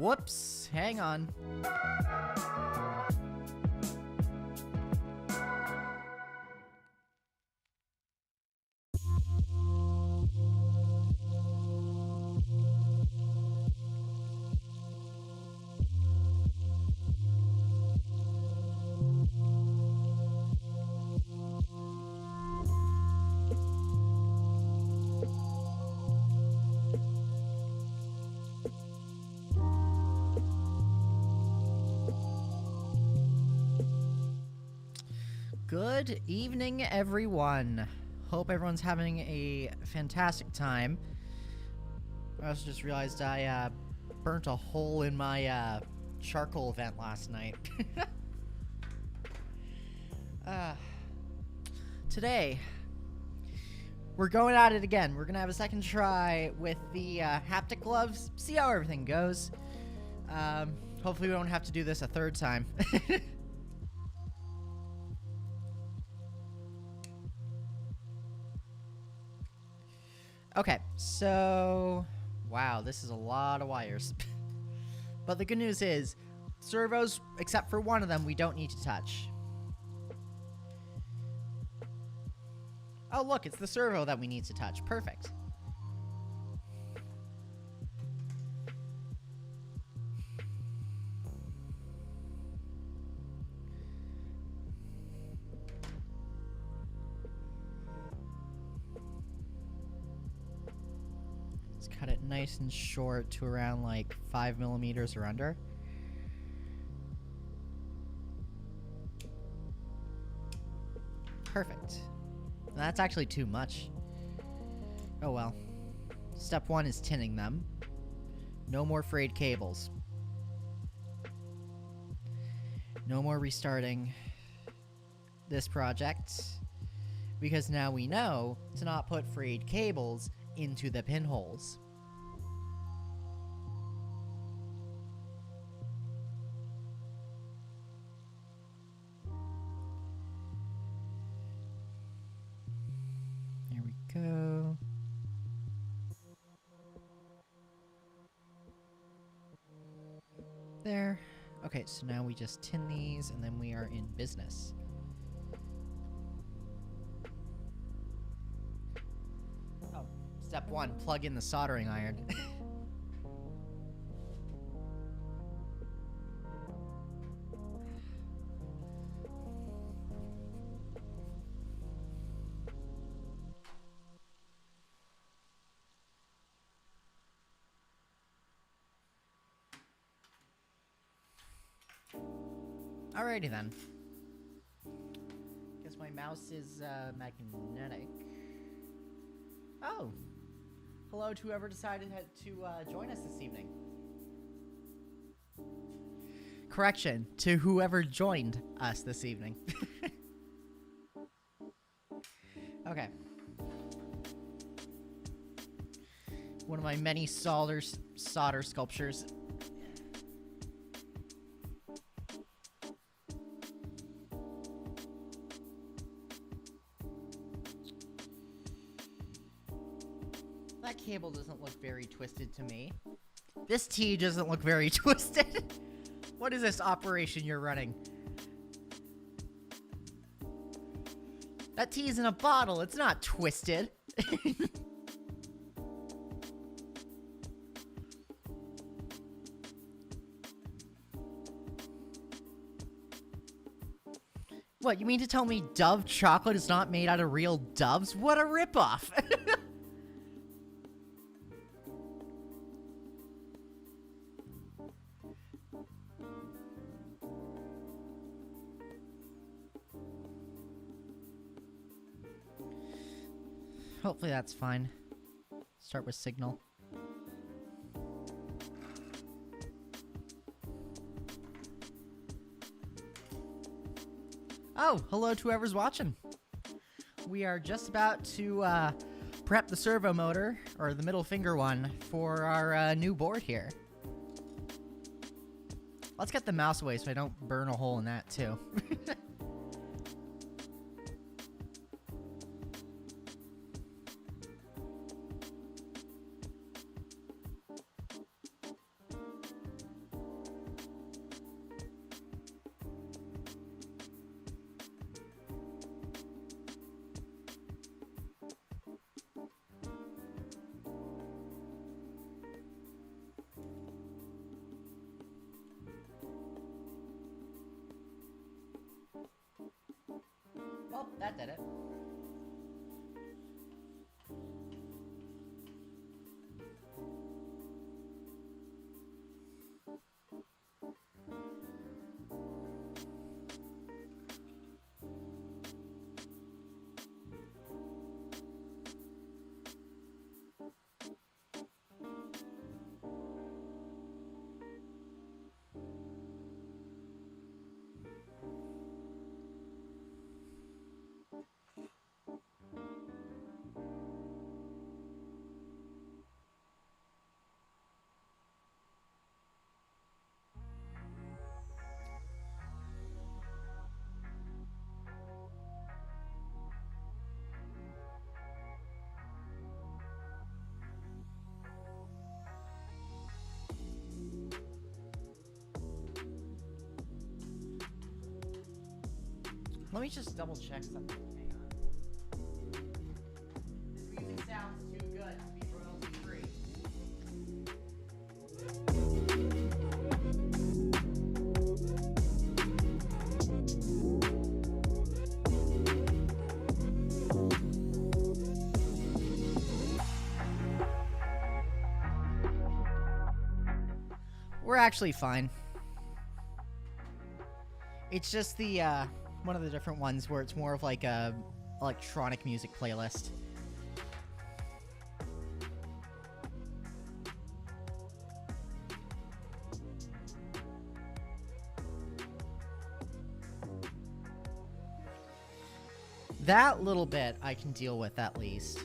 Whoops, hang on. Good evening, everyone. Hope everyone's having a fantastic time. I also just realized I burnt a hole in my charcoal vent last night. Today, we're going at it again. We're gonna have a second try with the haptic gloves, see how everything goes. Hopefully we don't have to do this a third time. Okay, so wow, this is a lot of wires. But the good news is, servos, except for one of them, we don't need to touch. Oh, look, it's the servo that we need to touch. Perfect. Cut it nice and short to around like 5 millimeters or under. Perfect. That's actually too much. Oh well. Step 1 is tinning them. No more frayed cables. No more restarting this project, because now we know to not put frayed cables into the pinholes. There we go. There. Okay, so now we just tin these and then we are in business. Oh, step 1, plug in the soldering iron. Alrighty then. Guess my mouse is magnetic. Oh! Hello to whoever decided to join us this evening. Correction, to whoever joined us this evening. Okay. One of my many solder sculptures. That cable doesn't look very twisted to me. This T doesn't look very twisted. What is this operation you're running? That T is in a bottle. It's not twisted. What, you mean to tell me Dove chocolate is not made out of real doves? What a ripoff! Hopefully that's fine. Start with signal. Oh, hello to whoever's watching. We are just about to prep the servo motor, or the middle finger one, for our new board here. Let's get the mouse away so I don't burn a hole in that too. That did it. Let me just double check something. Hang on. This music sounds too good to be royalty free. We're actually fine. It's just the one of the different ones where it's more of like a electronic music playlist. That little bit I can deal with at least.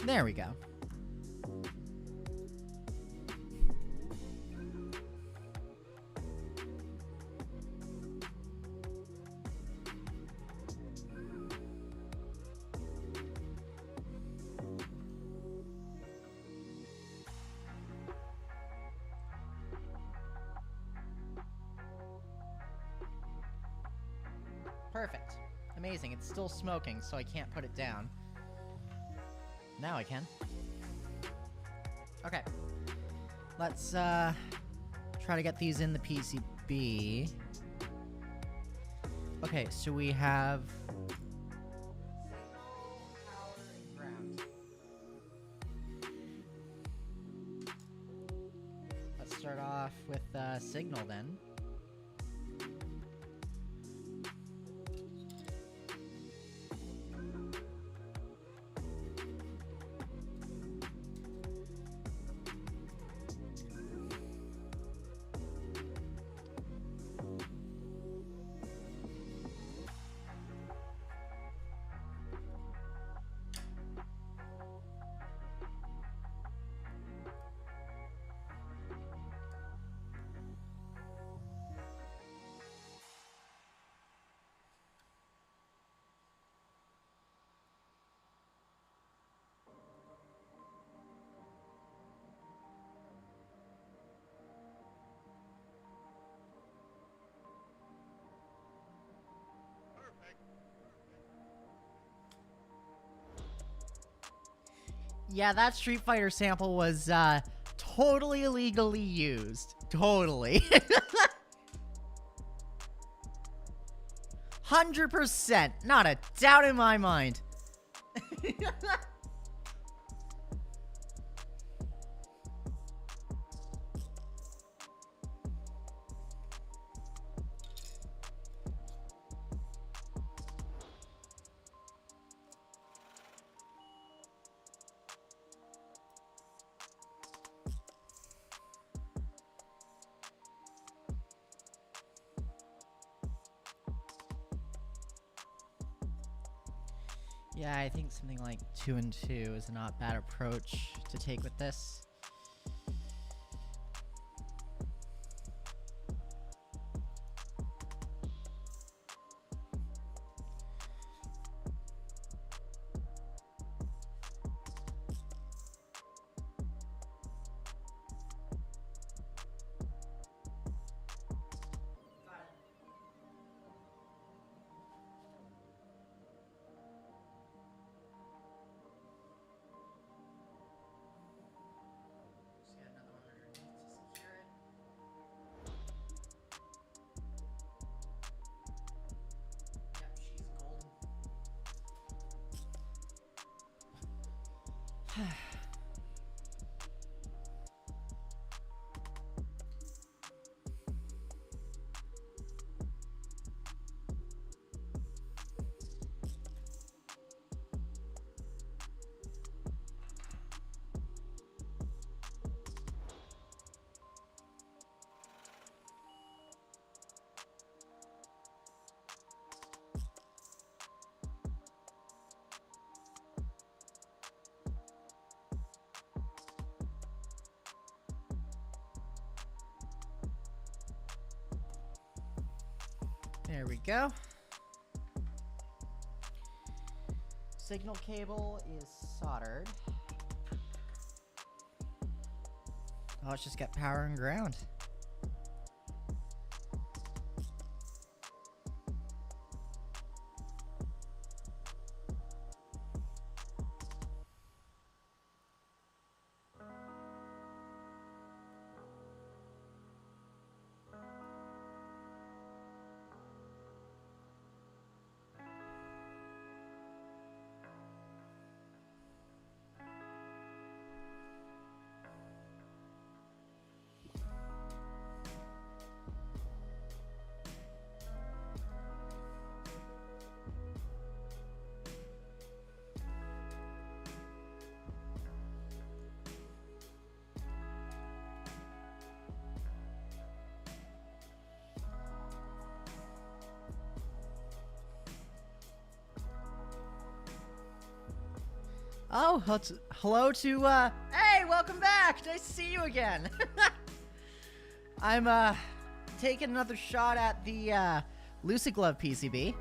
There we go. Perfect. Amazing. It's still smoking, so I can't put it down. Now I can. Okay. Let's try to get these in the PCB. Okay, so we have signal, power, and ground. Let's start off with signal then. Yeah, that Street Fighter sample was totally illegally used. Totally. 100%. Not a doubt in my mind. Yeah, I think something like 2 and 2 is a not bad approach to take with this. There we go. Signal cable is soldered. Oh, let's just get power and ground. Oh, hello to, hey, welcome back! Nice to see you again! I'm, taking another shot at the, Lucid Glove PCB.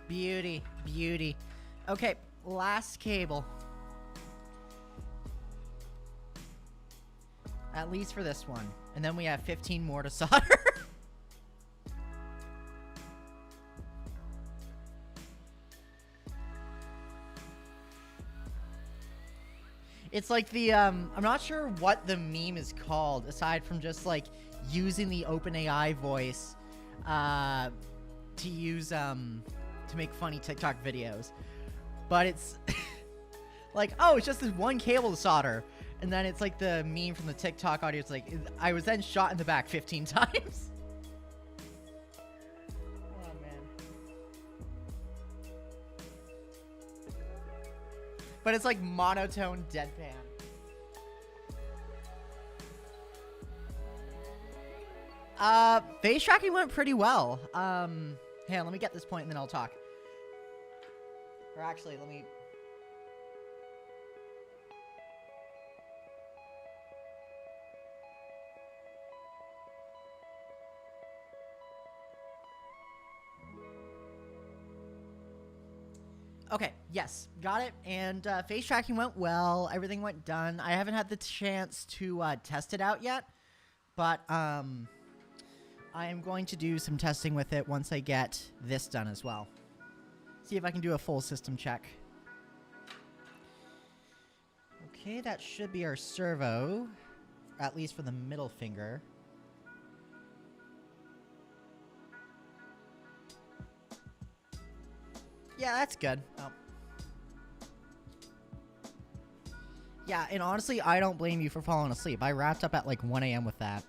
Beauty, beauty. Okay, last cable. At least for this one. And then we have 15 more to solder. It's like the, I'm not sure what the meme is called, aside from just, like, using the OpenAI voice, to use, to make funny TikTok videos. But it's, like, oh, it's just this one cable to solder. And then it's like the meme from the TikTok audio. It's like, I was then shot in the back 15 times. Oh, man. But it's like monotone deadpan. Face tracking went pretty well. Hang on, let me get this point and then I'll talk. Or actually, let me... Okay, yes, got it, and face tracking went well, everything went done. I haven't had the chance to test it out yet, but I am going to do some testing with it once I get this done as well. See if I can do a full system check. Okay, that should be our servo, at least for the middle finger. Yeah, that's good. Oh. Yeah, and honestly, I don't blame you for falling asleep. I wrapped up at like 1 a.m. with that.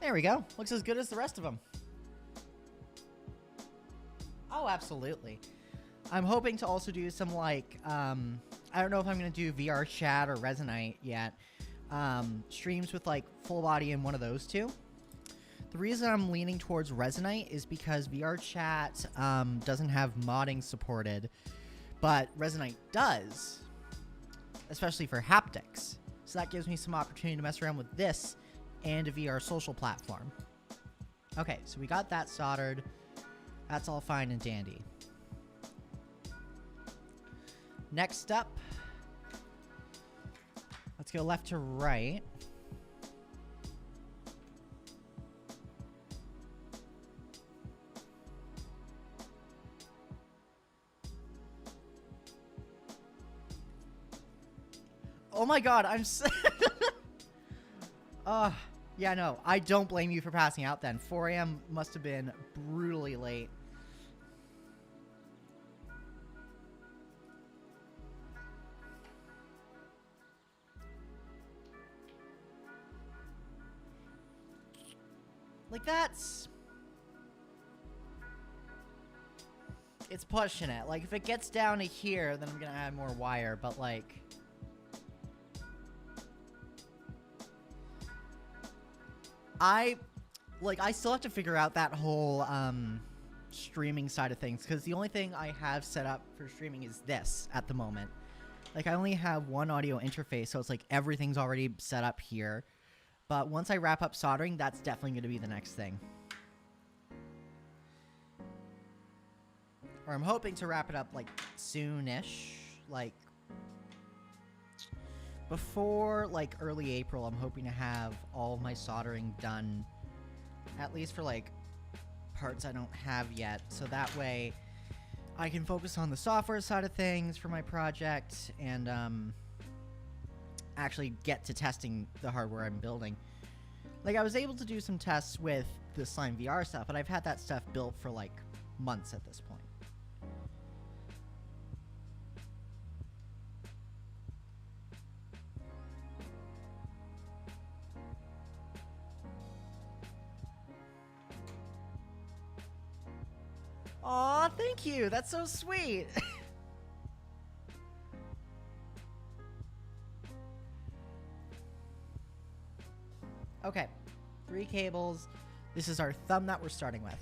There we go. Looks as good as the rest of them. Oh, absolutely. I'm hoping to also do some like, I don't know if I'm going to do VR chat or Resonite yet. Streams with like full body in one of those two. The reason I'm leaning towards Resonite is because VR chat doesn't have modding supported, but Resonite does, especially for haptics. So that gives me some opportunity to mess around with this and a VR social platform. Okay, so we got that soldered. That's all fine and dandy. Next up, let's go left to right. Oh my god, I'm so... yeah, no, I don't blame you for passing out then. 4 a.m. must have been brutally late. Like, that's... It's pushing it. Like, if it gets down to here, then I'm gonna add more wire, but, like... I still have to figure out that whole, streaming side of things, because the only thing I have set up for streaming is this at the moment. Like, I only have one audio interface, so it's like everything's already set up here. But once I wrap up soldering, that's definitely going to be the next thing. Or I'm hoping to wrap it up, like, soonish. Like, before, like, early April, I'm hoping to have all of my soldering done. At least for, like, parts I don't have yet. So that way, I can focus on the software side of things for my project. And, actually get to testing the hardware I'm building. Like, I was able to do some tests with the Slime VR stuff, but I've had that stuff built for, like, months at this point. Aw, thank you! That's so sweet! Okay, 3 cables. This is our thumb that we're starting with.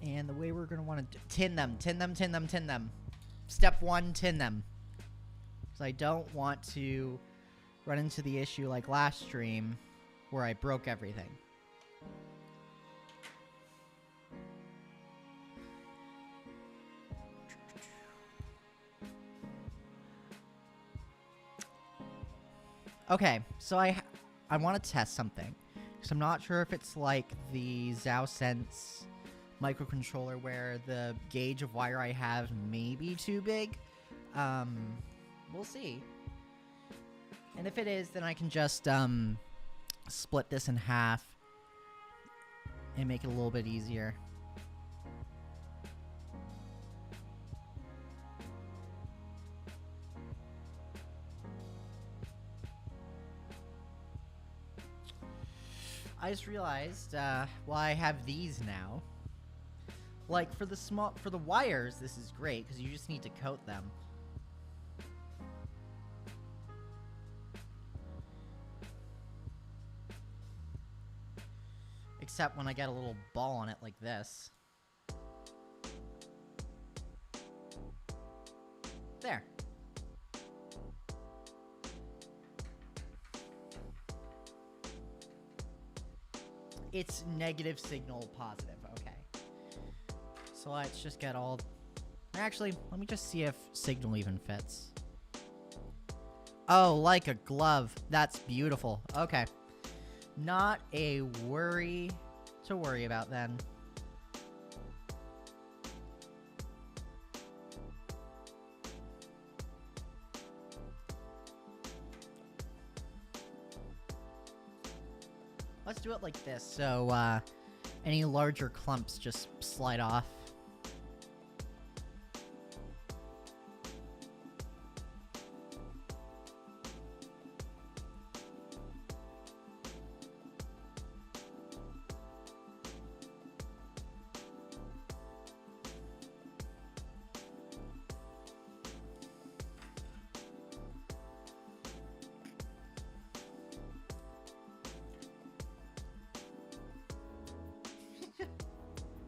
And the way we're going to want to tin them. Step 1, tin them. Because I don't want to run into the issue like last stream where I broke everything. Okay, so I want to test something. Because I'm not sure if it's like the ZhouSense microcontroller where the gauge of wire I have may be too big. We'll see. And if it is, then I can just split this in half and make it a little bit easier. I just realized, well, I have these now. Like, for the wires, this is great, because you just need to coat them. Except when I get a little ball on it like this. There. It's negative signal positive, okay. So let's just get all... Actually, let me just see if signal even fits. Oh, like a glove. That's beautiful. Okay. Not a worry to worry about then. Let's do it like this, so any larger clumps just slide off.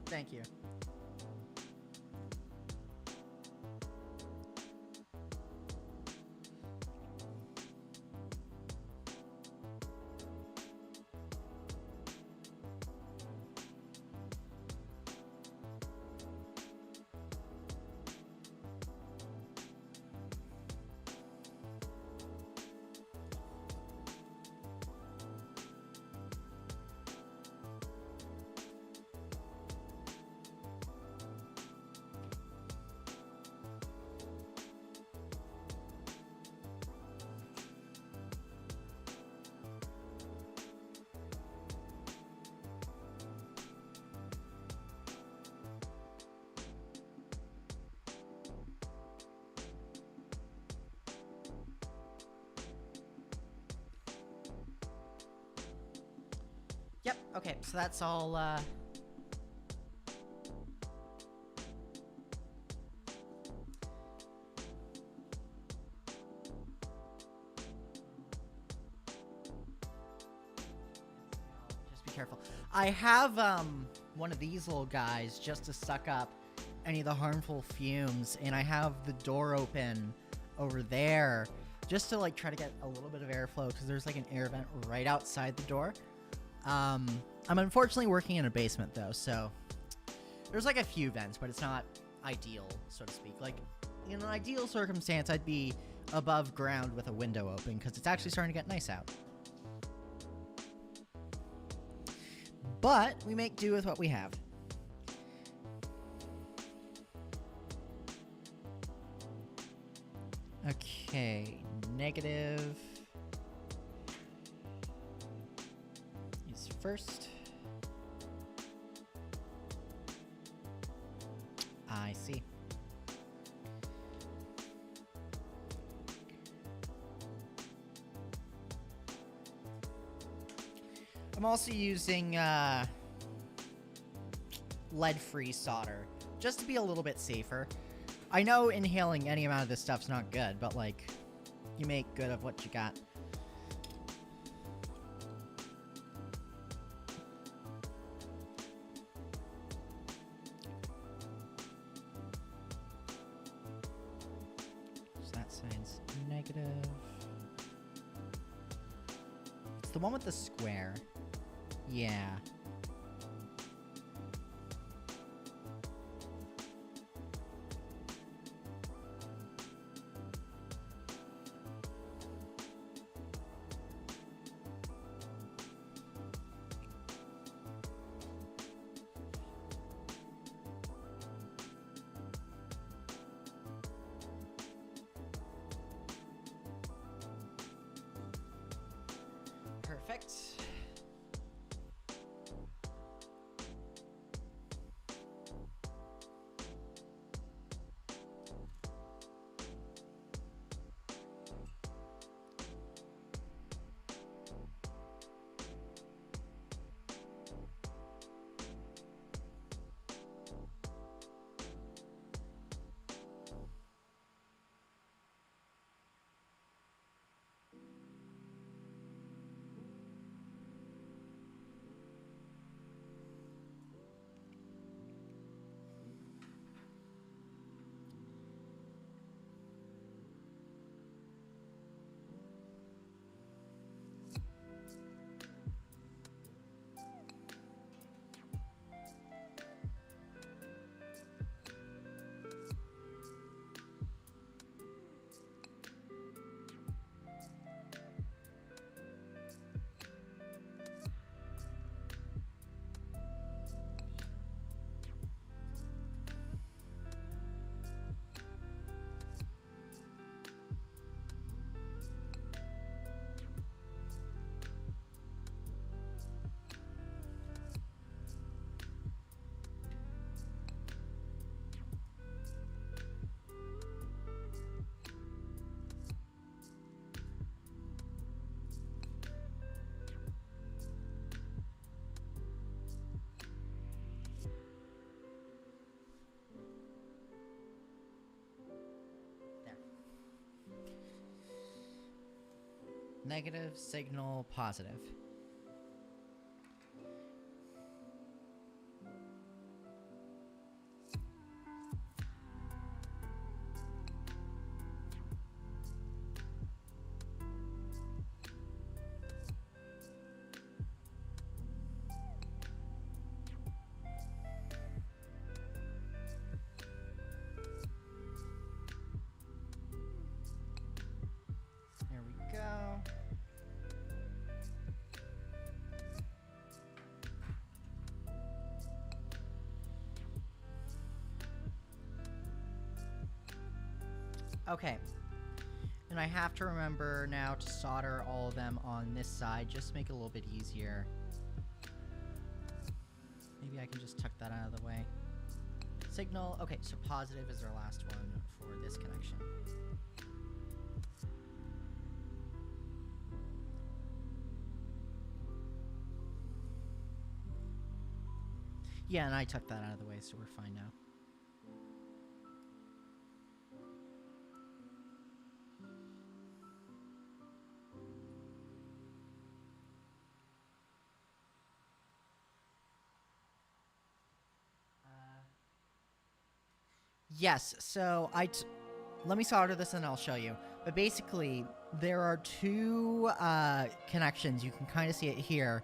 Thank you. Okay, so that's all, just be careful. I have, one of these little guys just to suck up any of the harmful fumes, and I have the door open over there just to, like, try to get a little bit of airflow, because there's, like, an air vent right outside the door. I'm unfortunately working in a basement, though, so there's, like, a few vents, but it's not ideal, so to speak. Like, in an ideal circumstance, I'd be above ground with a window open, because it's actually starting to get nice out. But we make do with what we have. Okay, negative is first. I see. I'm also using lead-free solder, just to be a little bit safer. I know inhaling any amount of this stuff's not good, but, like, you make good of what you got. So that side's negative. It's the one with the square. Yeah. Perfect. Negative, signal, positive. There we go. Okay, and I have to remember now to solder all of them on this side, just to make it a little bit easier. Maybe I can just tuck that out of the way. Signal, okay, so positive is our last one for this connection. Yeah, and I took that out of the way, so we're fine now. Yes, so let me solder this and I'll show you. But basically, there are two connections. You can kind of see it here.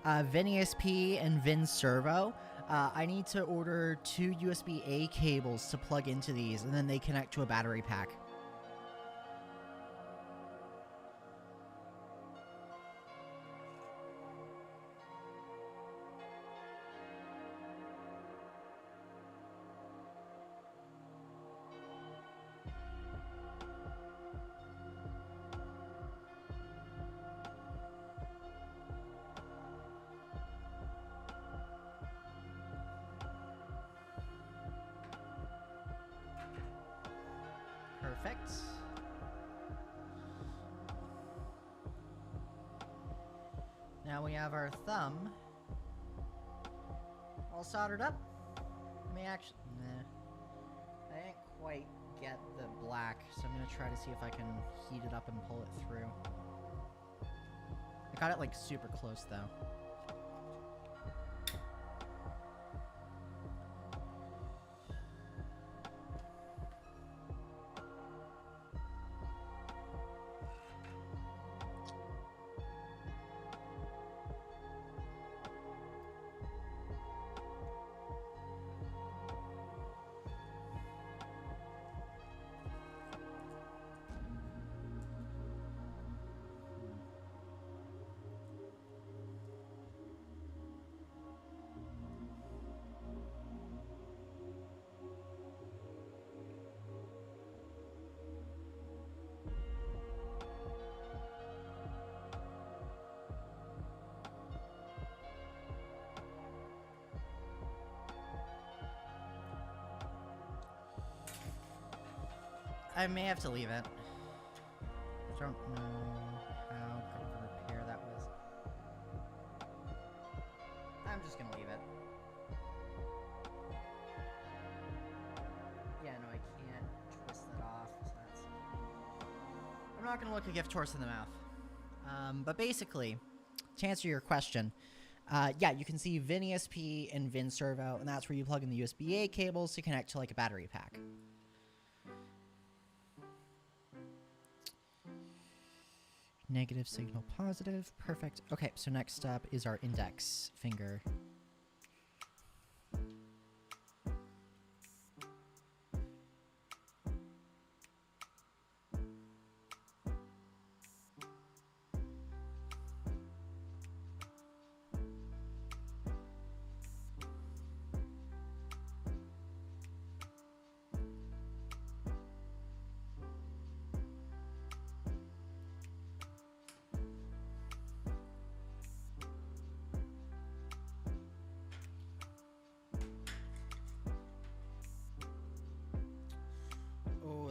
VinESP and VinServo. I need to order 2 USB-A cables to plug into these, and then they connect to a battery pack. Perfect. Now we have our thumb all soldered up. I may actually... Nah. I didn't quite get the black, so I'm going to try to see if I can heat it up and pull it through. I got it, like, super close, though. I may have to leave it. I don't know how good of a repair that was. I'm just gonna leave it. Yeah, no, I can't twist that off, so that's... I'm not gonna look a gift horse in the mouth. But basically, to answer your question, yeah, you can see VinESP and VinServo, and that's where you plug in the USB-A cables to connect to, like, a battery pack. Negative signal positive. Perfect. Okay, so next up is our index finger.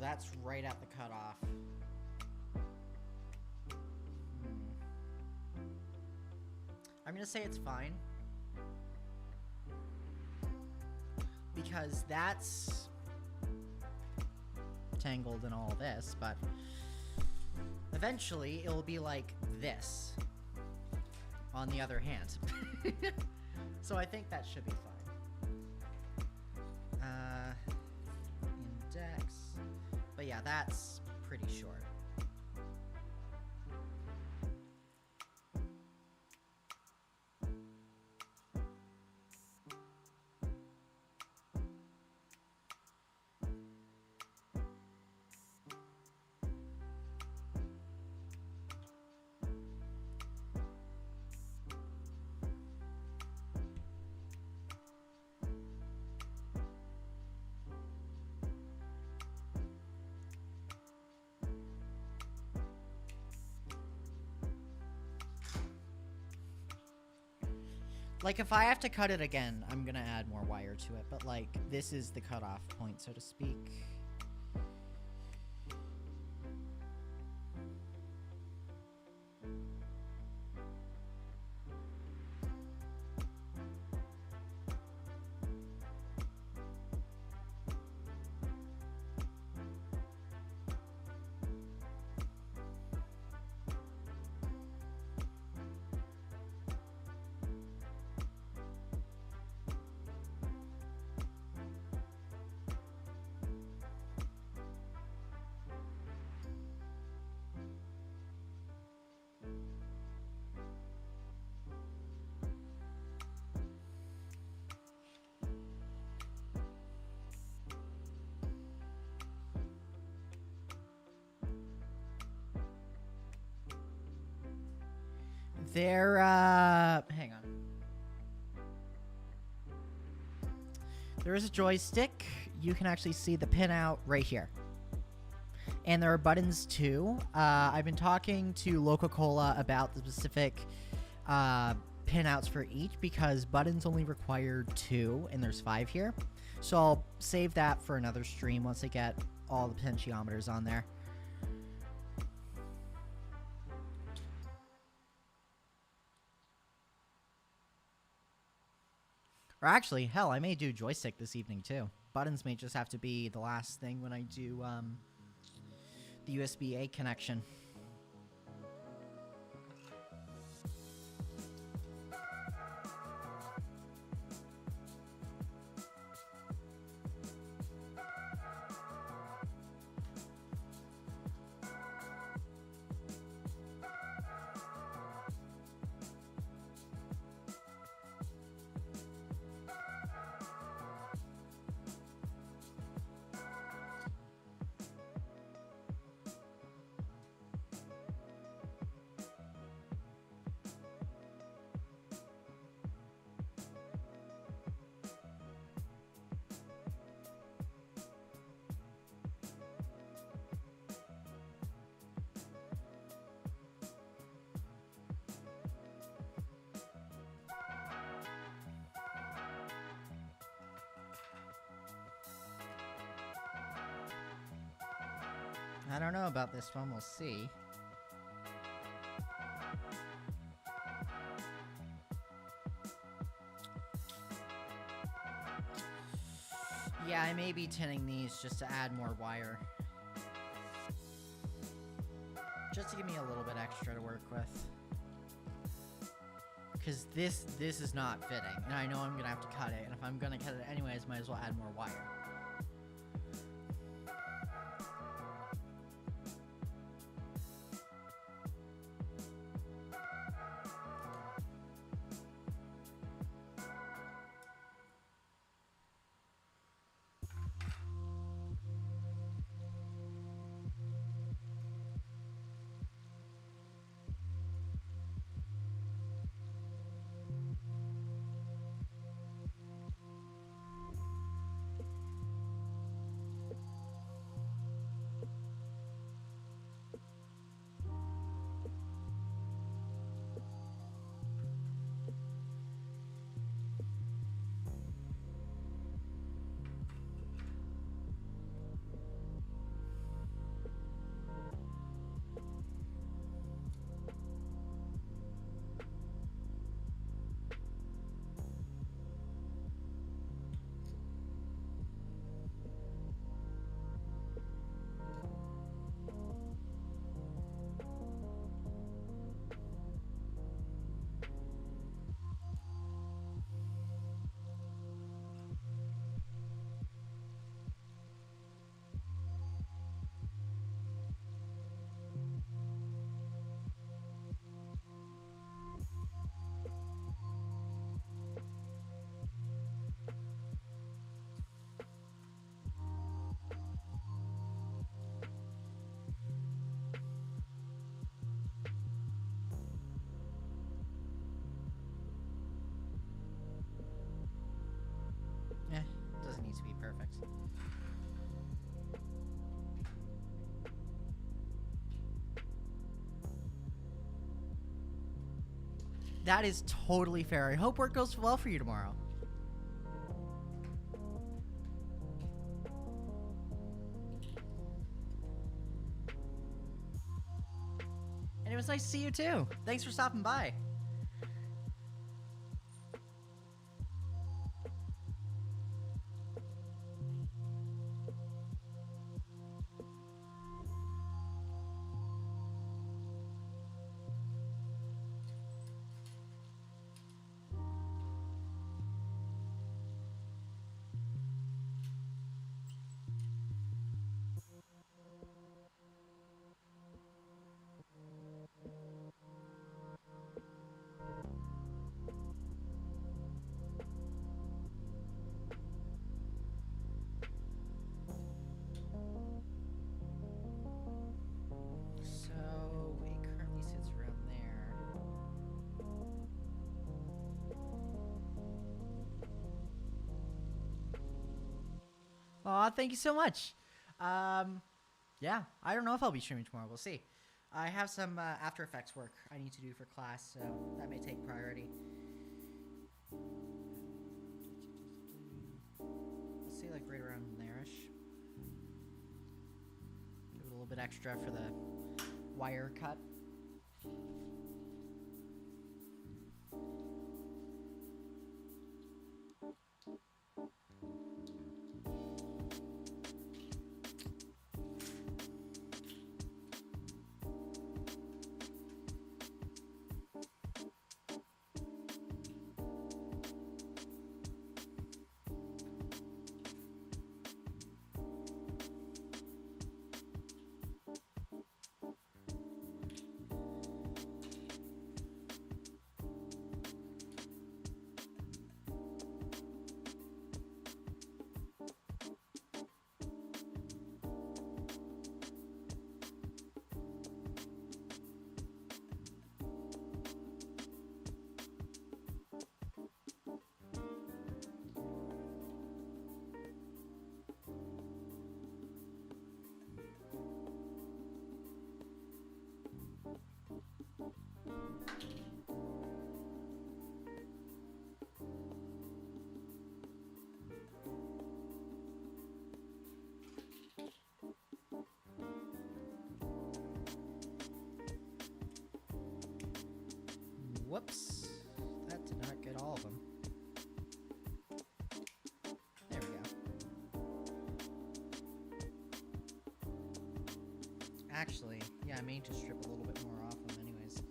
That's right at the cutoff. I'm gonna say it's fine. Because that's tangled in all this, but eventually it'll be like this on the other hand. So I think that should be fine. Index. But yeah, that's pretty short. Like, if I have to cut it again, I'm gonna add more wire to it, but, like, this is the cutoff point, so to speak. Hang on. There is a joystick. You can actually see the pinout right here. And there are buttons too. I've been talking to Coca-Cola about the specific pinouts for each because buttons only require 2 and there's 5 here. So I'll save that for another stream once I get all the potentiometers on there. Or actually, hell, I may do joystick this evening too. Buttons may just have to be the last thing when I do the USB-A connection. I don't know about this one, we'll see. Yeah, I may be tinning these just to add more wire. Just to give me a little bit extra to work with. Because this is not fitting, and I know I'm going to have to cut it, and if I'm going to cut it anyways, might as well add more wire. Doesn't need to be perfect. That is totally fair. I hope work goes well for you tomorrow. And it was nice to see you too. Thanks for stopping by. Aw, thank you so much. Yeah, I don't know if I'll be streaming tomorrow. We'll see. I have some After Effects work I need to do for class, so that may take priority. Let's see, like right around there-ish. Give it a little bit extra for the wire cut. Whoops. That did not get all of them. There we go. Actually, yeah, I may just strip a little bit more off them anyways.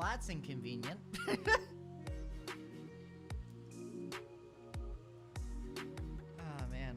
that's inconvenient. Oh, man.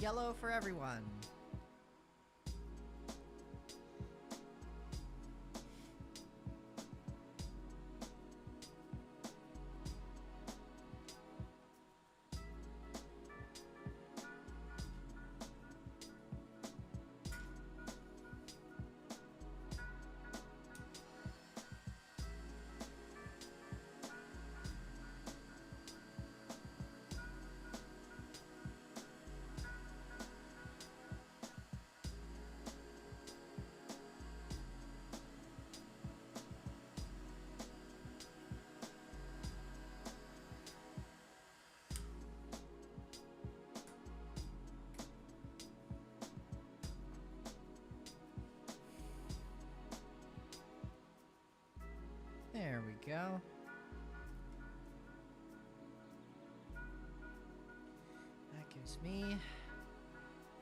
Yellow for everyone. There we go. That gives me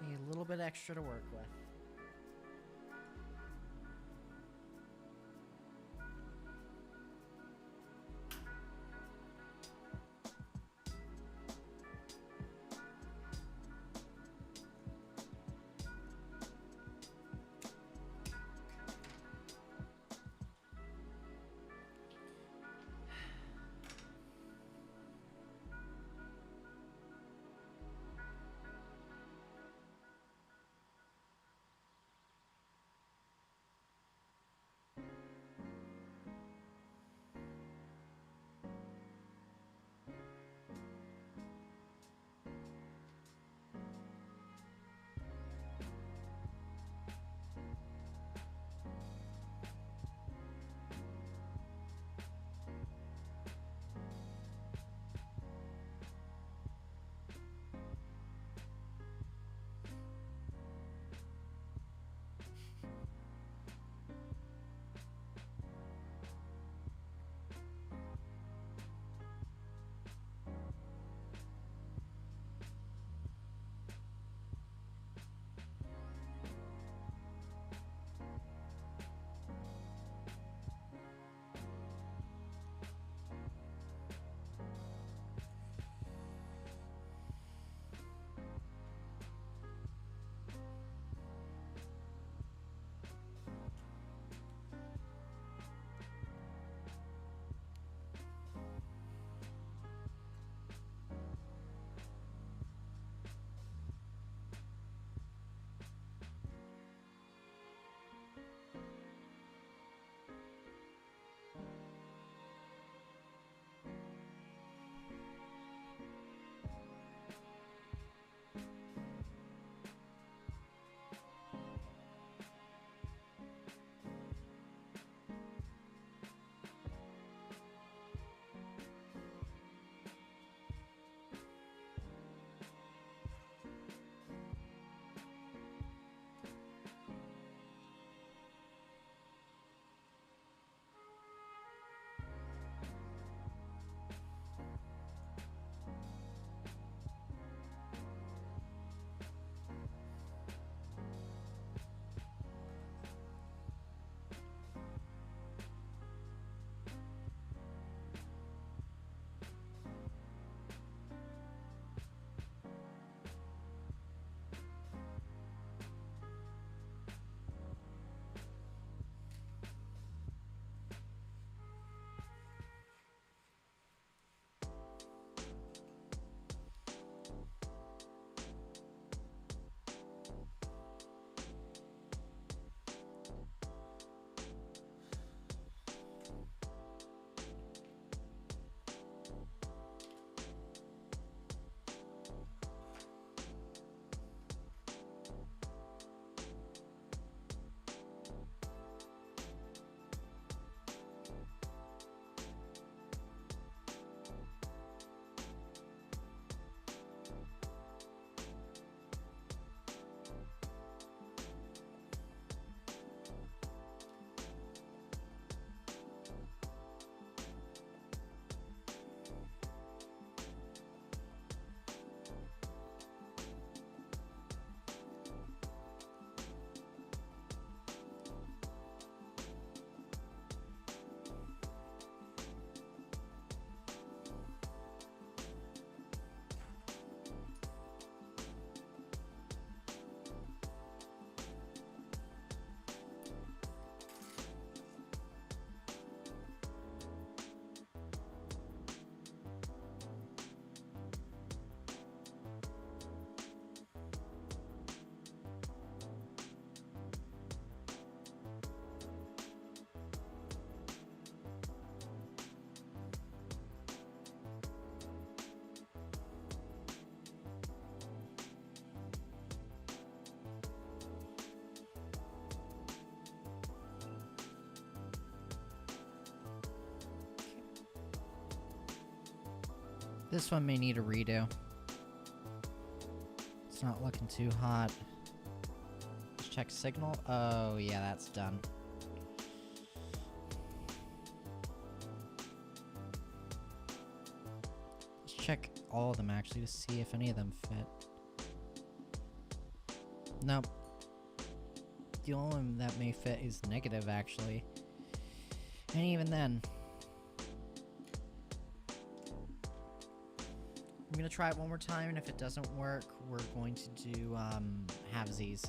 a little bit extra to work with. This one may need a redo. It's not looking too hot. Let's check signal. Oh, yeah, that's done. Let's check all of them, actually, to see if any of them fit. Nope. The only one that may fit is negative, actually. And even then... I'm gonna try it one more time, and if it doesn't work, we're going to do, halvesies.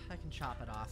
I can chop it off.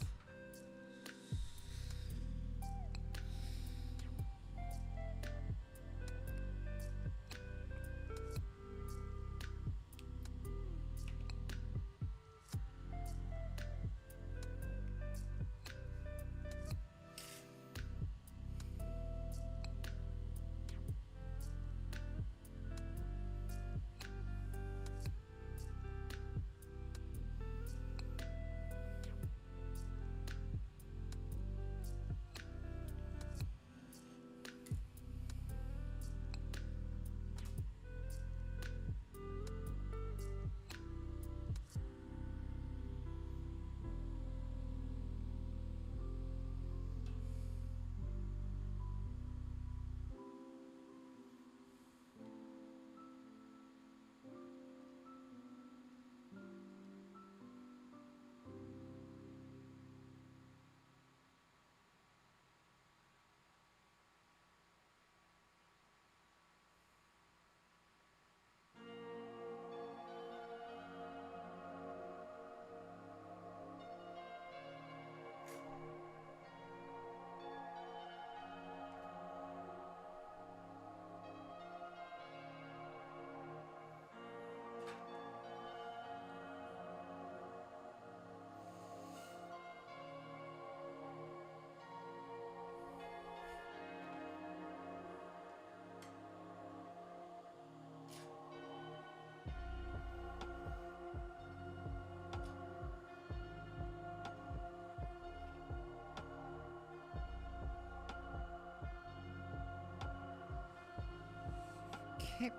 Okay.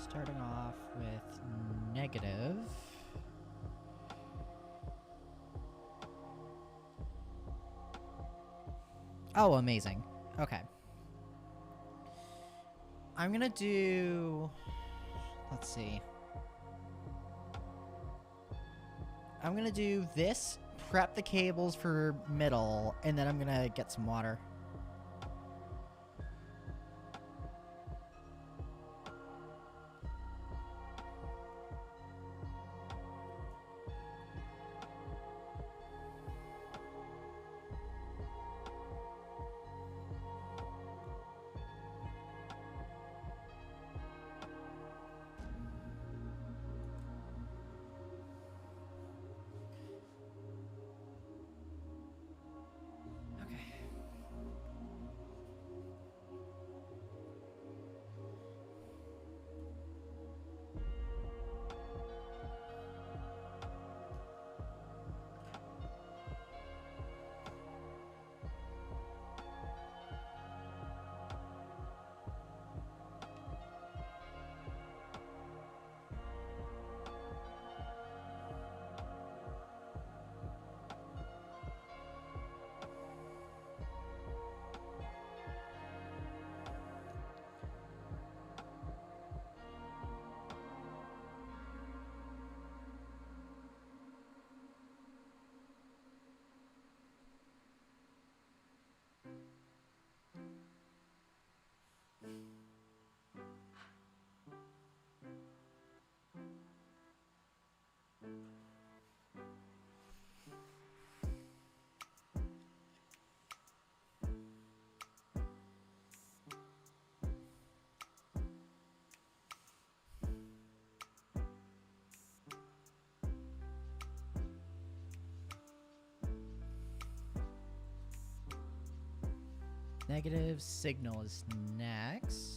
Starting off with negative. Oh, amazing. Okay. I'm gonna do... Let's see. I'm gonna do this, prep the cables for middle, and then I'm gonna get some water. Negative signal is next.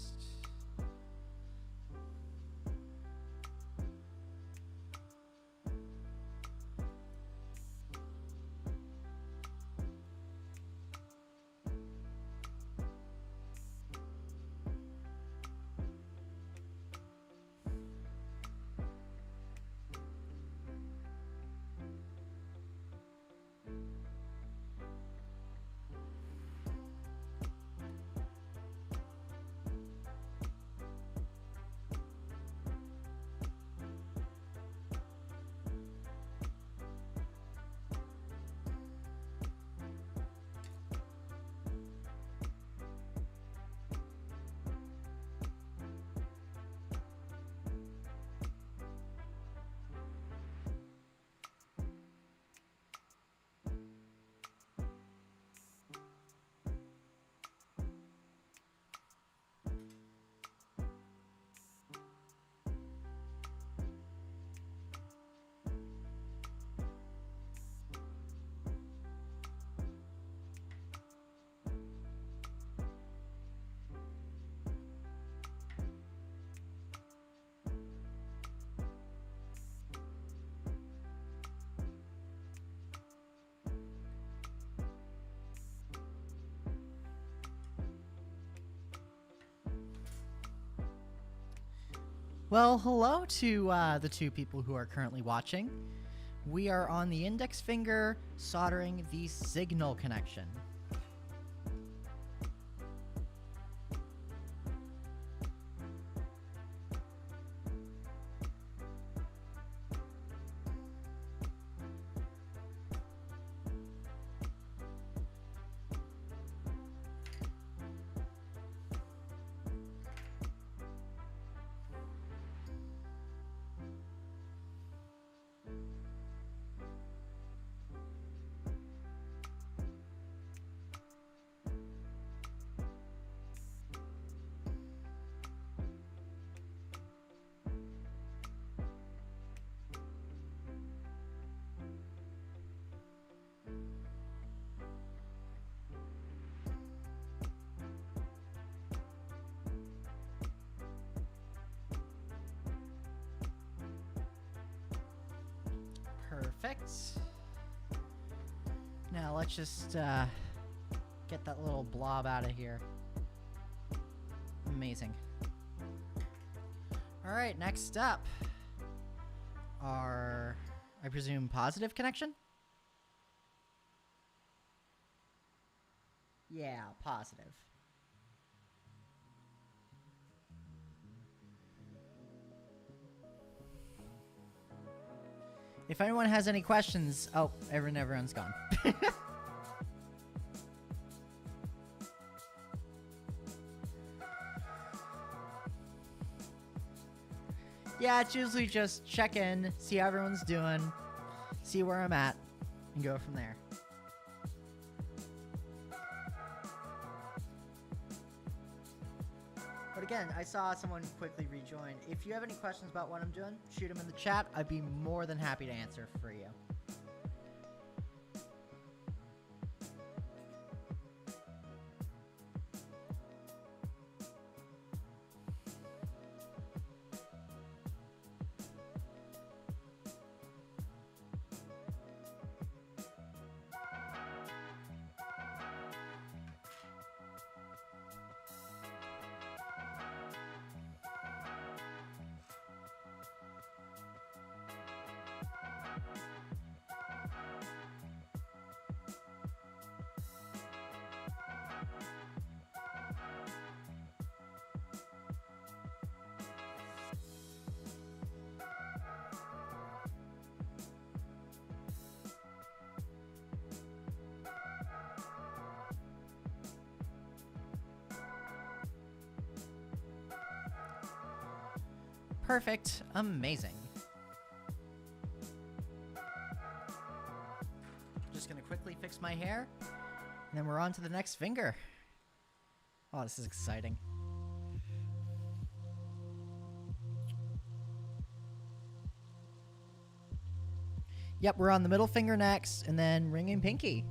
Well, hello to the two people who are currently watching. We are on the index finger soldering the signal connection. Perfect. Now let's just get that little blob out of here. Amazing. All right, next up are, I presume, positive connection? Yeah, positive. If anyone has any questions... Oh, everyone's gone. Yeah, it's usually just check in, see how everyone's doing, see where I'm at, and go from there. But again, I saw someone quickly rejoin. If you have any questions about what I'm doing, shoot them in the chat. I'd be more than happy to answer for you. Perfect. Amazing. Just gonna quickly fix my hair, and then we're on to the next finger. Oh, this is exciting. Yep, we're on the middle finger next, and then ring and pinky.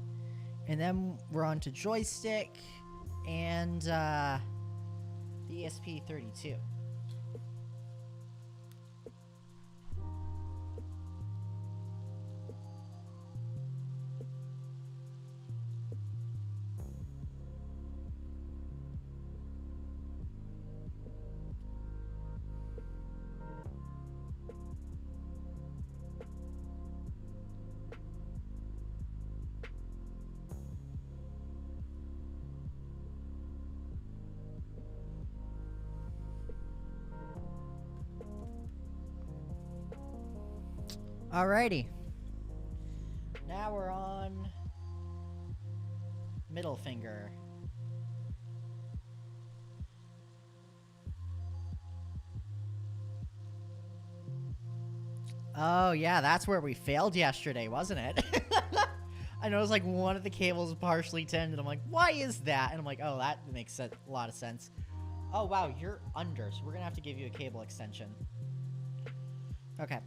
And then we're on to joystick and the ESP32. Alrighty. Now we're on middle finger. Oh yeah, that's where we failed yesterday, wasn't it? I noticed like one of the cables partially tended. I'm like, why is that? And I'm like, oh, that makes a lot of sense. Oh wow, you're under, so we're gonna have to give you a cable extension. Okay.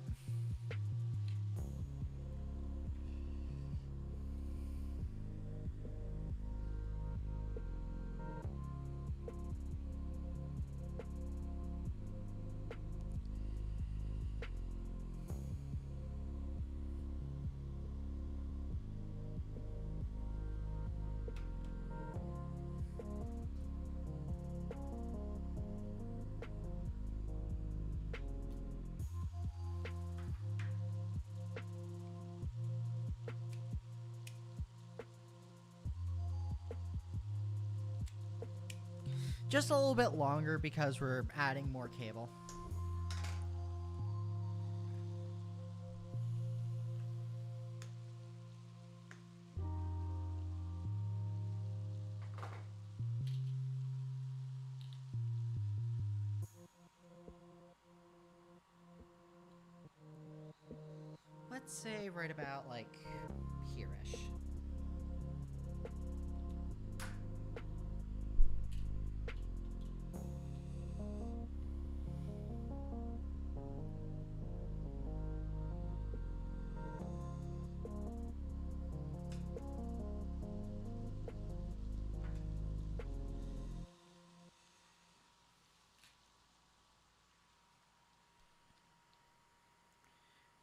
Just a little bit longer because we're adding more cable. Let's say right about like here-ish.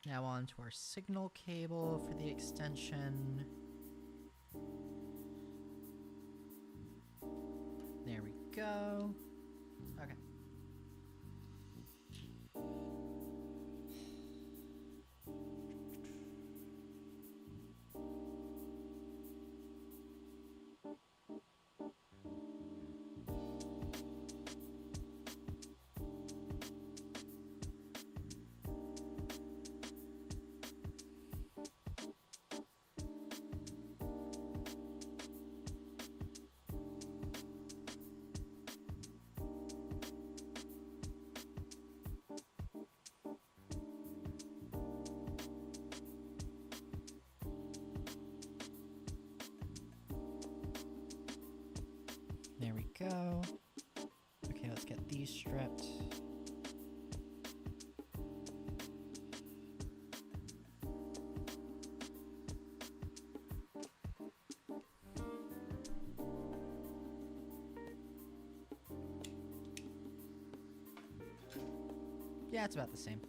Now on to our signal cable for the extension. There we go. go. Okay, let's get these stripped. Yeah, it's about the same.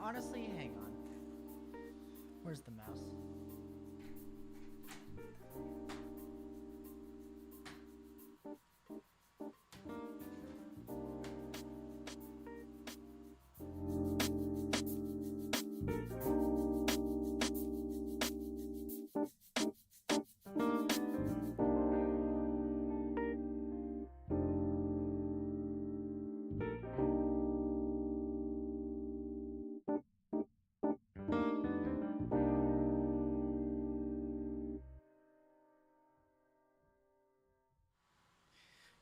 Honestly, hang on. Where's the mouse?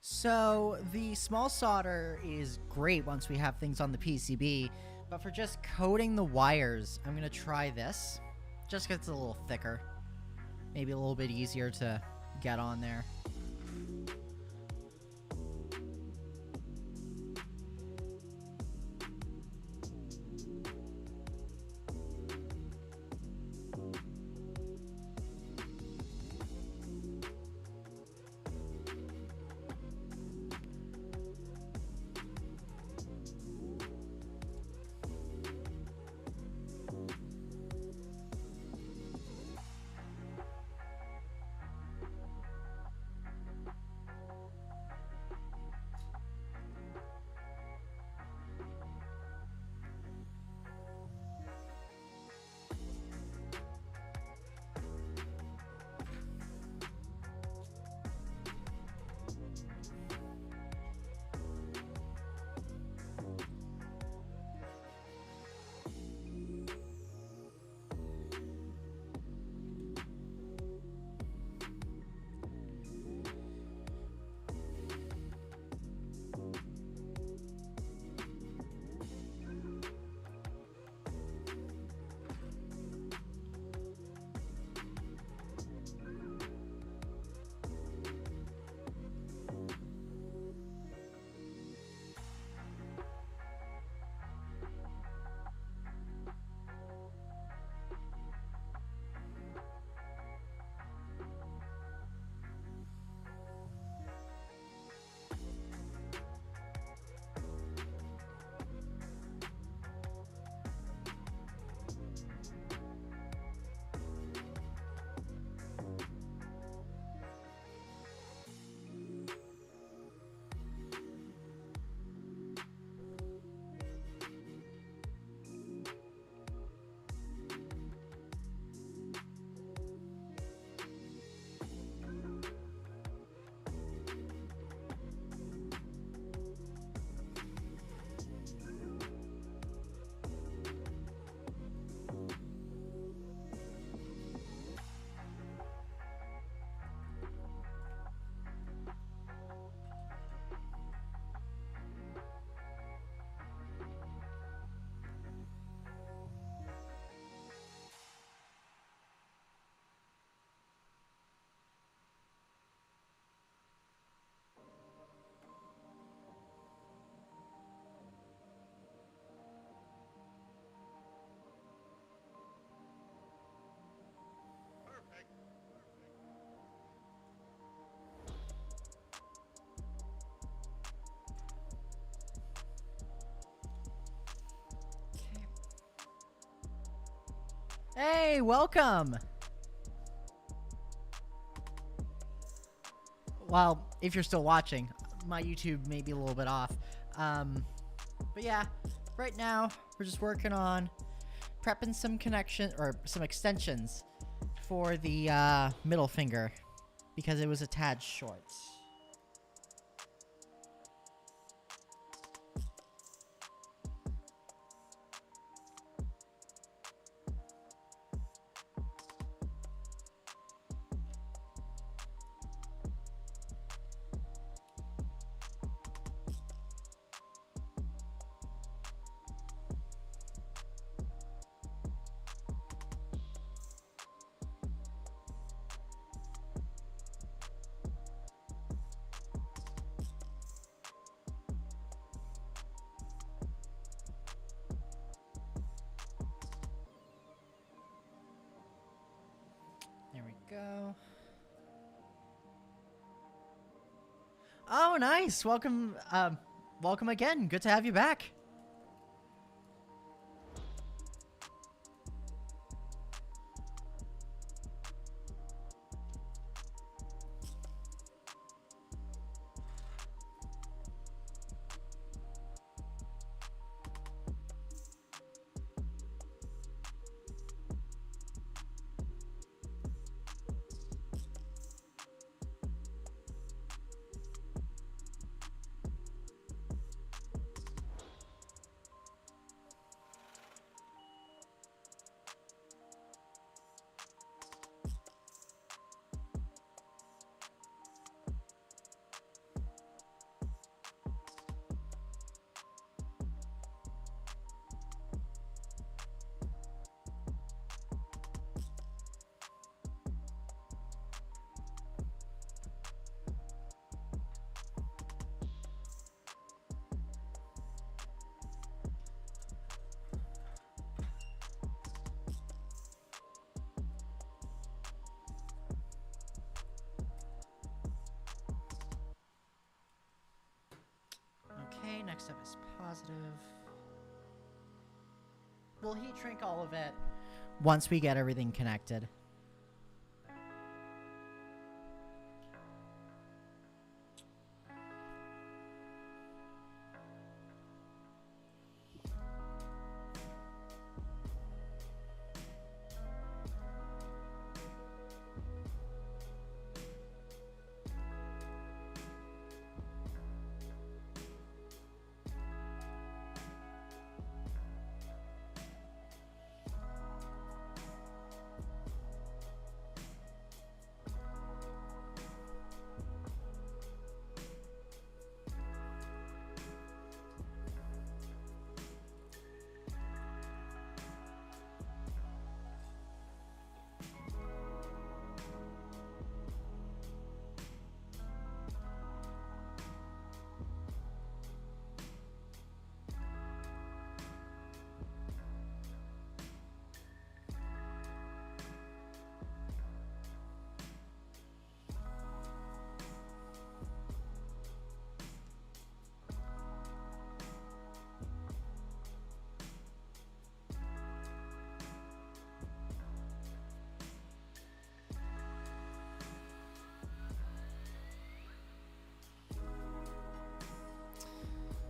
So the small solder is great once we have things on the PCB, but for just coating the wires, I'm going to try this. Just 'cause it's a little thicker. Maybe a little bit easier to get on there. Hey, welcome! Well, if you're still watching, my YouTube may be a little bit off. But yeah, right now, we're just working on prepping some some extensions for the middle finger, because it was a tad short. There we go. Oh, nice. Welcome, welcome again. Good to have you back. Okay, next up is positive. We'll heat shrink all of it once we get everything connected.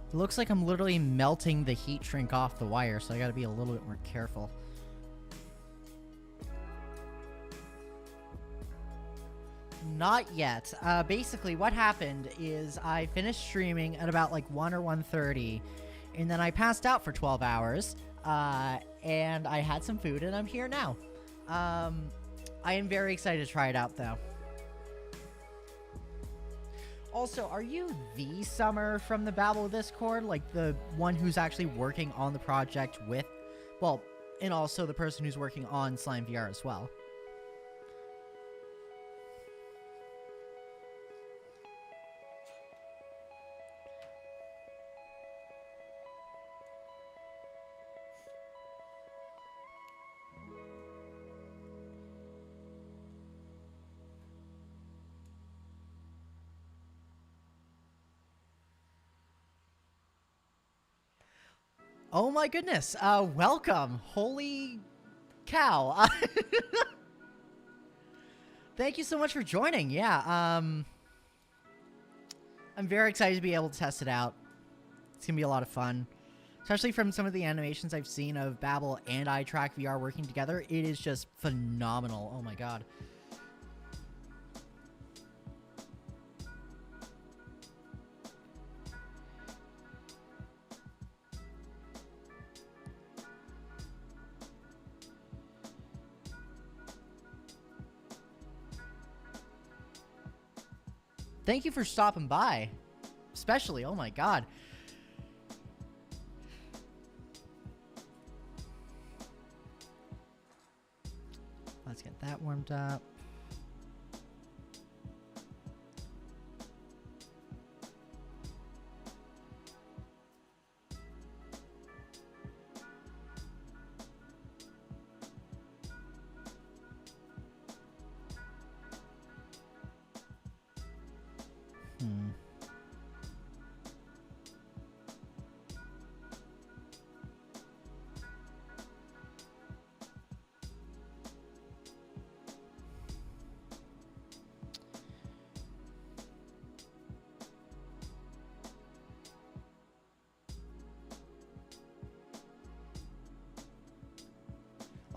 It looks like I'm literally melting the heat shrink off the wire, so I gotta be a little bit more careful. Not yet. Basically, what happened is I finished streaming at about like 1 or 1:30, and then I passed out for 12 hours, and I had some food, and I'm here now. I am very excited to try it out, though. Also, are you the Summer from the Babel Discord? Like, the one who's actually working on the project with... Well, and also the person who's working on Slime VR as well. Oh my goodness, welcome. Holy Cow. Thank you so much for joining. Yeah, I'm very excited to be able to test it out. It's gonna be a lot of fun. Especially from some of the animations I've seen of Babel and iTrack VR working together. It is just phenomenal. Oh my god. Thank you for stopping by. Especially, oh my god. Let's get that warmed up.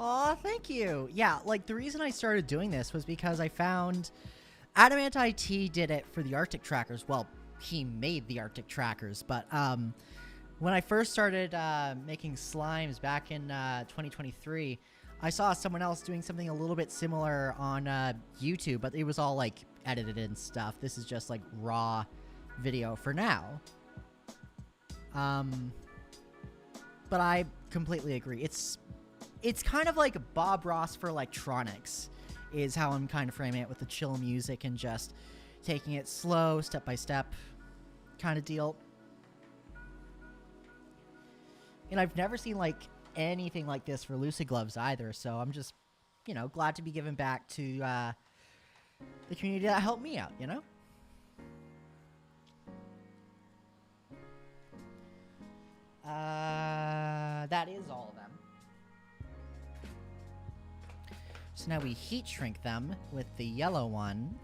Aw, thank you. Yeah, like, the reason I started doing this was because I found Adamant IT did it for the Arctic trackers. Well, he made the Arctic trackers, but when I first started making slimes back in 2023, I saw someone else doing something a little bit similar on YouTube, but it was all, like, edited and stuff. This is just, like, raw video for now. But I completely agree. It's kind of like Bob Ross for electronics, is how I'm kind of framing it, with the chill music and just taking it slow, step by step kind of deal. And I've never seen, like, anything like this for Lucid Gloves either, so I'm just, you know, glad to be giving back to the community that helped me out, you know? That is all of them. So now we heat shrink them with the yellow one.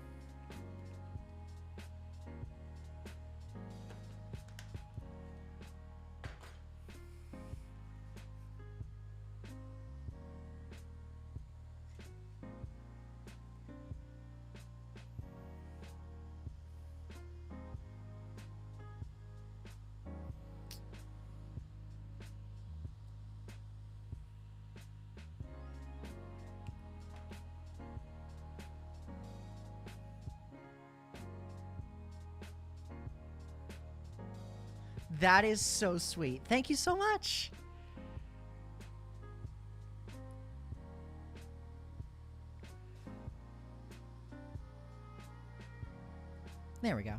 That is so sweet. Thank you so much. There we go.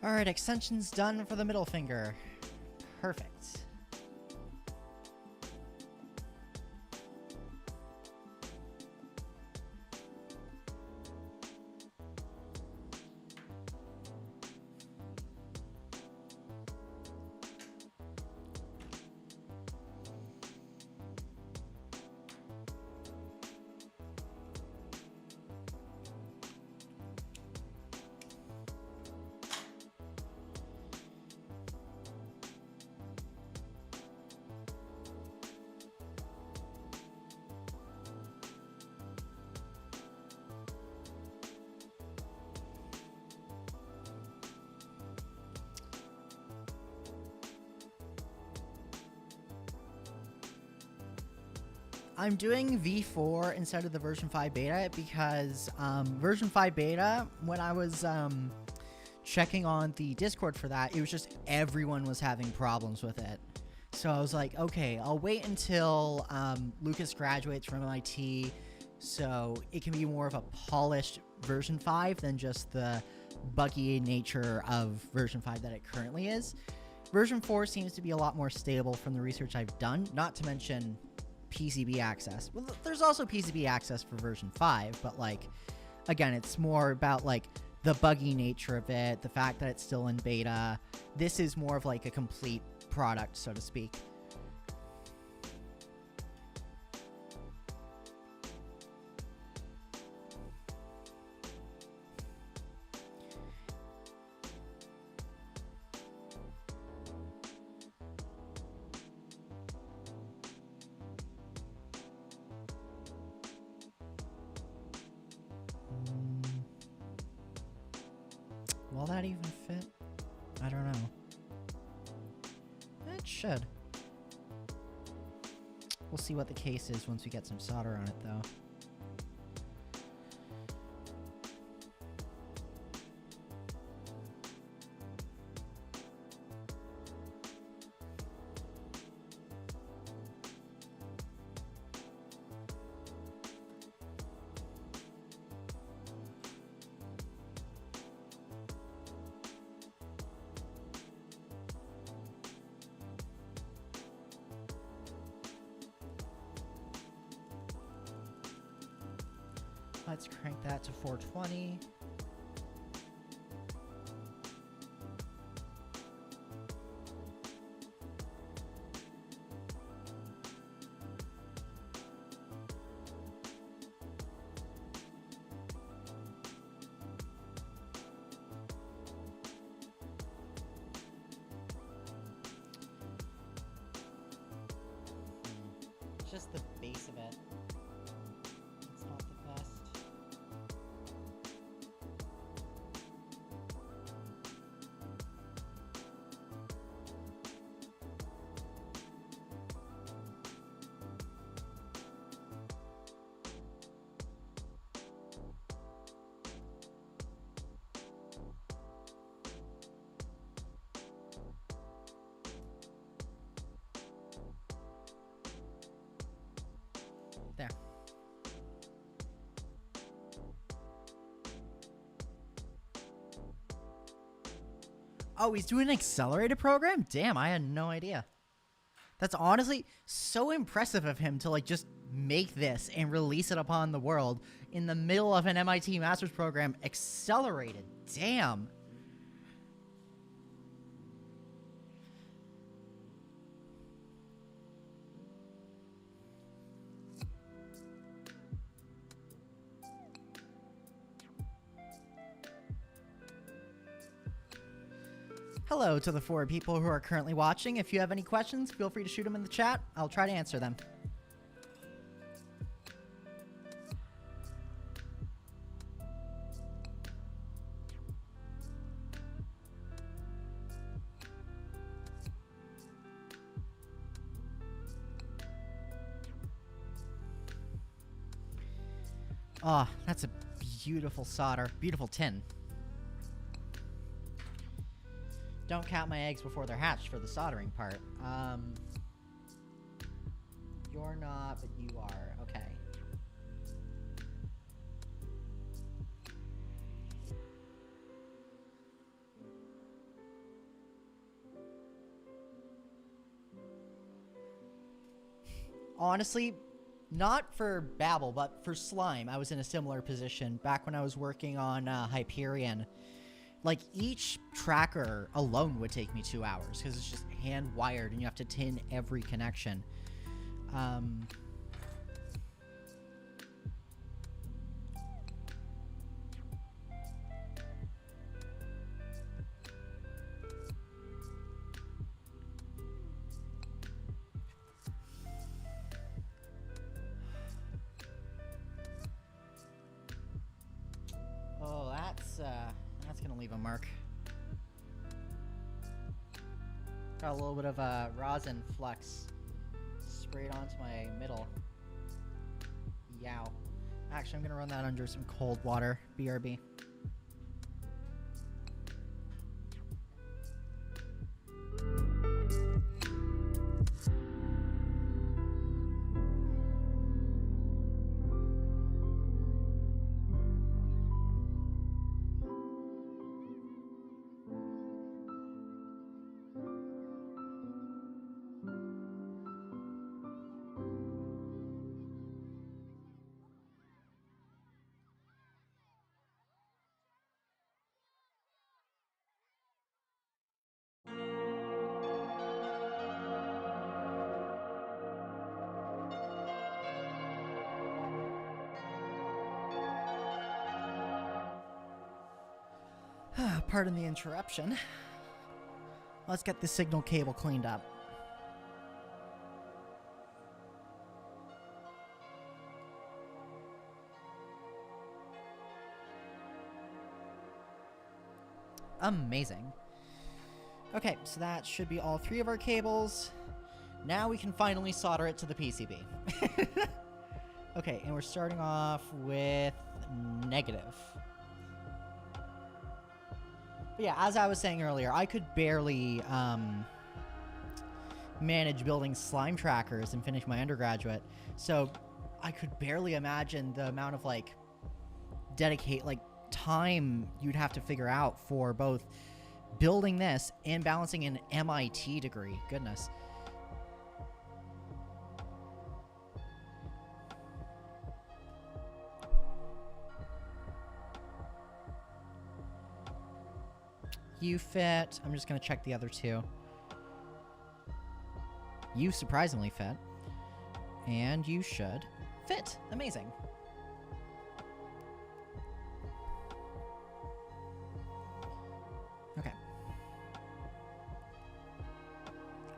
Alright, extension's done for the middle finger. Perfect. I'm doing V4 instead of the version 5 beta because version 5 beta, when I was checking on the Discord for that, it was just everyone was having problems with it. So I was like, okay, I'll wait until Lucas graduates from MIT so it can be more of a polished version 5 than just the buggy nature of version 5 that it currently is. Version 4 seems to be a lot more stable from the research I've done, not to mention PCB access. Well, there's also PCB access for version 5, but like, again, it's more about like the buggy nature of it, the fact that it's still in beta. This is more of like a complete product, so to speak. Will that even fit? I don't know. It should. We'll see what the case is once we get some solder on it, though. Let's crank that to 420. Just the base of it. It's not the best. There. Oh, he's doing an accelerated program? Damn, I had no idea. That's honestly so impressive of him to like just make this and release it upon the world in the middle of an MIT master's program accelerated. Damn. Hello to the 4 people who are currently watching. If you have any questions, feel free to shoot them in the chat. I'll try to answer them. Oh, that's a beautiful solder. Beautiful tin. Don't count my eggs before they're hatched for the soldering part. You're not, but you are. Okay. honestly, not for Babel, but for Slime, I was in a similar position back when I was working on Hyperion. Like, each tracker alone would take me 2 hours because it's just hand-wired and you have to tin every connection. Oh, that's gonna leave a mark. Got a little bit of rosin flux sprayed onto my middle. Yow. Actually, I'm gonna run that under some cold water. BRB. Pardon the interruption. Let's get the signal cable cleaned up. Amazing. Okay, so that should be all 3 of our cables. Now we can finally solder it to the PCB. Okay, and we're starting off with negative. But yeah, as I was saying earlier, I could barely manage building slime trackers and finish my undergraduate. So I could barely imagine the amount of time you'd have to figure out for both building this and balancing an MIT degree. Goodness. You fit. I'm just going to check the other 2. You surprisingly fit. And you should fit. Amazing. Okay.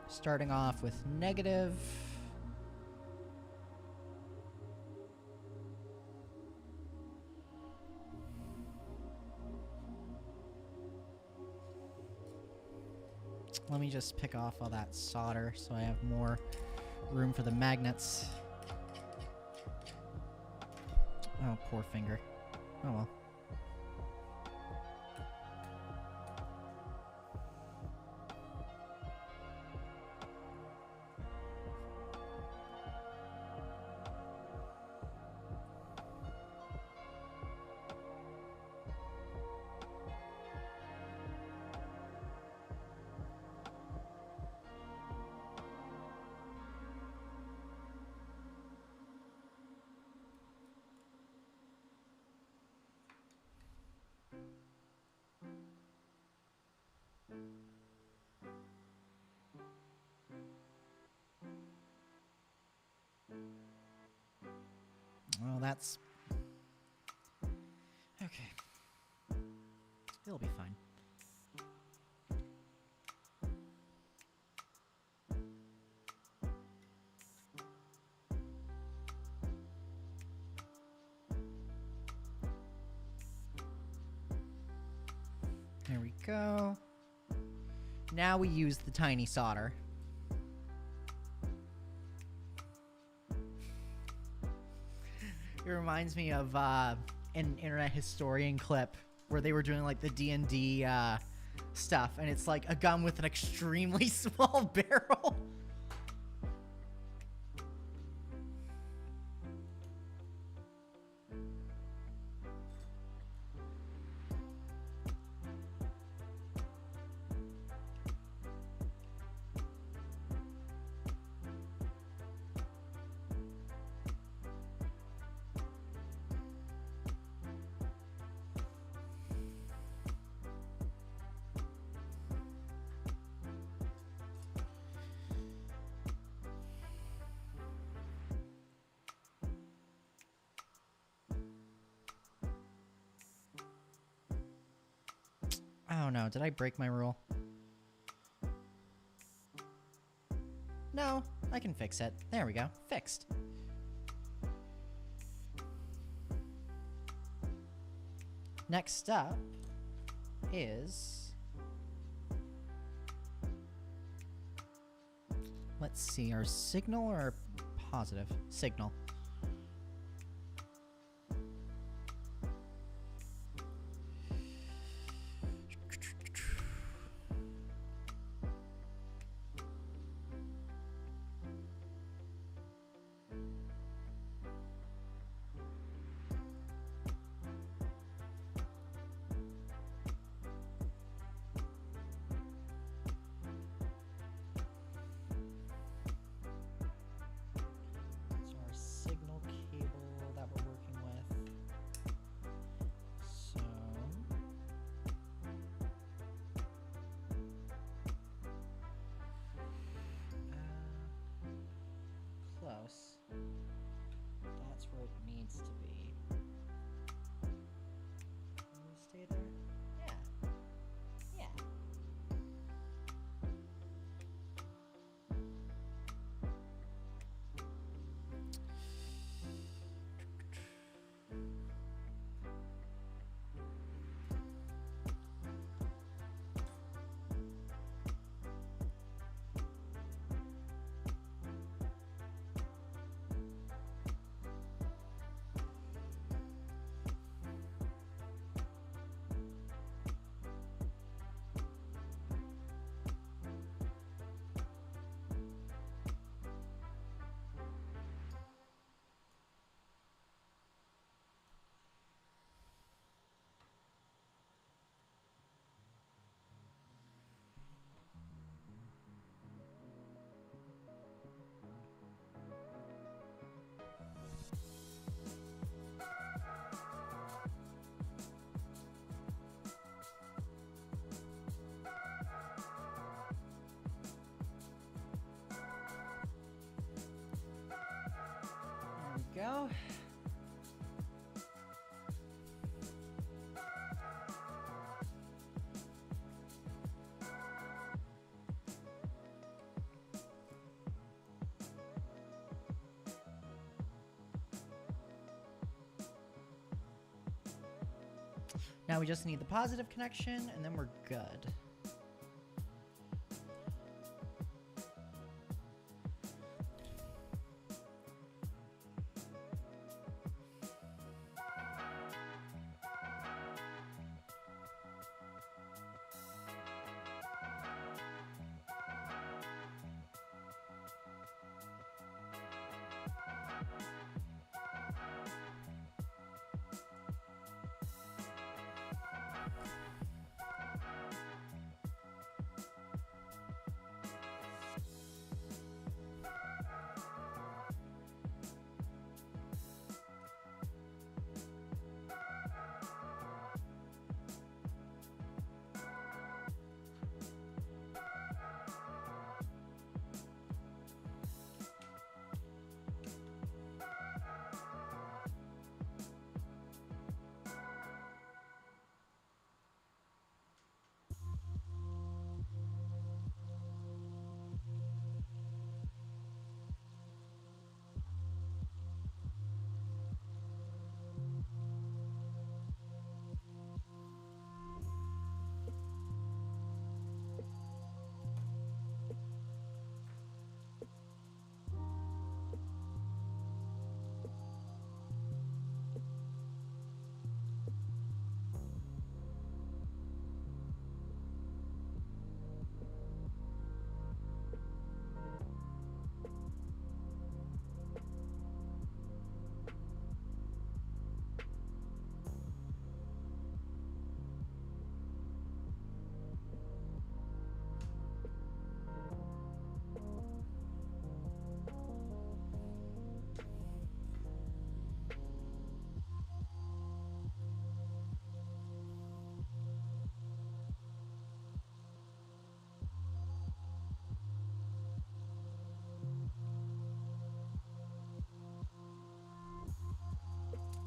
Starting off with negative. Let me just pick off all that solder so I have more room for the magnets. Oh, poor finger. Oh well. Well, that's... okay. It'll be fine. There we go. Now we use the tiny solder. It reminds me of an internet historian clip where they were doing like the D&D stuff, and it's like a gun with an extremely small barrel. Oh no, did I break my rule? No, I can fix it. There we go. Fixed. Next up is... let's see, our signal or our positive? Signal. Close. That's where it needs to be. Will you stay there? Yeah. Yeah. Go. Now we just need the positive connection and then we're good.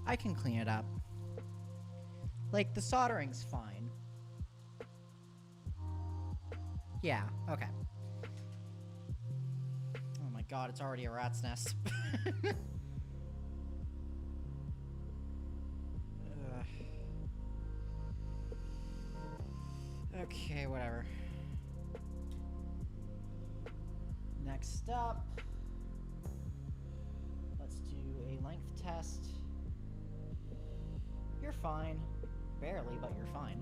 I can clean it up. Like, the soldering's fine. Yeah, okay. Oh my god, it's already a rat's nest. Okay, whatever. Next up, let's do a length test. You're fine. Barely, but you're fine.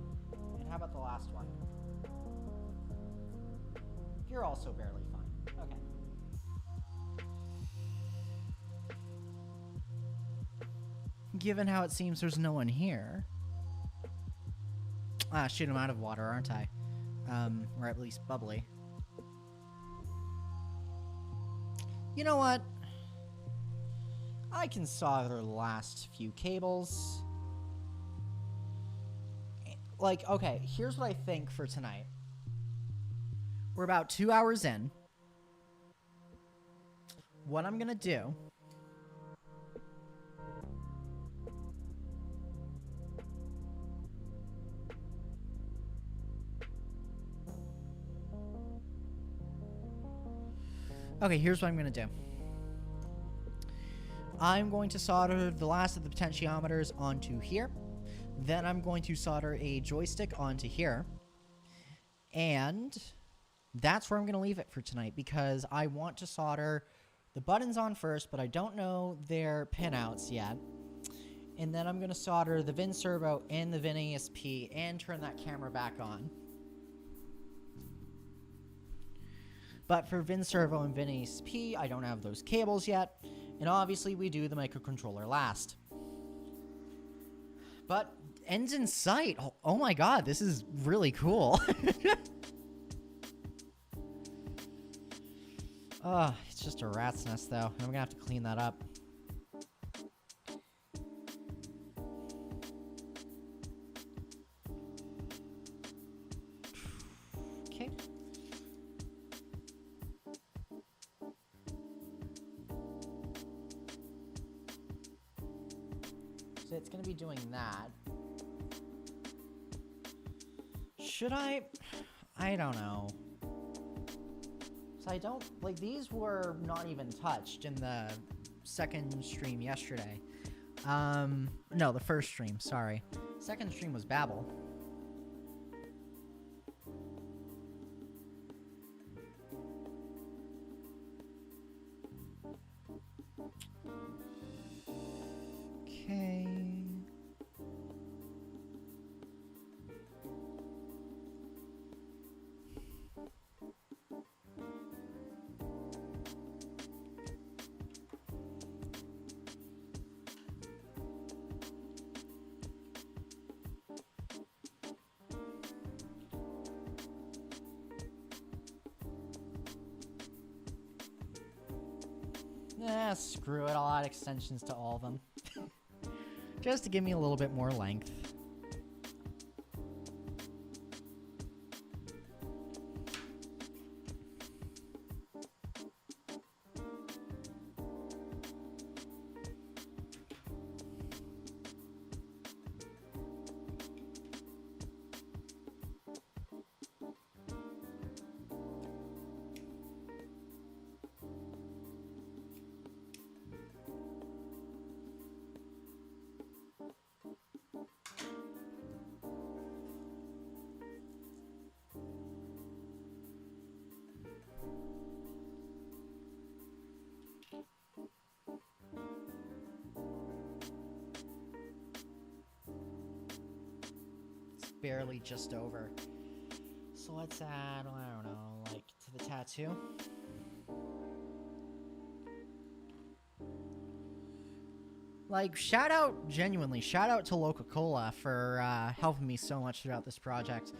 And how about the last one? You're also barely fine. Okay. Given how it seems there's no one here. Ah, shoot, I'm out of water, aren't I? Or at least bubbly. You know what? I can solder the last few cables. Like, okay, here's what I think for tonight. We're about 2 hours in. What I'm gonna do... Okay, here's what I'm going to do. I'm going to solder the last of the potentiometers onto here. Then I'm going to solder a joystick onto here. And that's where I'm going to leave it for tonight because I want to solder the buttons on first, but I don't know their pinouts yet. And then I'm going to solder the VIN servo and the VIN ASP and turn that camera back on. But for VIN servo and VIN ASP, I don't have those cables yet. And obviously, we do the microcontroller last. But ends in sight. Oh my god, this is really cool. It's just a rat's nest, though. I'm gonna have to clean that up. Okay. So it's going to be doing that. Should I? I don't know. So I don't, like, these were not even touched in the second stream yesterday. No, the first stream, sorry. Second stream was Babel. Okay. Screw it, I'll add extensions to all of them. Just to give me a little bit more length. Barely just over. So let's add, I don't know, like to the tattoo. Like, genuinely, shout out to Coca-Cola for helping me so much throughout this project.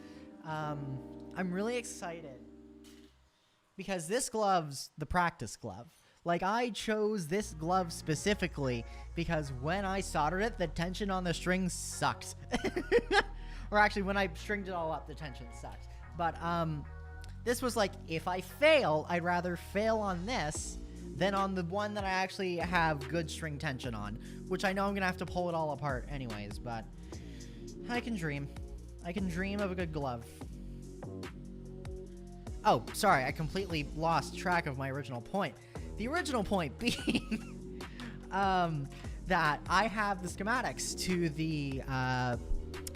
I'm really excited because this glove's the practice glove. Like, I chose this glove specifically because when I soldered it, the tension on the string sucked. Or actually, when I stringed it all up, the tension sucked. But this was like, if I fail, I'd rather fail on this than on the one that I actually have good string tension on. Which I know I'm going to have to pull it all apart anyways, but I can dream. I can dream of a good glove. Oh, sorry, I completely lost track of my original point. The original point being that I have the schematics to the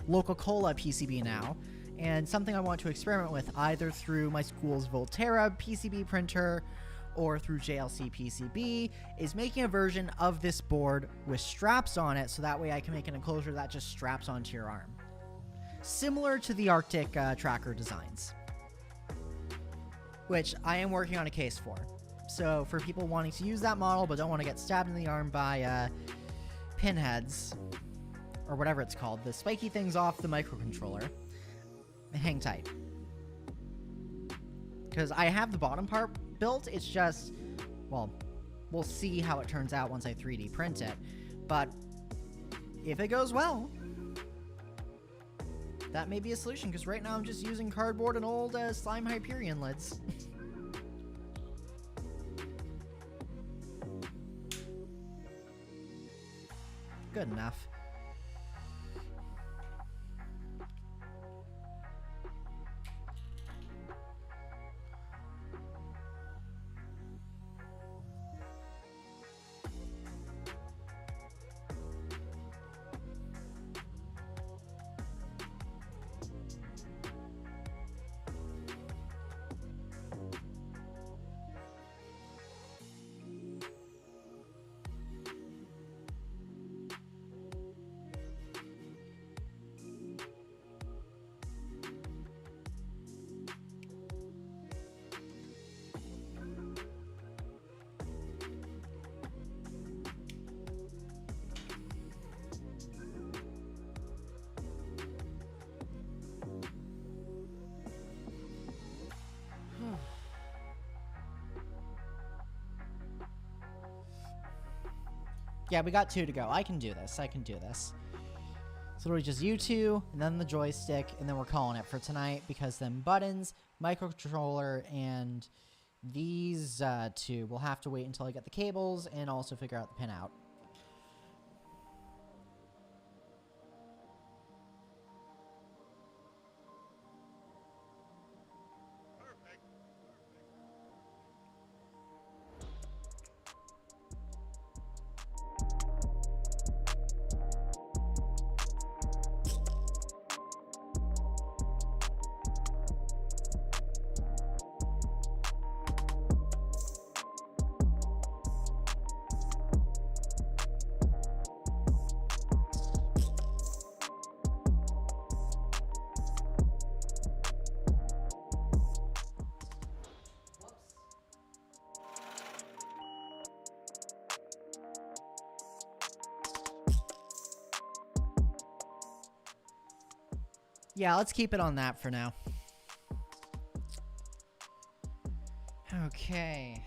local cola PCB now, and something I want to experiment with either through my school's Volterra PCB printer or through JLC PCB is making a version of this board with straps on it, so that way I can make an enclosure that just straps onto your arm. Similar to the Arctic tracker designs, which I am working on a case for. So for people wanting to use that model but don't want to get stabbed in the arm by pinheads, or whatever it's called, the spiky things off the microcontroller, hang tight. Because I have the bottom part built, it's just, well, we'll see how it turns out once I 3D print it, but if it goes well, that may be a solution, because right now I'm just using cardboard and old slime Hyperion lids. Good enough. Yeah, we got 2 to go. I can do this. I can do this. So literally just you 2, and then the joystick, and then we're calling it for tonight, because then buttons, microcontroller, and these 2 will have to wait until I get the cables and also figure out the pinout. Yeah, let's keep it on that for now. Okay.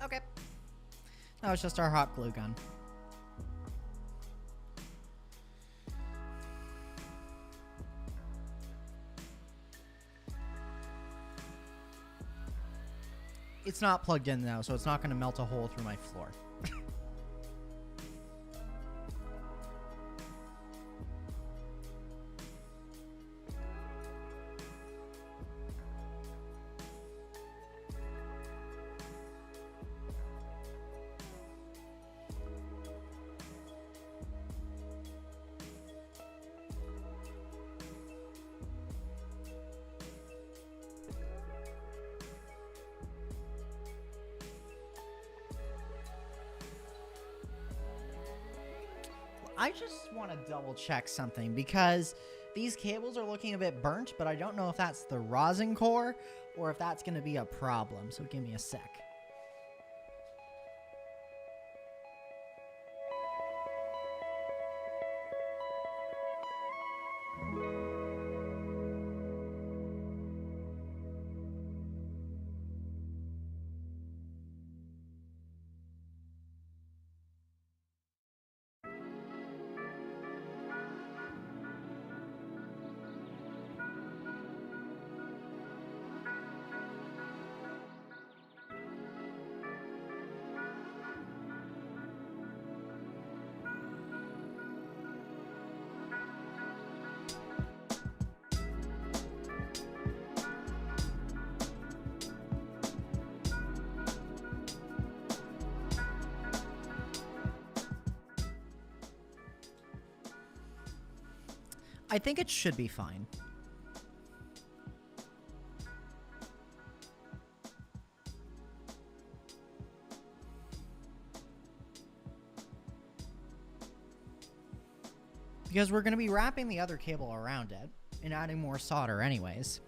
Okay. That was just our hot glue gun. It's not plugged in though, so it's not going to melt a hole through my floor. I just want to double check something because these cables are looking a bit burnt, but I don't know if that's the rosin core or if that's going to be a problem. So give me a sec. I think it should be fine. Because we're going to be wrapping the other cable around it and adding more solder anyways.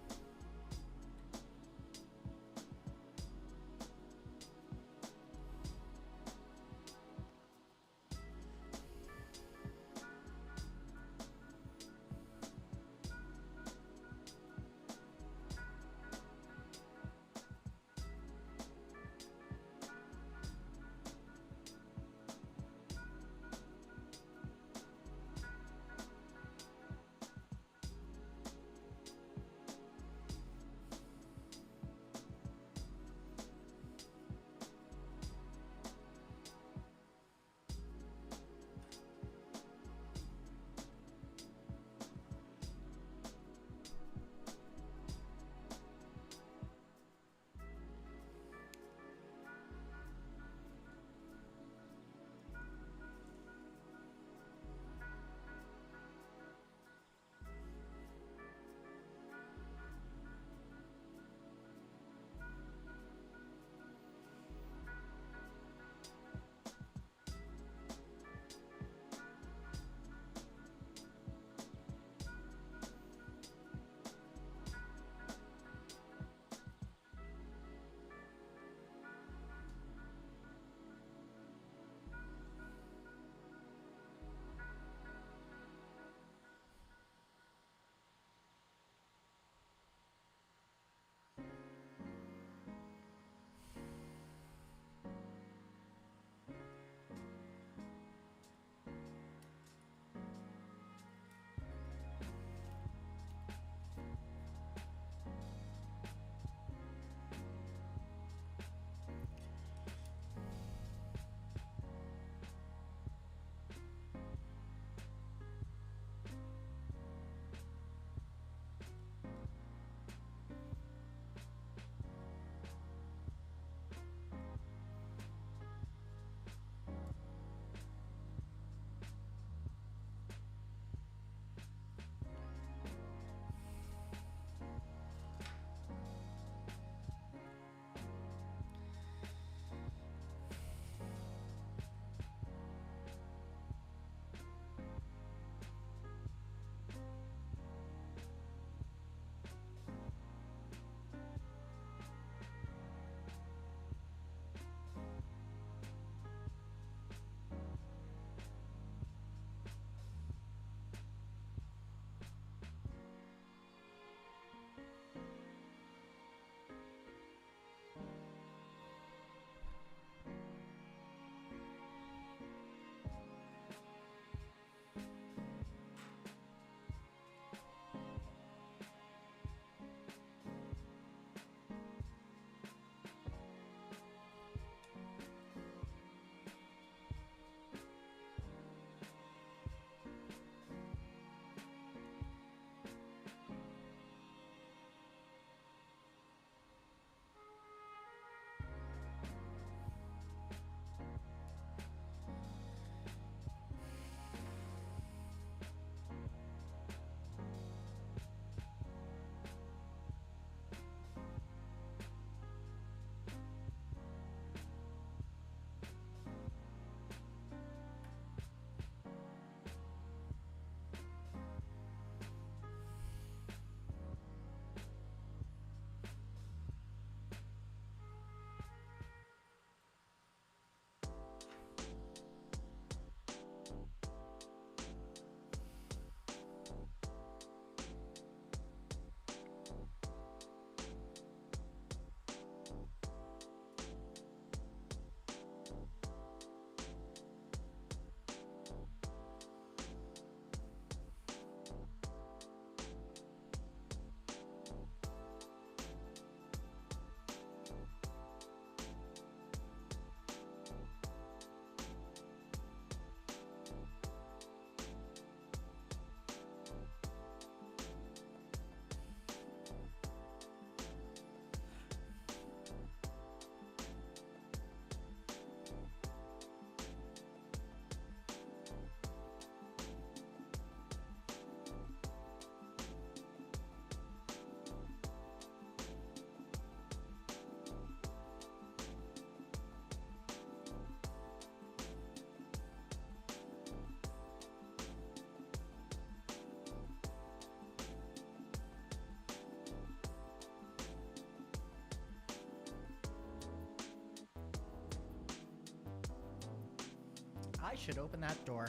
I should open that door.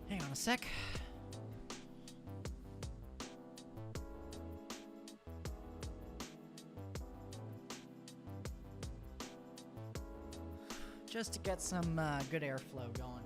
Hang on a sec. Just to get some good airflow going.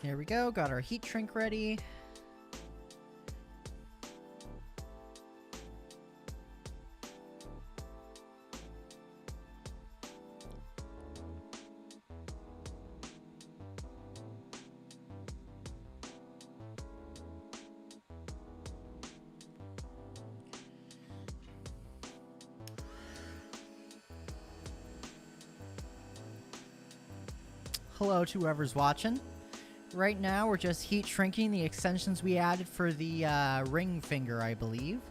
There we go, got our heat shrink ready. Hello to whoever's watching. Right now, we're just heat shrinking the extensions we added for the ring finger, I believe.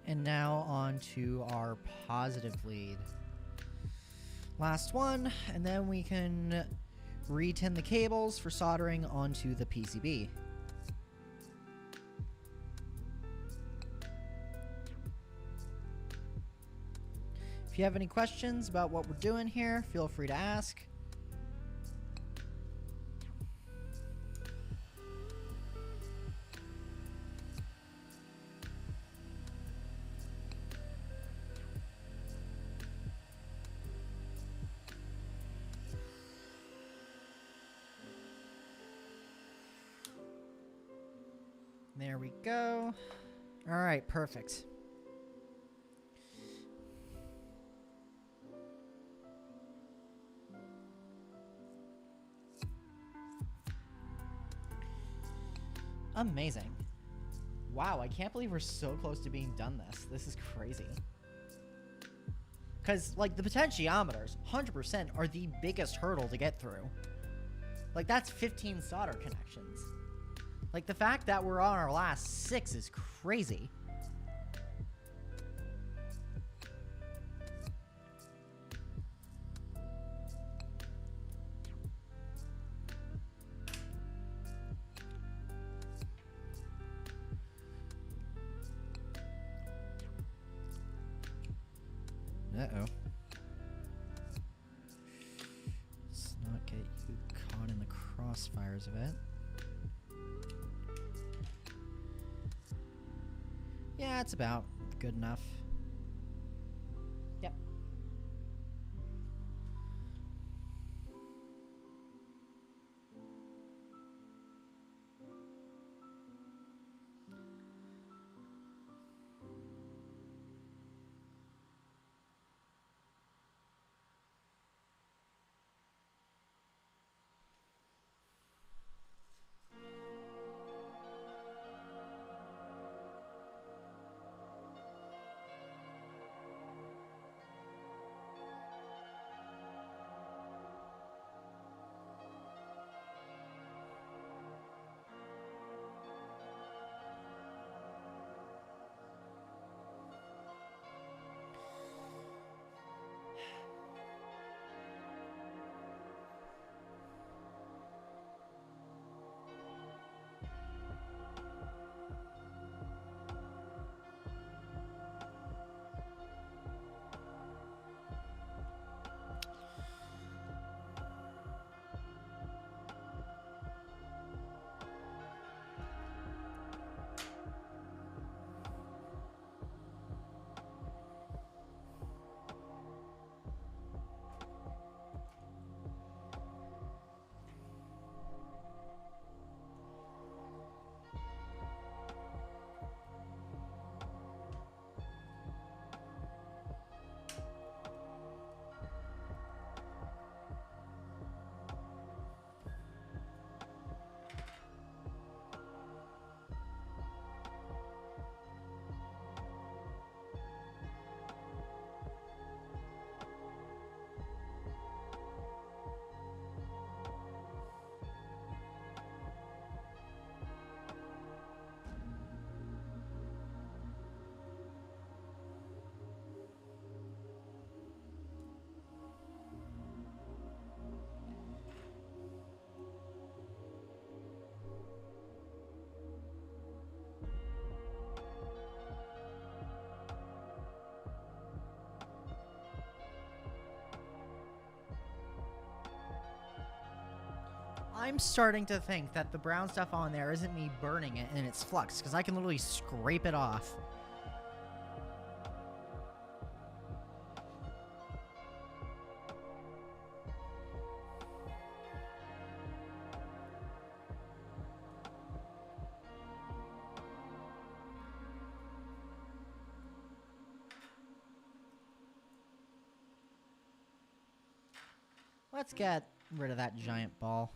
And now on to our positive lead. Last one, and then we can re-tin the cables for soldering onto the PCB. If you have any questions about what we're doing here, feel free to ask. There we go. All right, perfect. Amazing. Wow, I can't believe we're so close to being done this. This is crazy. Because, like, the potentiometers, 100%, are the biggest hurdle to get through. Like, that's 15 solder connections. Like, the fact that we're on our last 6 is crazy. Uh-oh. Let's not get you caught in the crossfires of it. Yeah, it's about good enough. Yep. I'm starting to think that the brown stuff on there isn't me burning it in its flux, because I can literally scrape it off. Let's get rid of that giant ball.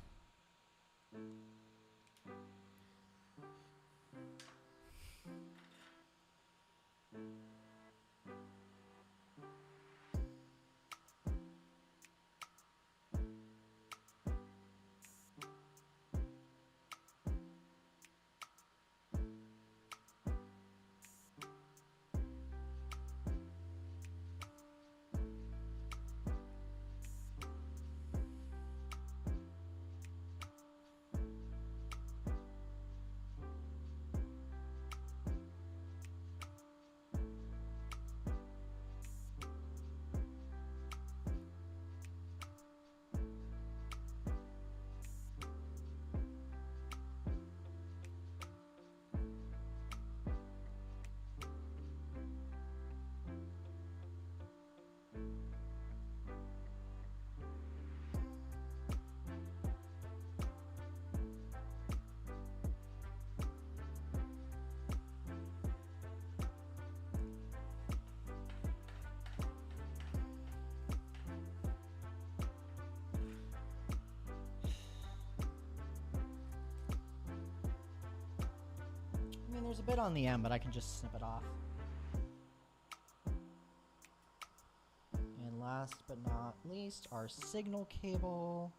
there's a bit on the end, but I can just snip it off. And last but not least, our signal cable.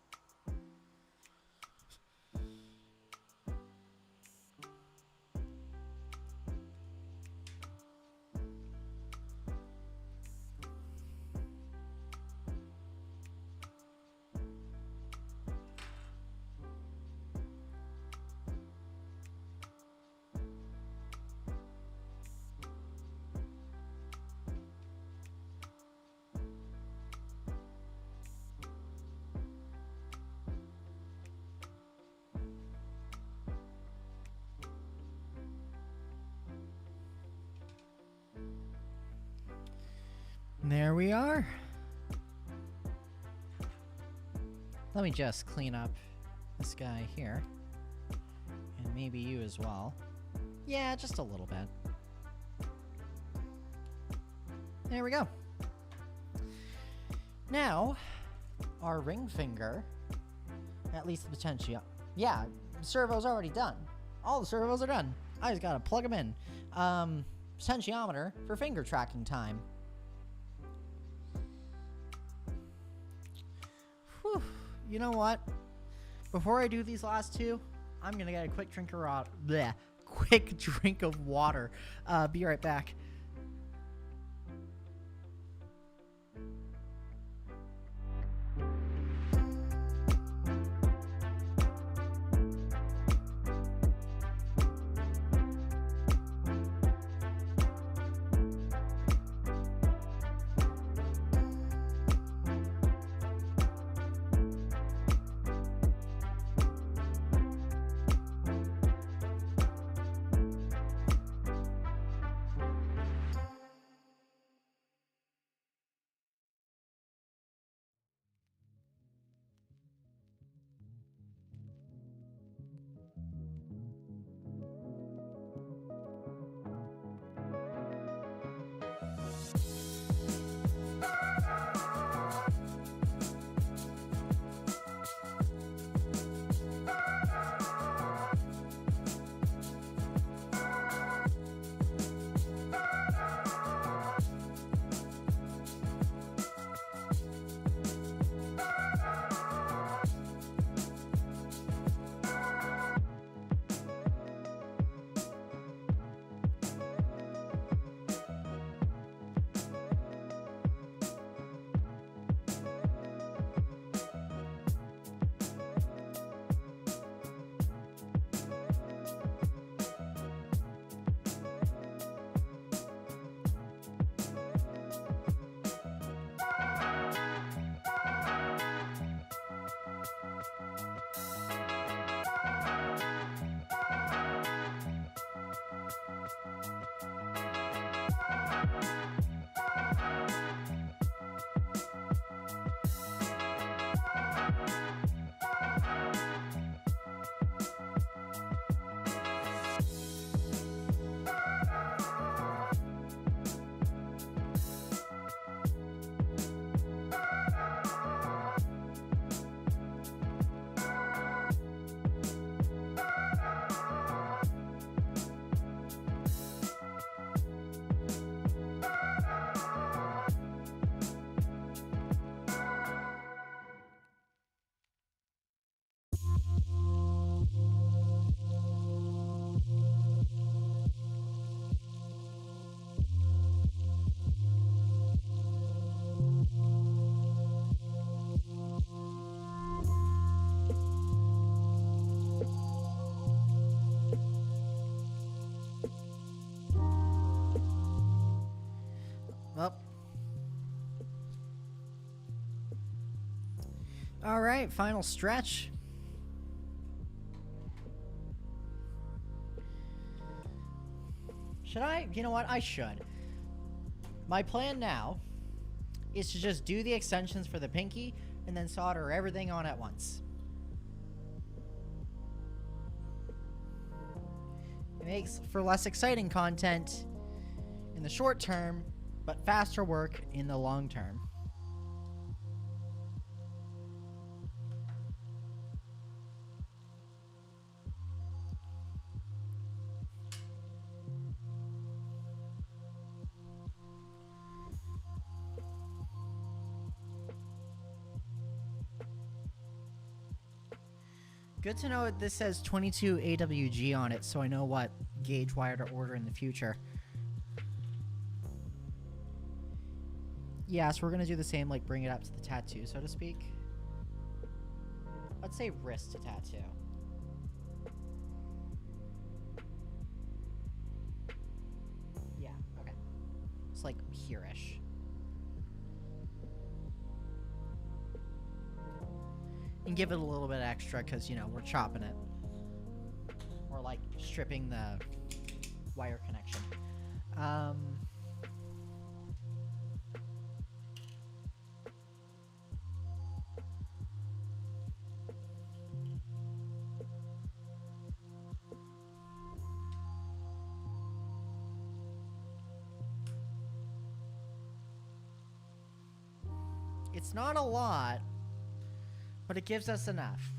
There we are. Let me just clean up this guy here. And maybe you as well. Yeah, just a little bit. There we go. Now, our ring finger, at least the potential. Yeah, the servo's already done. All the servos are done. I just gotta plug them in. Potentiometer for finger tracking time. Whew. You know what? Before I do these last two, I'm gonna get a quick drink of water. Be right back. Well. All right, final stretch. Should I? You know what? I should. My plan now is to just do the extensions for the pinky and then solder everything on at once. It makes for less exciting content in the short term, but faster work in the long term. Good to know this says 22 AWG on it, so I know what gauge wire to order in the future. Yeah, so we're gonna do the same, like bring it up to the tattoo, so to speak. Let's say wrist to tattoo. Yeah, okay. It's like here-ish. And give it a little bit extra because, you know, we're chopping it. Or like stripping the wire connection. It's not a lot, but it gives us enough.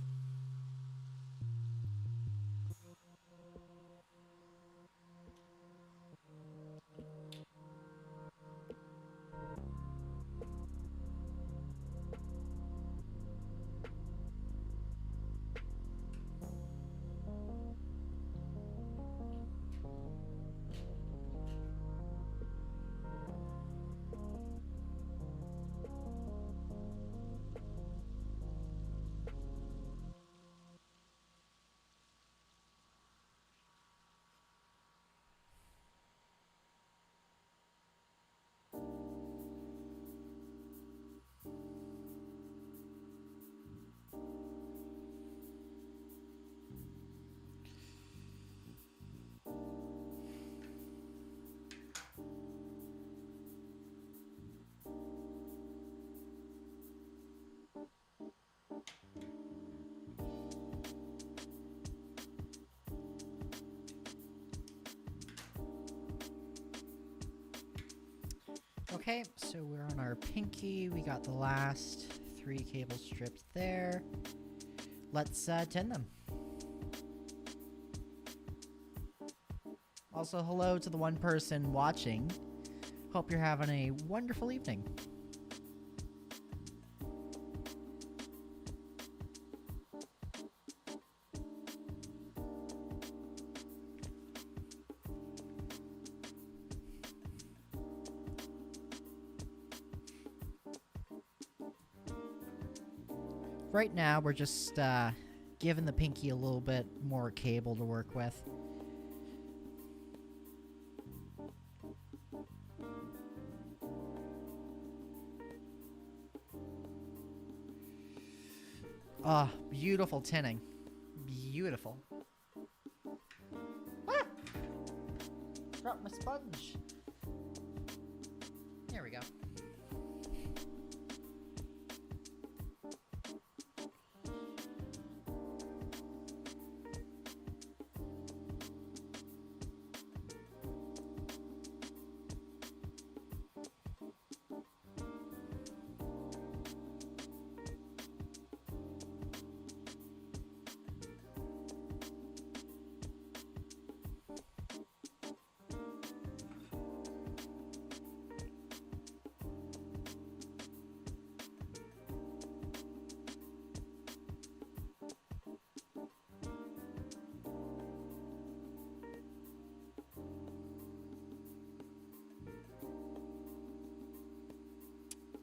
Okay, so we're on our pinky. We got the last 3 cables stripped there. Let's tin them. Also, hello to the one person watching. Hope you're having a wonderful evening. Right now, we're just giving the pinky a little bit more cable to work with. Ah, oh, beautiful tinning. Beautiful. Ah! Dropped my sponge. There we go.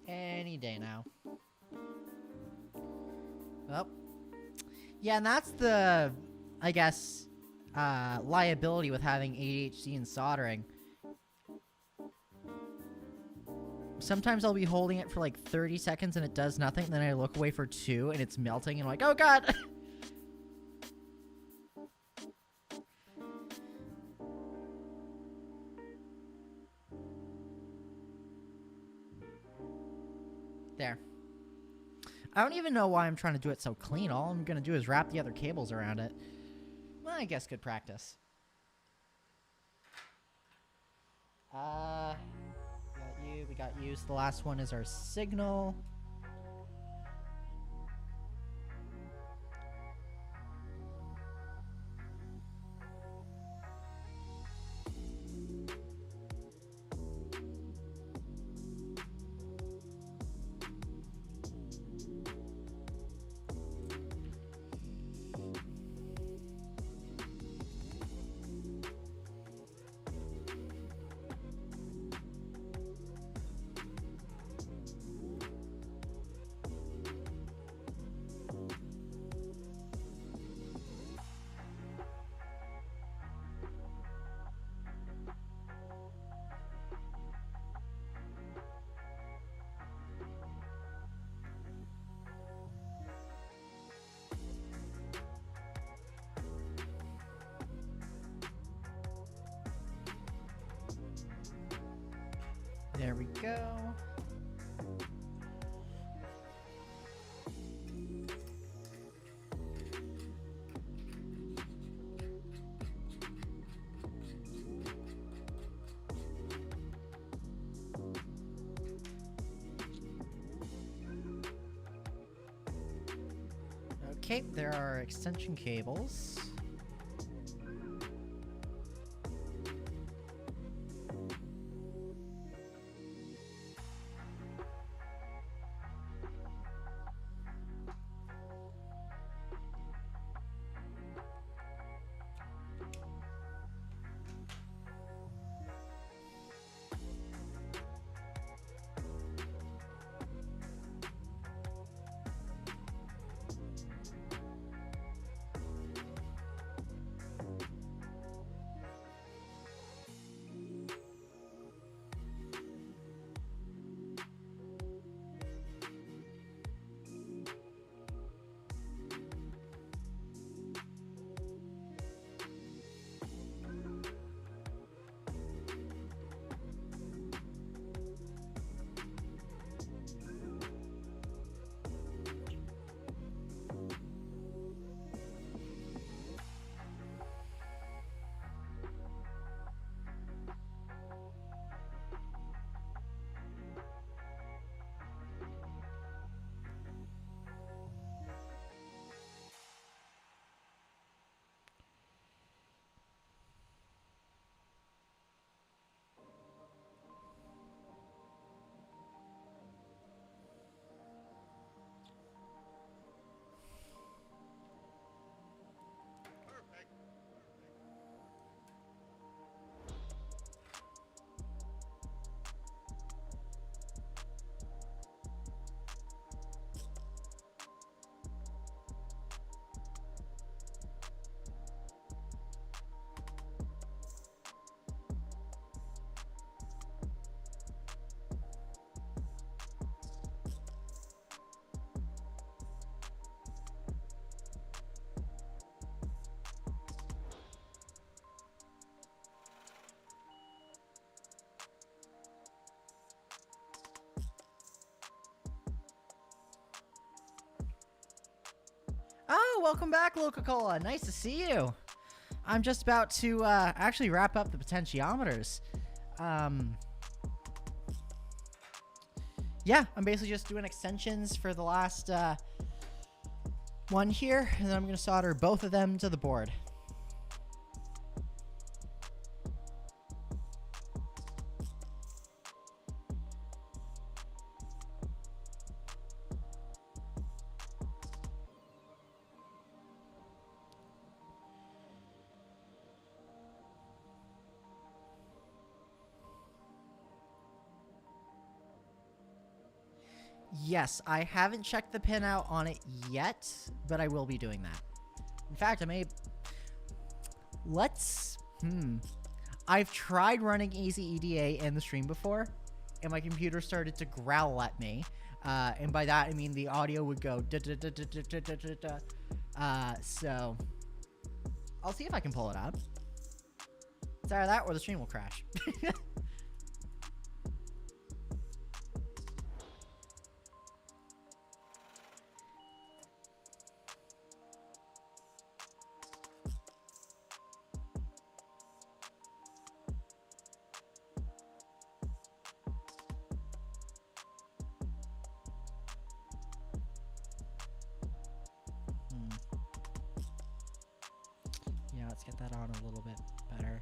Any day now. Well, yeah, and that's the, I guess, liability with having ADHD and soldering. Sometimes I'll be holding it for like 30 seconds and it does nothing, then I look away for 2 and it's melting and I'm like, oh god! There. I don't even know why I'm trying to do it so clean. All I'm going to do is wrap the other cables around it. Well, I guess good practice. We got you. So the last one is our signal. There we go. Okay, there are extension cables. Oh, welcome back, Coca-Cola. Nice to see you. I'm just about to actually wrap up the potentiometers. Yeah, I'm basically just doing extensions for the last one here, and then I'm going to solder both of them to the board. Yes, I haven't checked the pinout on it yet, but I will be doing that. In fact, I may... Let's... I've tried running Easy EDA in the stream before, and my computer started to growl at me. And by that, I mean the audio would go... So... I'll see if I can pull it up. It's either that or the stream will crash. Yeah, let's get that on a little bit better.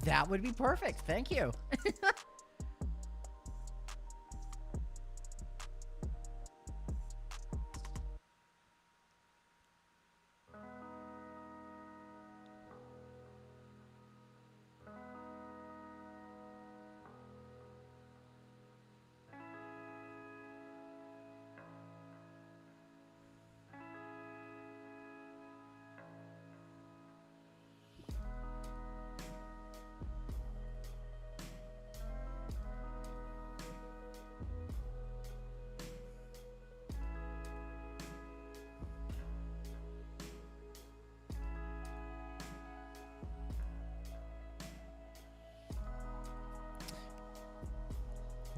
That would be perfect. Thank you.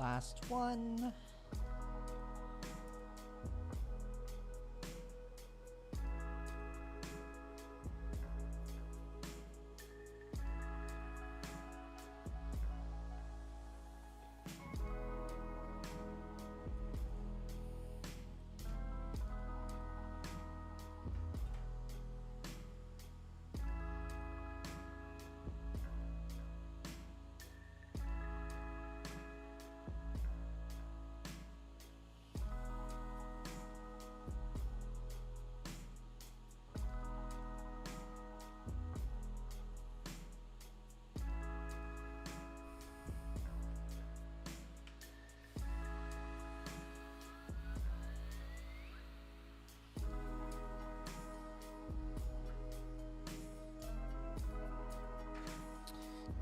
Last one.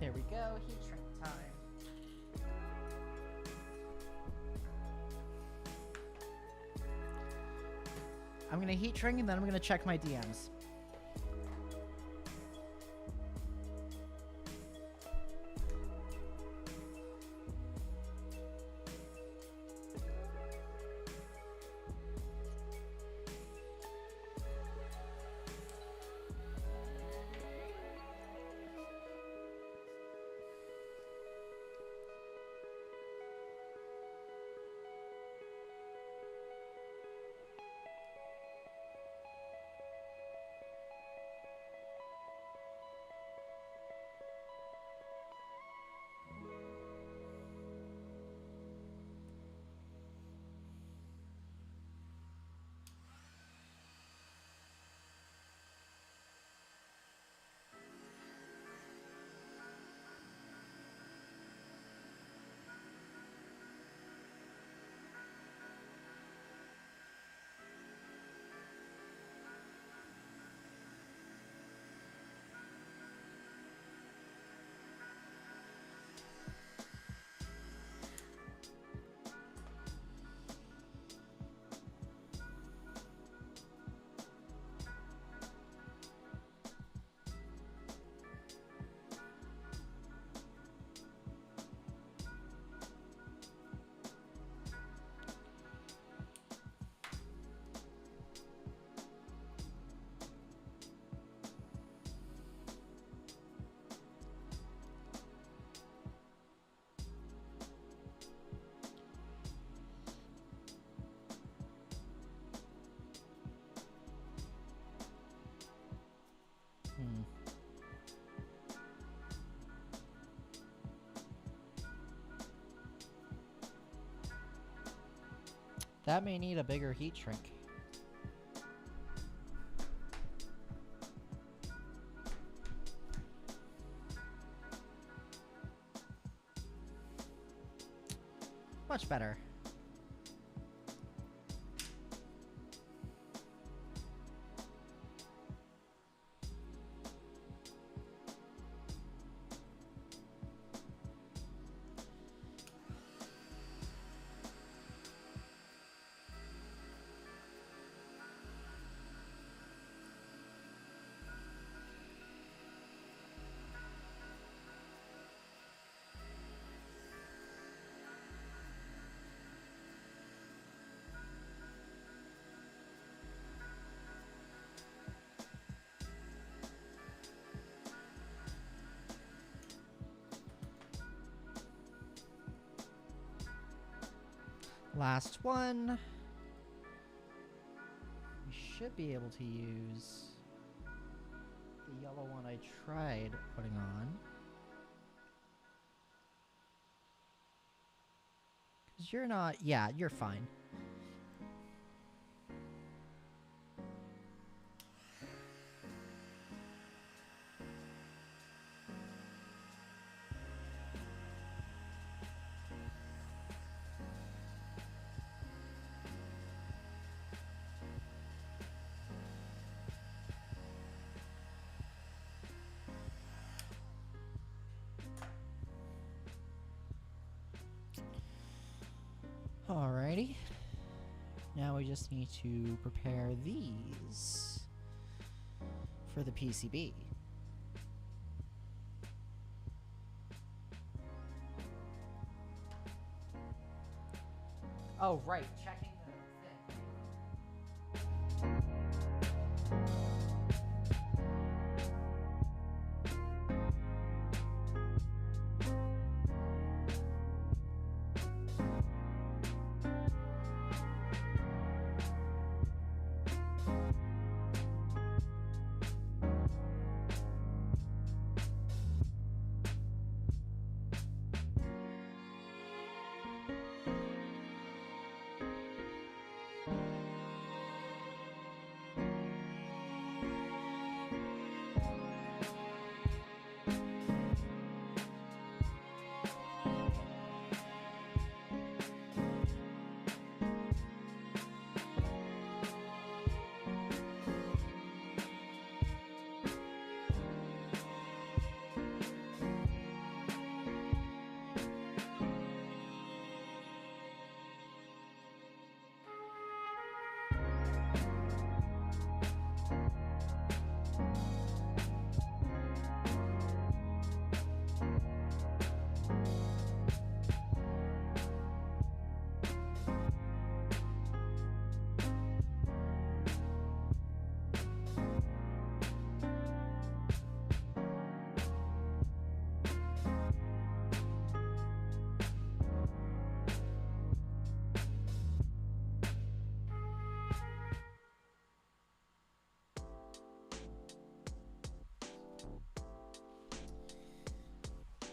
There we go, heat shrink time. I'm gonna heat shrink and then I'm gonna check my DMs. That may need a bigger heat shrink. Much better. Last one. We should be able to use the yellow one I tried putting on. Because you're not... Yeah, you're fine. Alrighty. Now we just need to prepare these for the PCB. Oh, right. Checking the thing.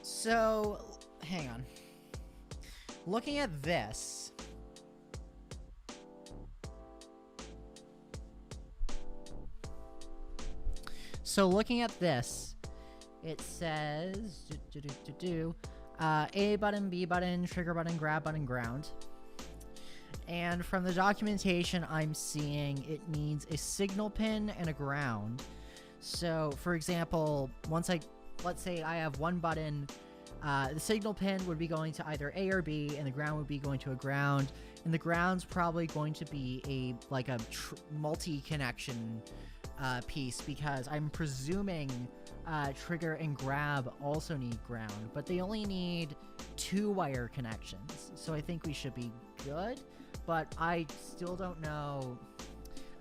So, hang on. Looking at this, it says A button, B button, trigger button, grab button, ground. And from the documentation I'm seeing, it needs a signal pin and a ground. So, for example, let's say I have one button, the signal pin would be going to either A or B, and the ground would be going to a ground. And the ground's probably going to be a multi-connection piece, because I'm presuming trigger and grab also need ground, but they only need 2-wire connections. So I think we should be good, but I still don't know.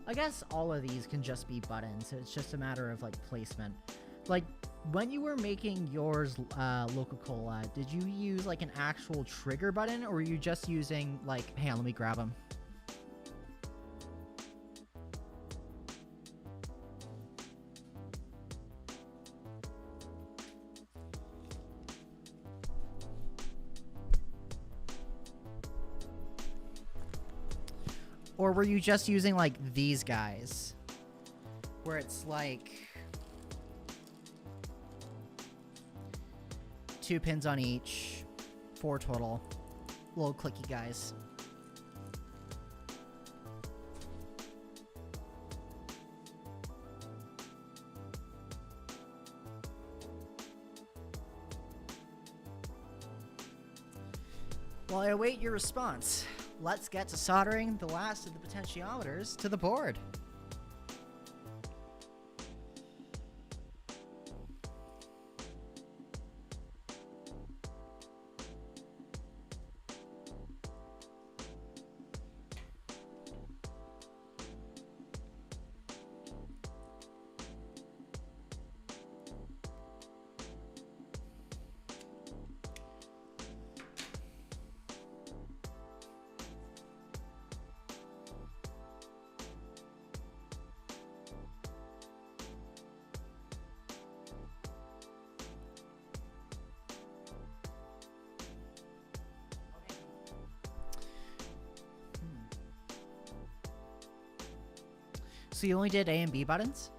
I guess all of these can just be buttons. It's just a matter of placement. When you were making yours, Loca-Cola, did you use an actual trigger button, or were you just using hang on, let me grab them. Or were you just using these guys, where it's 2 pins on each, 4 total, little clicky guys? While I await your response, let's get to soldering the last of the potentiometers to the board. So you only did A and B buttons?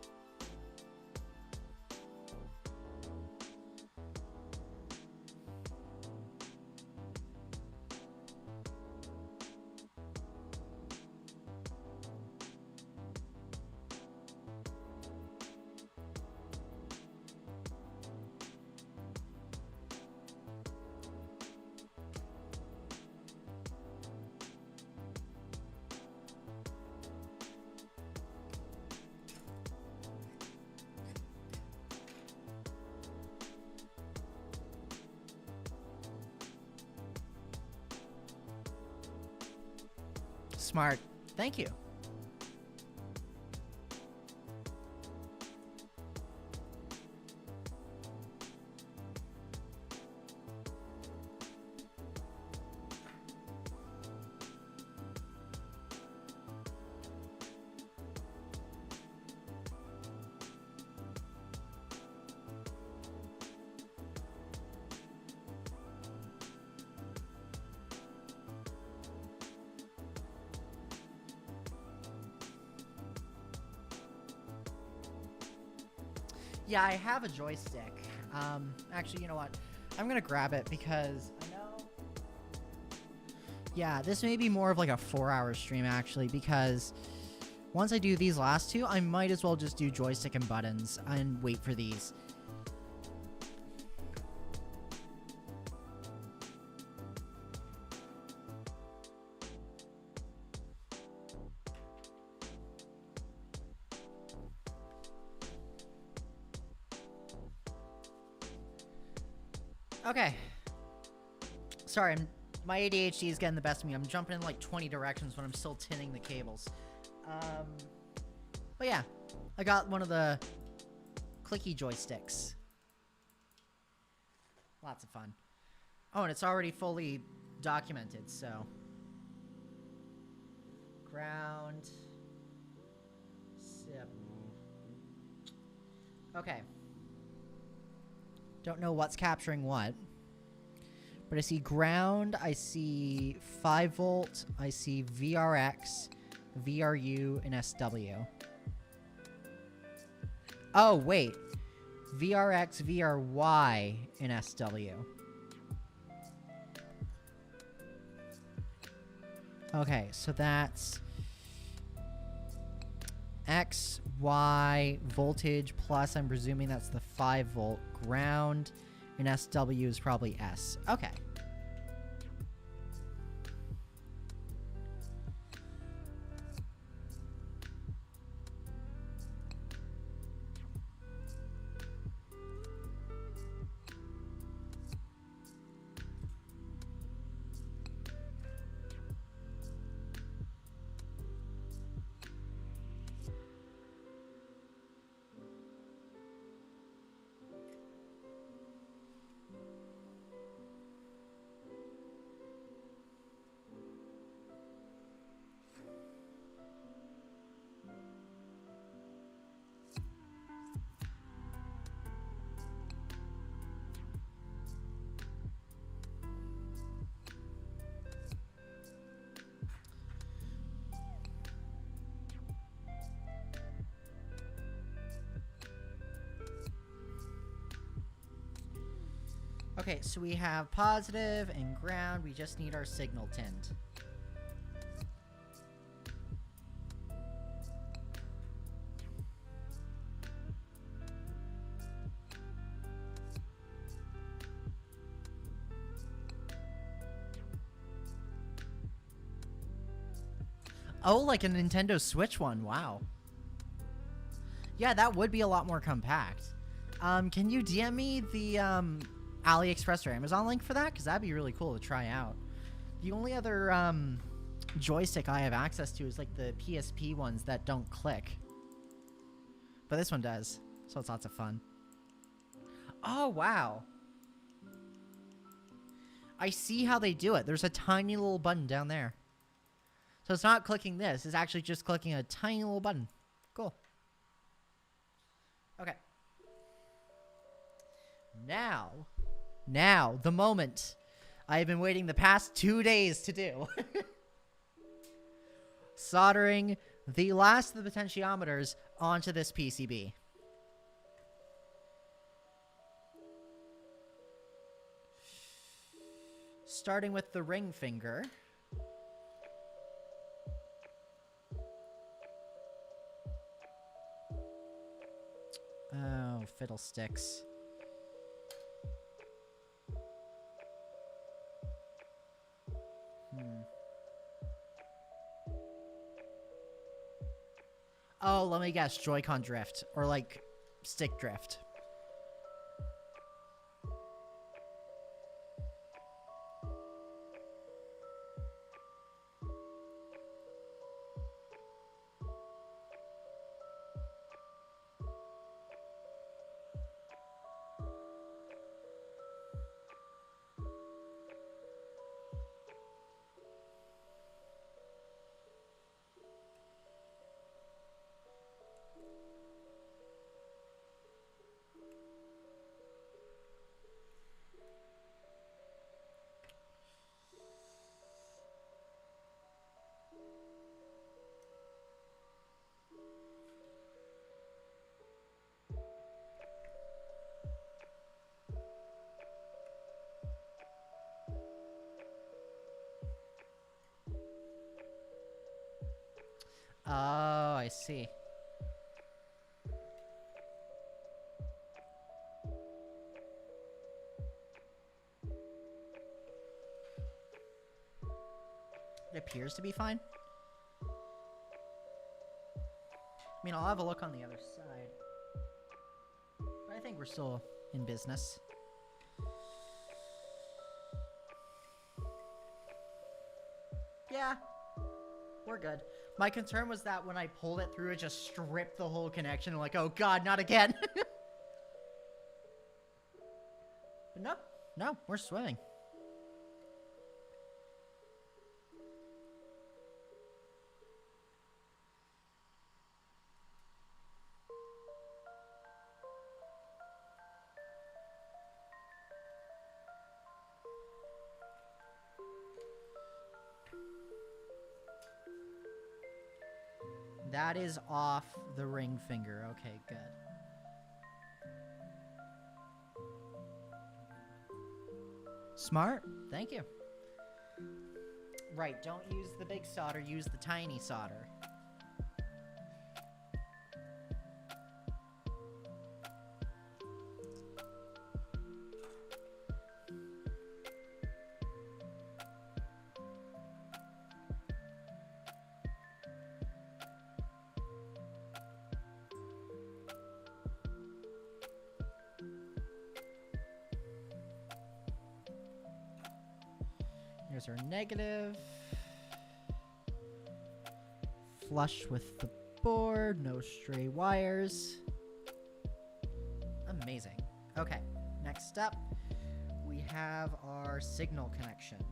Smart. Thank you. Yeah, I have a joystick. Actually, you know what? I'm gonna grab it because I know... Yeah, this may be more of like a 4-hour stream, actually, because once I do these last two, I might as well just do joystick and buttons and wait for these. Okay. Sorry, my ADHD is getting the best of me. I'm jumping in like 20 directions when I'm still tinning the cables. But yeah, I got one of the clicky joysticks. Lots of fun. Oh, and it's already fully documented, so. Ground. Sip. Okay. Don't know what's capturing what. But I see ground, I see 5 volt, I see VRX, VRU, and SW. Oh, wait. VRX, VRY, and SW. Okay, so that's X, Y, voltage, plus I'm presuming that's the 5 volt ground, and SW is probably S. Okay. Okay, so we have positive and ground. We just need our signal tint. Oh, like a Nintendo Switch one. Wow. Yeah, that would be a lot more compact. Can you DM me the AliExpress or Amazon link for that? Because that'd be really cool to try out. The only other joystick I have access to is like the PSP ones that don't click. But this one does. So it's lots of fun. Oh, wow. I see how they do it. There's a tiny little button down there. So it's not clicking this. It's actually just clicking a tiny little button. Cool. Okay. Now, the moment I have been waiting the past 2 days to do. Soldering the last of the potentiometers onto this PCB. Starting with the ring finger. Oh, fiddlesticks. Oh, let me guess. Joy-Con drift. Or, like, stick drift. Oh, I see. It appears to be fine. I mean, I'll have a look on the other side. But I think we're still in business. Yeah, we're good. My concern was that when I pulled it through, it just stripped the whole connection. I'm like, oh god, not again. But nope, no, we're swimming. That is off the ring finger. Okay, good. Smart. Thank you. Right, don't use the big solder, use the tiny solder. Here's our negative. Flush with the board, no stray wires. Amazing. Okay, next up, we have our signal connection.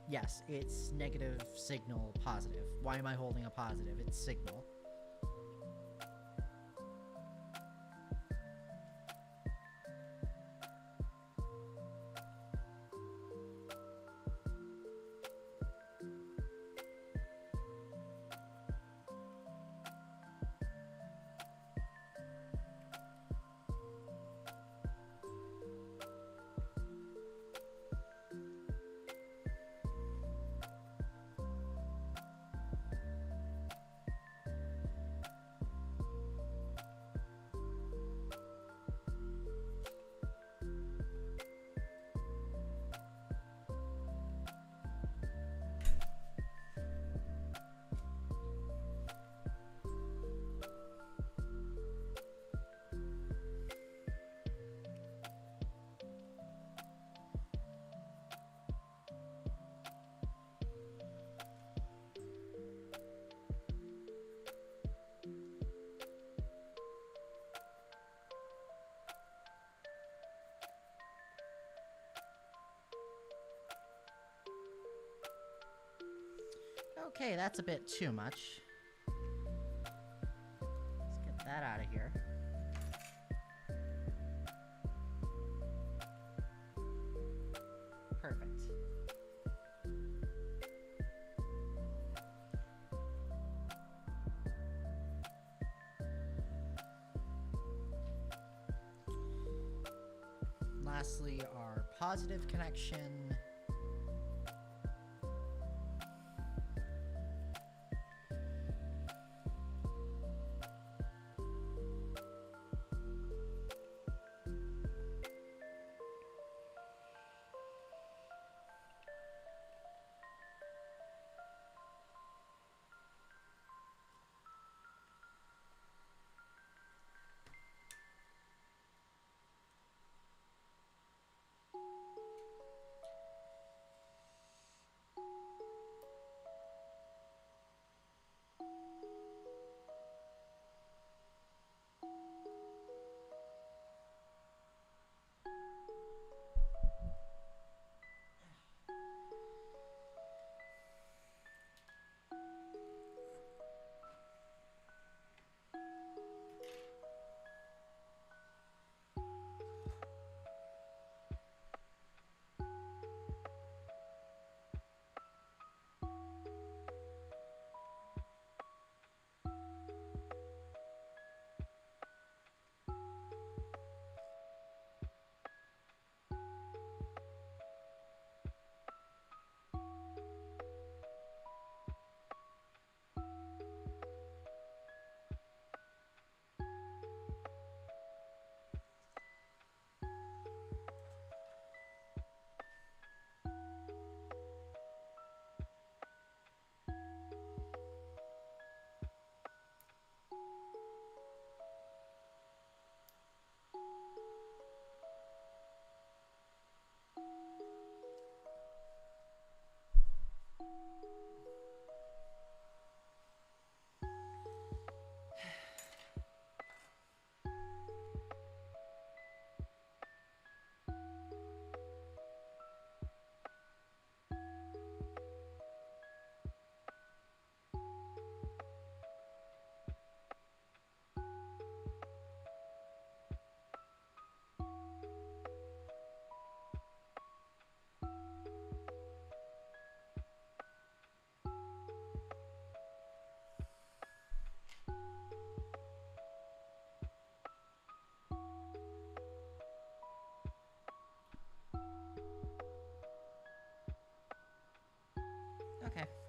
Yes, it's negative signal positive. Why am I holding a positive? It's signal. Okay, that's a bit too much. Let's get that out of here. Perfect. Lastly, our positive connection.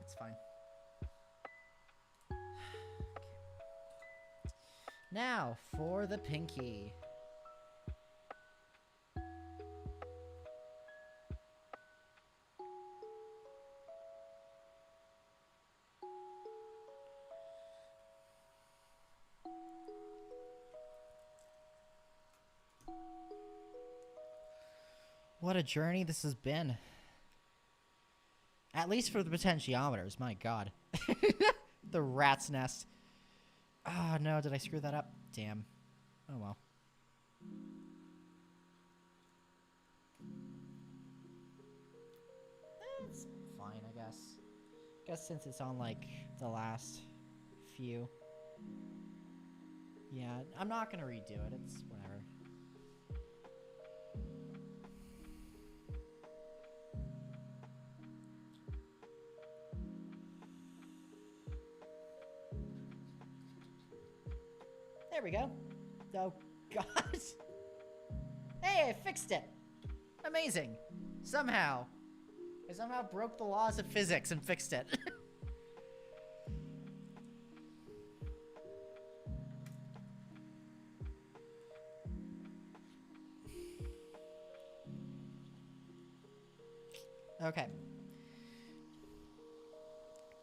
It's fine. Now, for the pinky. What a journey this has been. At least for the potentiometers, my god. The rat's nest. Oh no, did I screw that up? Damn. Oh well. It's fine, I guess. Guess since it's on like the last few. Yeah, I'm not gonna redo it. It's whatever. There we go. Oh, God. Hey, I fixed it. Amazing. Somehow. I somehow broke the laws of physics and fixed it. Okay.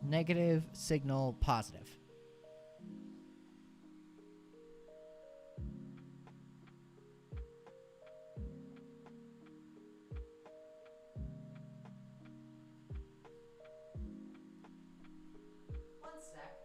Negative, signal, positive. One sec.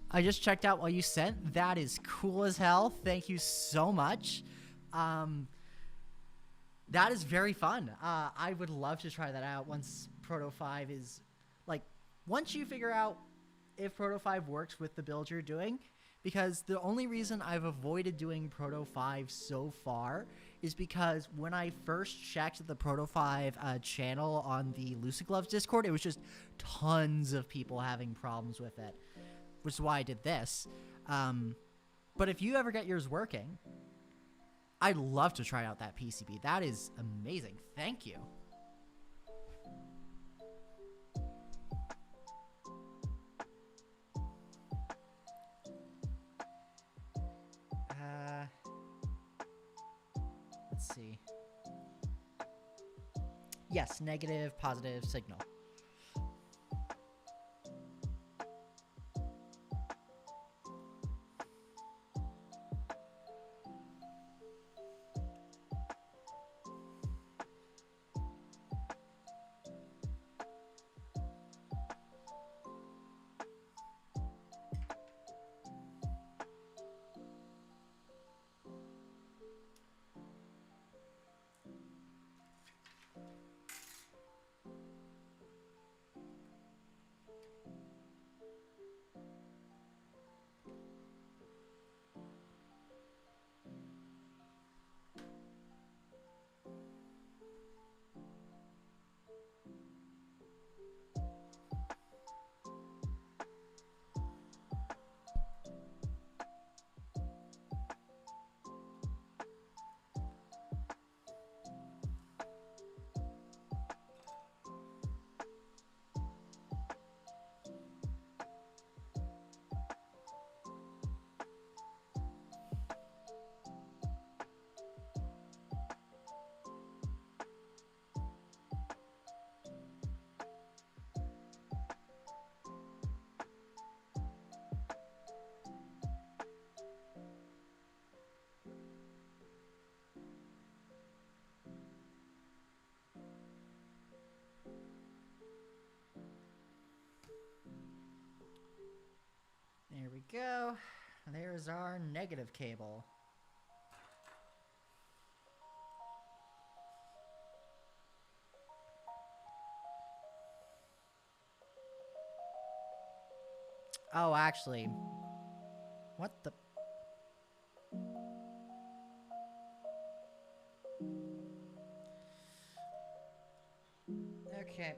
I just checked out what you sent. That is cool as hell. Thank you so much. That is very fun. I would love to try that out once Proto 5 is... Like, once you figure out if Proto 5 works with the build you're doing, because the only reason I've avoided doing Proto 5 so far is because when I first checked the Proto 5 channel on the Lucid Gloves Discord, it was just tons of people having problems with it, which is why I did this. But if you ever get yours working, I'd love to try out that PCB. That is amazing. Thank you. Let's see. Yes, negative, positive signal. There we go. There's our negative cable. Oh, actually. What the? Okay.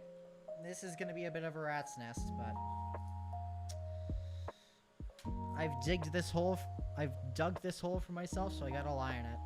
This is gonna be a bit of a rat's nest, but I've dug this hole for myself, so I gotta lie in it.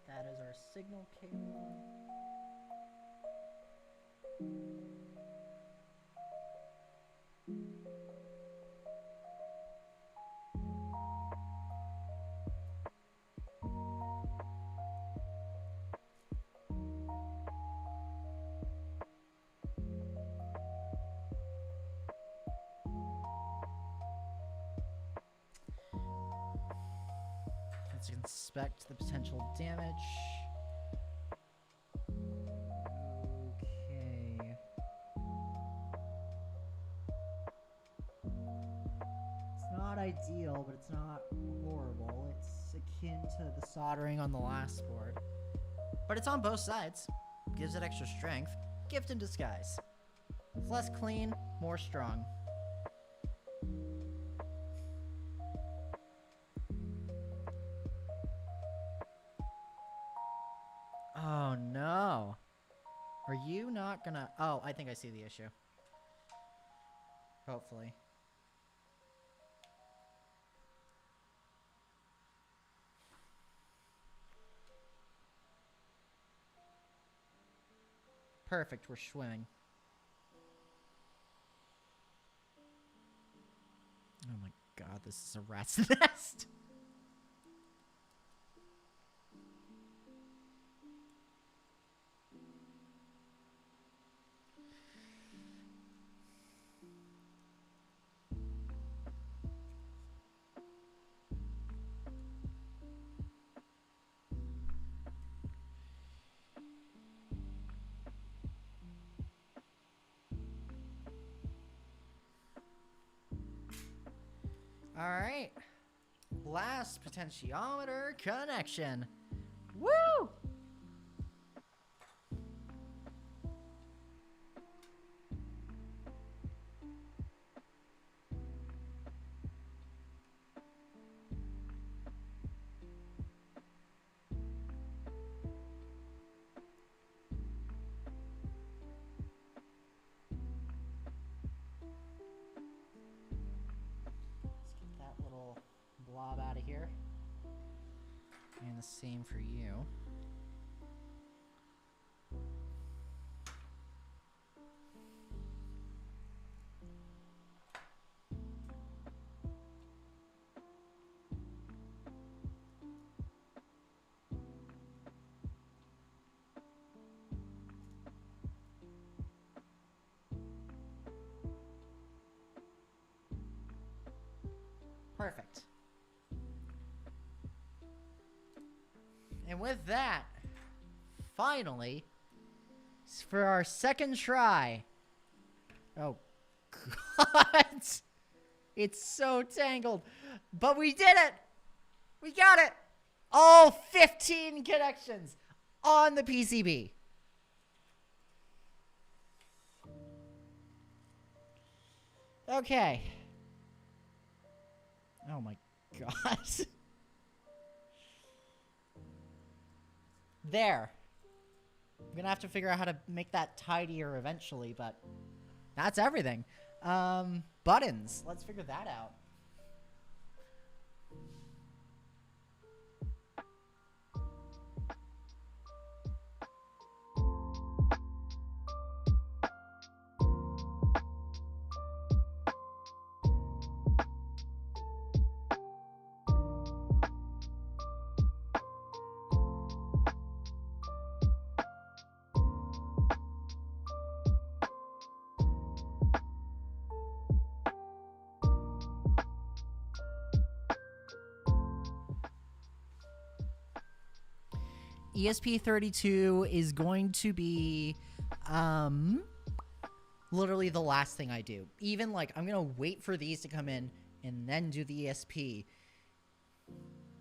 That is our signal cable. Let's inspect the potential damage. Okay. It's not ideal, but it's not horrible. It's akin to the soldering on the last board. But it's on both sides. Gives it extra strength. Gift in disguise. It's less clean, more strong. Oh no. Are you not gonna... Oh, I think I see the issue. Hopefully. Perfect, we're swimming. Oh my god, this is a rat's nest. Alright. Blast potentiometer connection. Woo! Blob out of here. And the same for you. Perfect. And with that, finally, for our second try. Oh, God. It's so tangled. But we did it. We got it. All 15 connections on the PCB. Okay. Oh, my God. There. I'm gonna have to figure out how to make that tidier eventually, but that's everything. Buttons. Let's figure that out. ESP32 is going to be literally the last thing I do. Even like I'm gonna wait for these to come in and then do the ESP,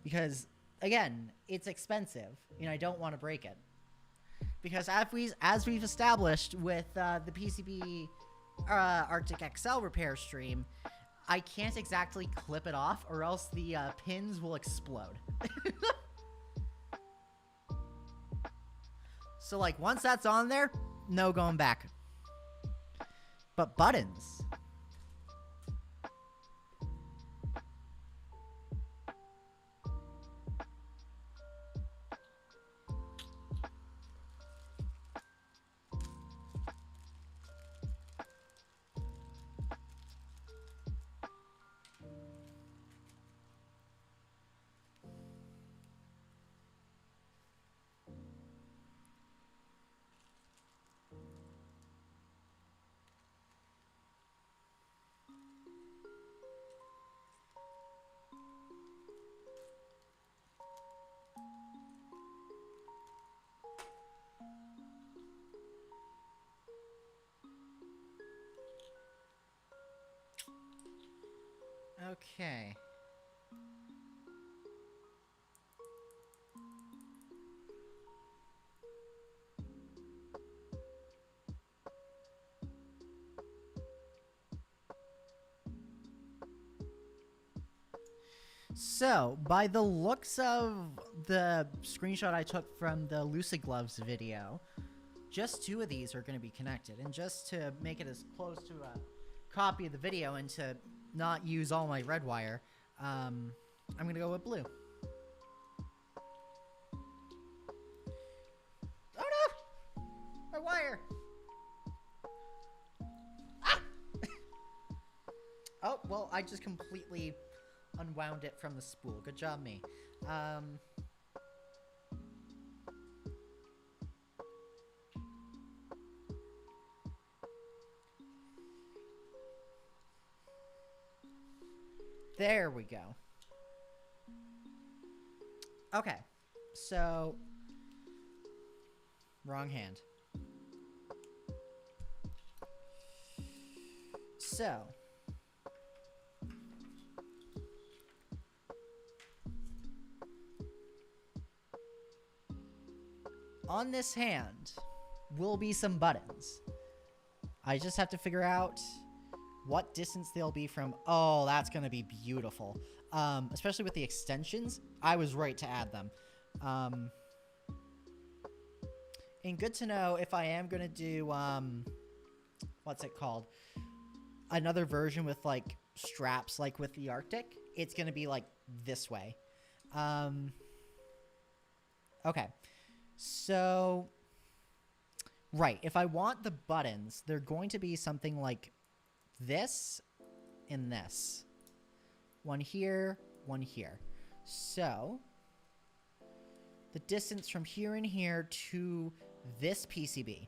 because again, it's expensive and I don't want to break it. Because as we've established with the PCB Arctic XL repair stream, I can't exactly clip it off or else the pins will explode. So like once that's on there, no going back. But buttons. Okay. So, by the looks of the screenshot I took from the Lucid Gloves video, just 2 of these are going to be connected. And just to make it as close to a copy of the video and to not use all my red wire, I'm going to go with blue. Oh no! My wire! Ah! Oh, well, I just completely unwound it from the spool. Good job, me. There we go. Okay. So, wrong hand. So, on this hand will be some buttons. I just have to figure out what distance they'll be from. Oh, that's going to be beautiful. Especially with the extensions. I was right to add them. And good to know if I am going to do, what's it called? Another version with, like, straps, like with the Arctic. It's going to be, like, this way. Okay. So, right. If I want the buttons, they're going to be something like this and this. One here, one here. So, the distance from here and here to this PCB.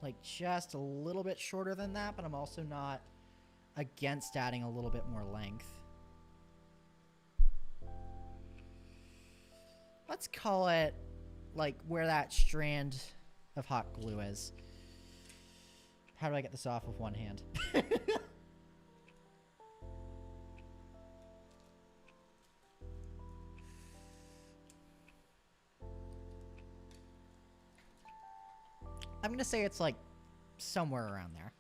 Like just a little bit shorter than that, but I'm also not against adding a little bit more length. Let's call it like where that strand of hot glue is. How do I get this off with one hand? I'm gonna say it's like somewhere around there.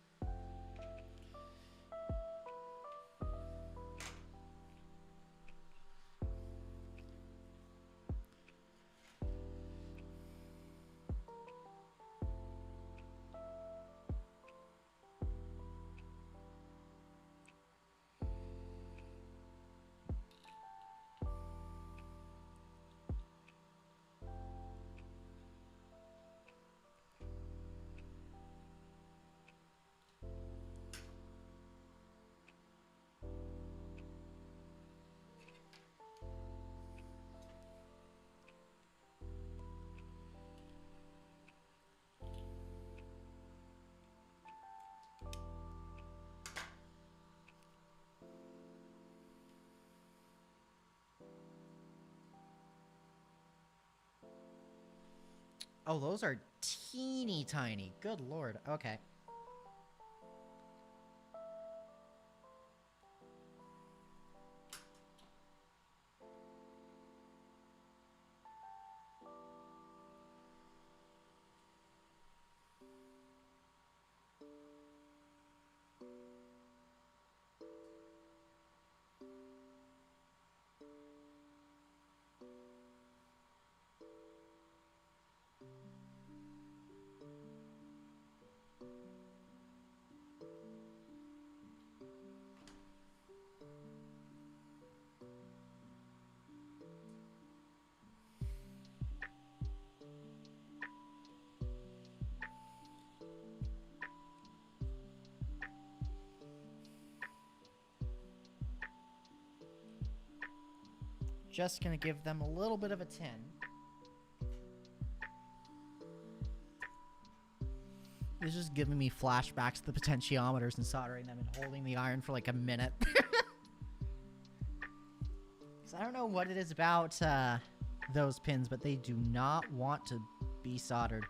Oh, those are teeny tiny. Good lord. Okay. Just gonna give them a little bit of a 10. This is giving me flashbacks to the potentiometers and soldering them and holding the iron for like a minute. So I don't know what it is about those pins, but they do not want to be soldered.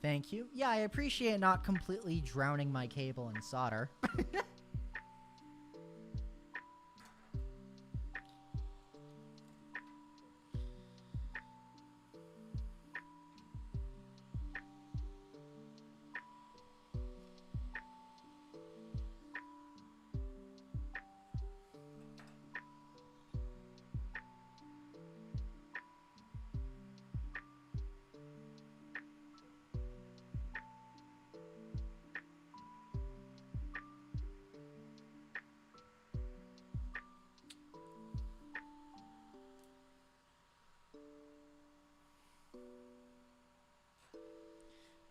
Thank you. Yeah, I appreciate not completely drowning my cable in solder.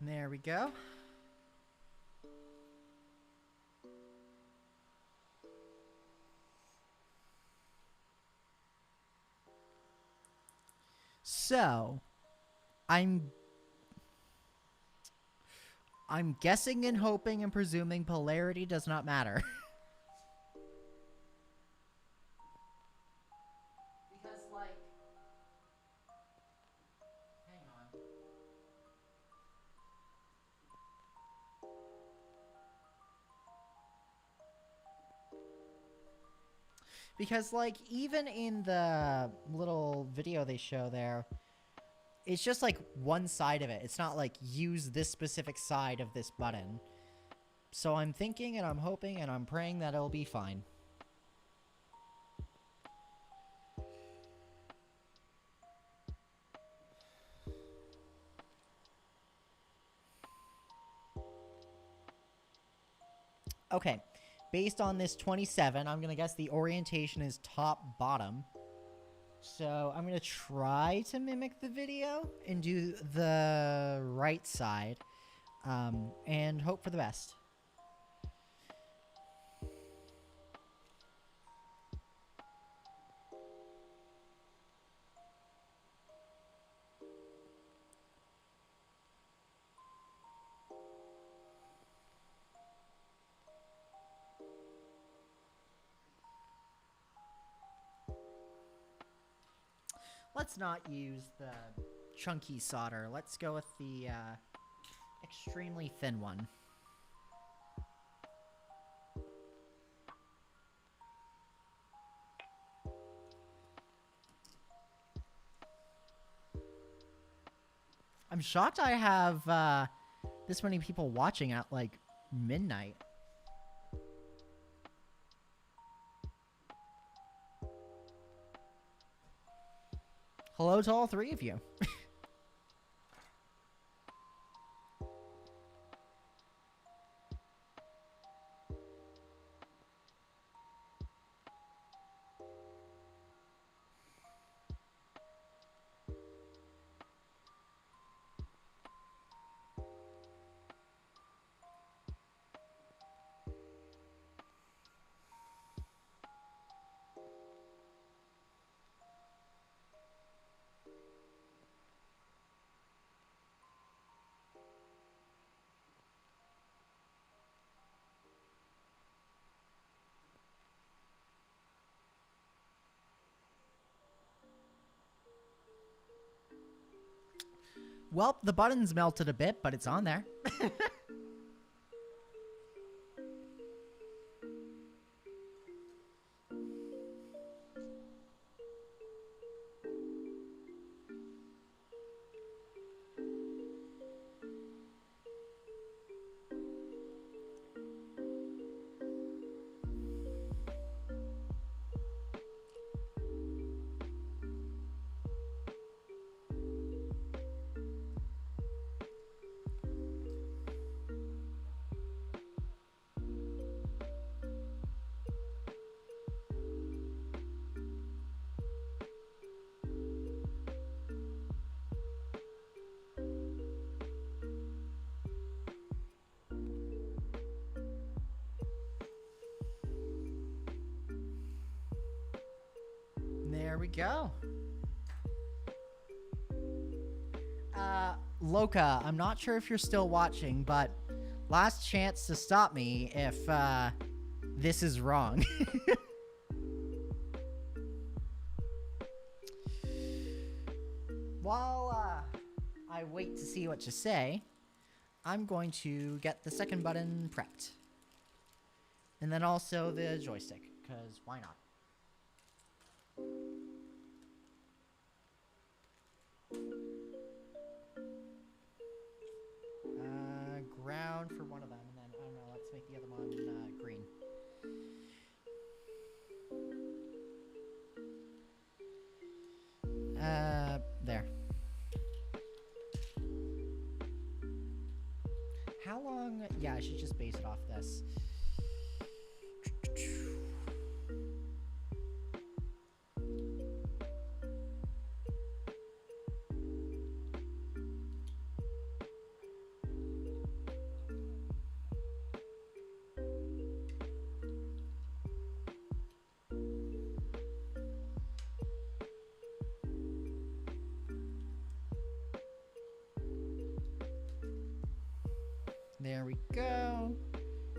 There we go. So, I'm guessing and hoping and presuming polarity does not matter. Because, like... Hang on. Because, like, even in the little video they show there, it's just, like, one side of it. It's not, like, use this specific side of this button. So I'm thinking and I'm hoping and I'm praying that it'll be fine. Okay. Based on this 27, I'm going to guess the orientation is top-bottom. So I'm going to try to mimic the video and do the right side and hope for the best. Let's not use the chunky solder. Let's go with the extremely thin one. I'm shocked I have this many people watching at like midnight. Hello to all three of you. Well, the button's melted a bit, but it's on there. There we go. Loka, I'm not sure if you're still watching, but last chance to stop me if this is wrong. While I wait to see what you say, I'm going to get the second button prepped. And then also the joystick, because why not? Ground for one of them, and then, I don't know, let's make the other one green. There. How long? Yeah, I should just base it off this. There we go.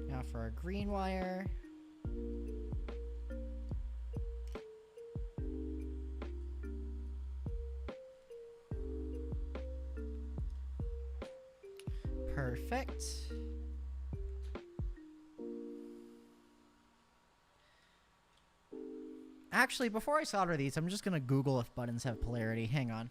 Now for our green wire. Perfect. Actually, before I solder these, I'm just going to Google if buttons have polarity. Hang on.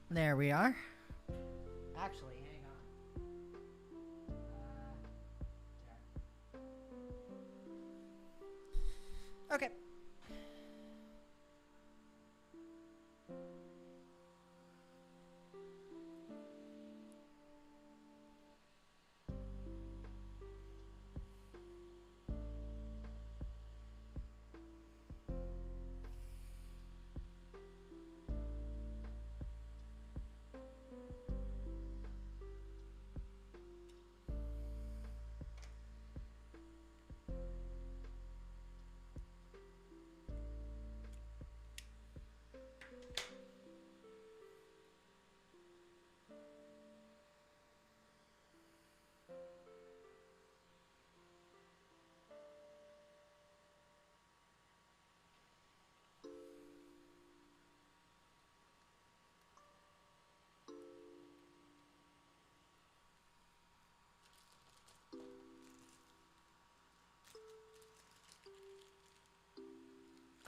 There we are. Actually, hang on. There. Okay.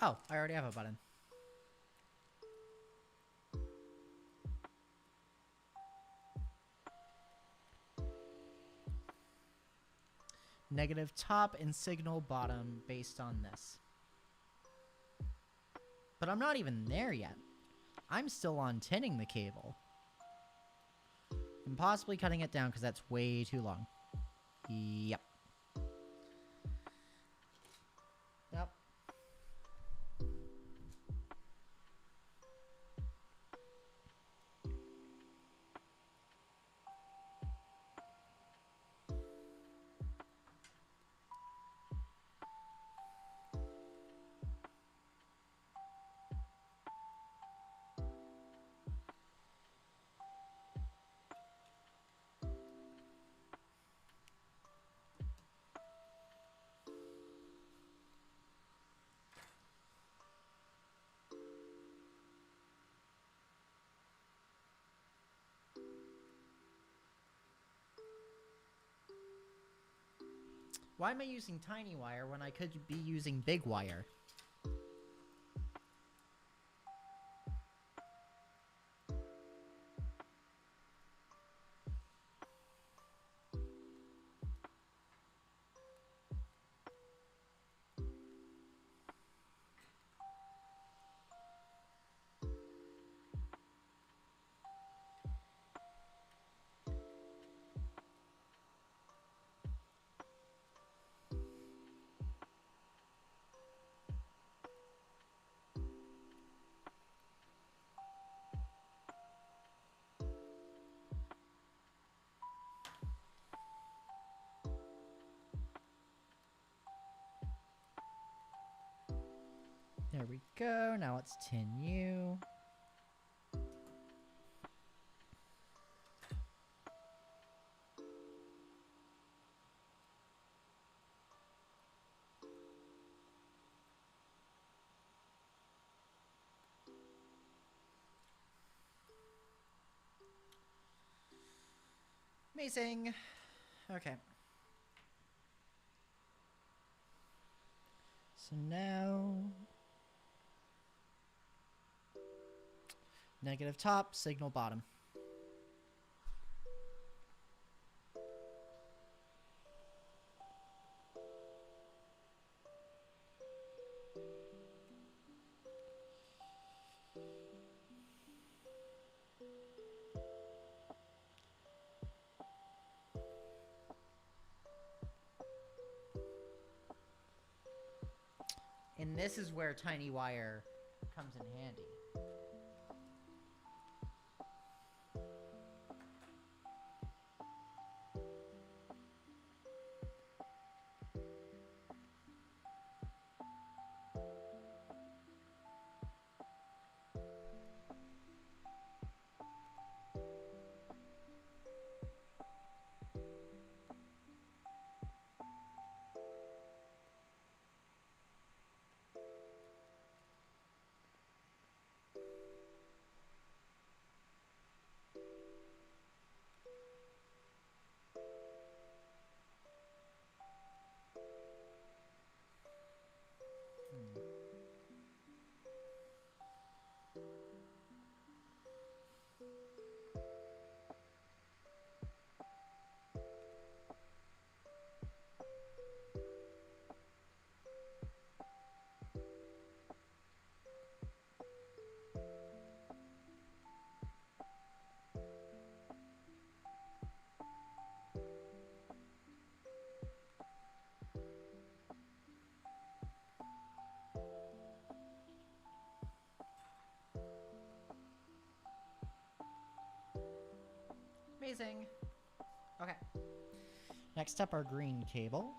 Oh, I already have a button. Negative top and signal bottom based on this. But I'm not even there yet. I'm still on tinning the cable. And possibly cutting it down because that's way too long. Yep. Yep. Why am I using tiny wire when I could be using big wire? There we go. Now let's tin you. Amazing. Okay. So now... Negative top, signal bottom. And this is where tiny wire comes in handy. Amazing. Okay. Next up, our green cable.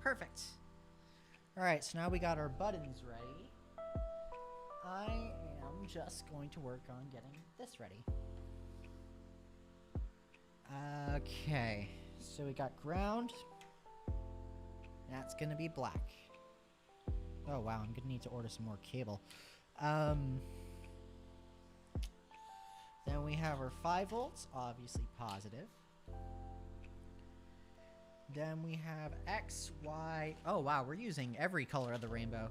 Perfect. Alright, so now we got our buttons ready. I am just going to work on getting this ready. Okay, so we got ground. That's gonna be black. Oh wow, I'm gonna need to order some more cable. Then we have our 5 volts, obviously positive. Then we have X, Y. Oh wow, we're using every color of the rainbow.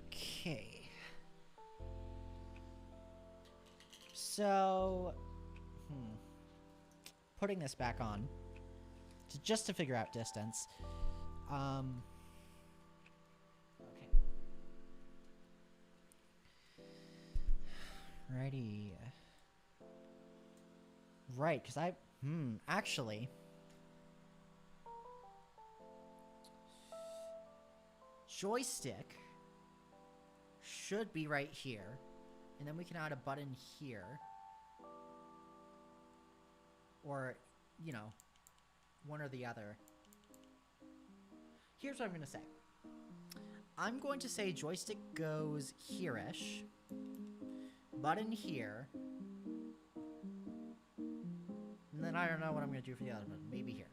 Okay. So, putting this back on, just to figure out distance. Okay. Righty. Right, because actually, joystick should be right here, and then we can add a button here, or, you know, one or the other. Here's what I'm going to say. I'm going to say joystick goes here-ish, button here, and then I don't know what I'm going to do for the other button. Maybe here.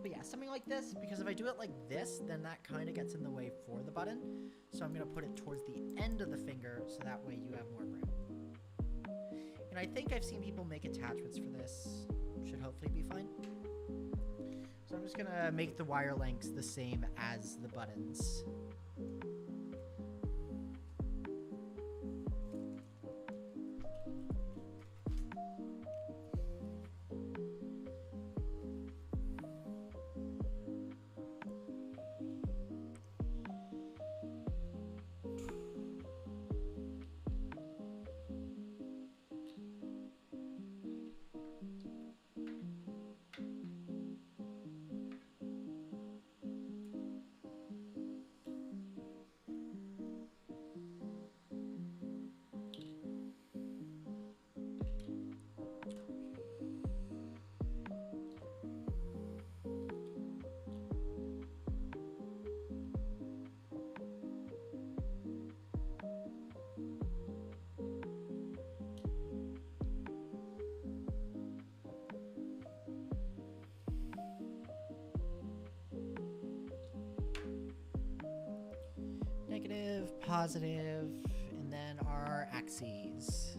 But yeah, something like this, because if I do it like this, then that kind of gets in the way for the button. So I'm going to put it towards the end of the finger, so that way you have more room. And I think I've seen people make attachments for this. Should hopefully be fine. So I'm just going to make the wire lengths the same as the buttons. Negative, positive, and then our axes.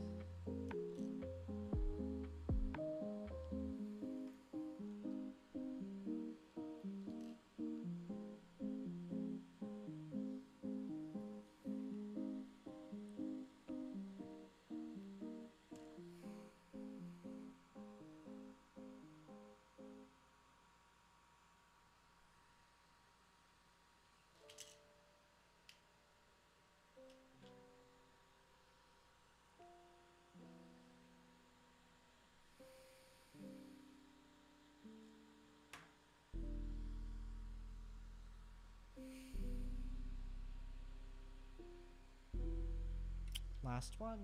Last one.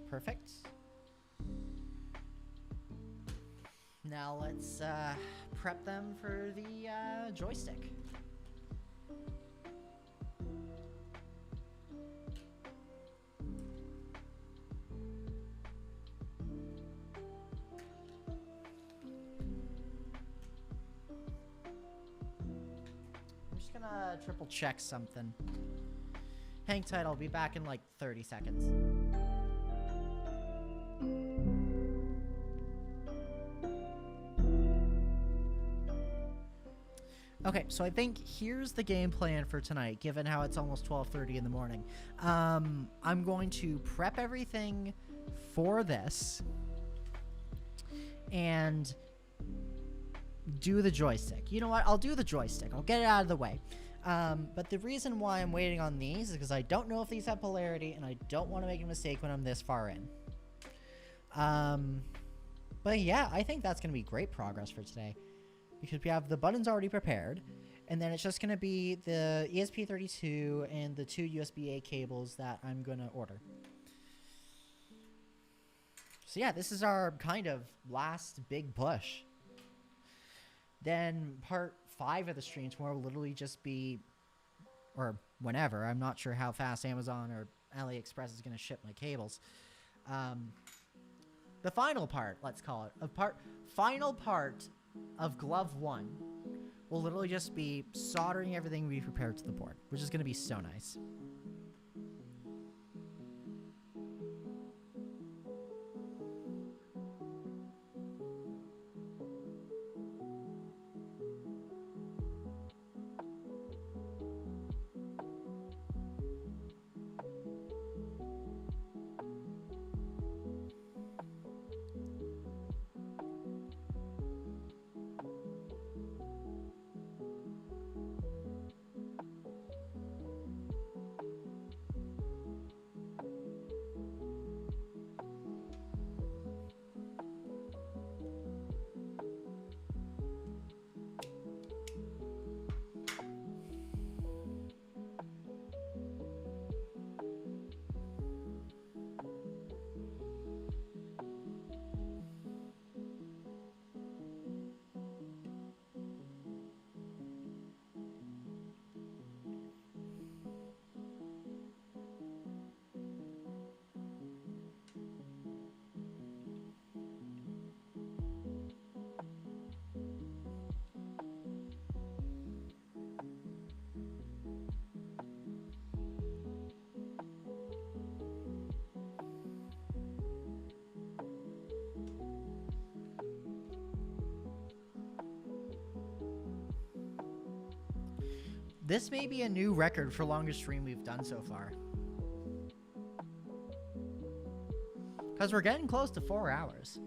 Perfect. Now let's prep them for the joystick. I'm just gonna triple check something. Hang tight, I'll be back in like 30 seconds. Okay, so I think here's the game plan for tonight, given how it's almost 12:30 in the morning. I'm going to prep everything for this and do the joystick. You know what? I'll do the joystick. I'll get it out of the way. But the reason why I'm waiting on these is because I don't know if these have polarity, and I don't want to make a mistake when I'm this far in. But yeah, I think that's going to be great progress for today, because we have the buttons already prepared, and then it's just going to be the ESP32 and the 2 USB-A cables that I'm going to order. So yeah, this is our kind of last big push. Then part 5 of the stream tomorrow will literally just be, or whenever, I'm not sure how fast Amazon or AliExpress is going to ship my cables. The final part, let's call it, final part of Glove 1 will literally just be soldering everything we prepared to the board, which is going to be so nice. This may be a new record for longest stream we've done so far, because we're getting close to 4 hours.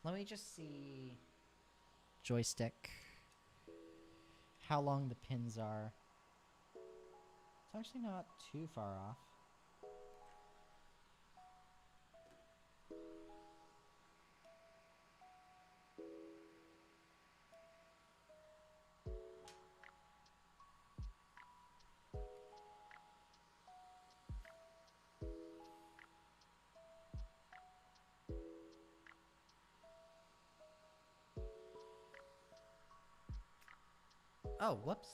Let me just see. Joystick. How long the pins are. It's actually not too far off. Oh, whoops.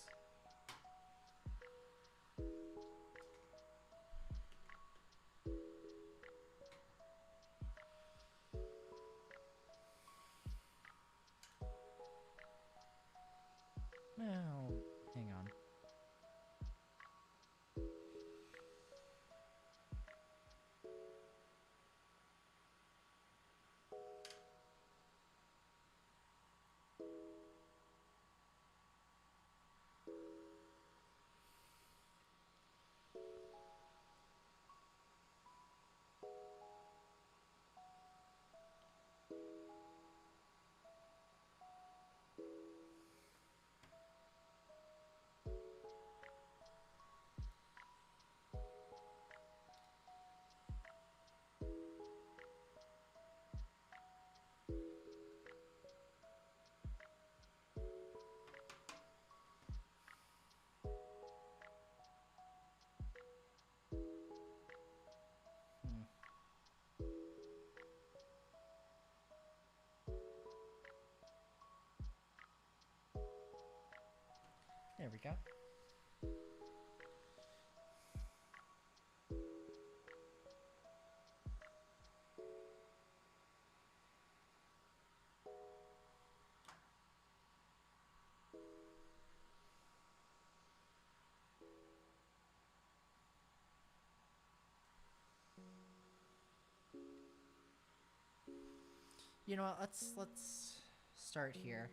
No, hang on. There we go. You know what? Let's start here,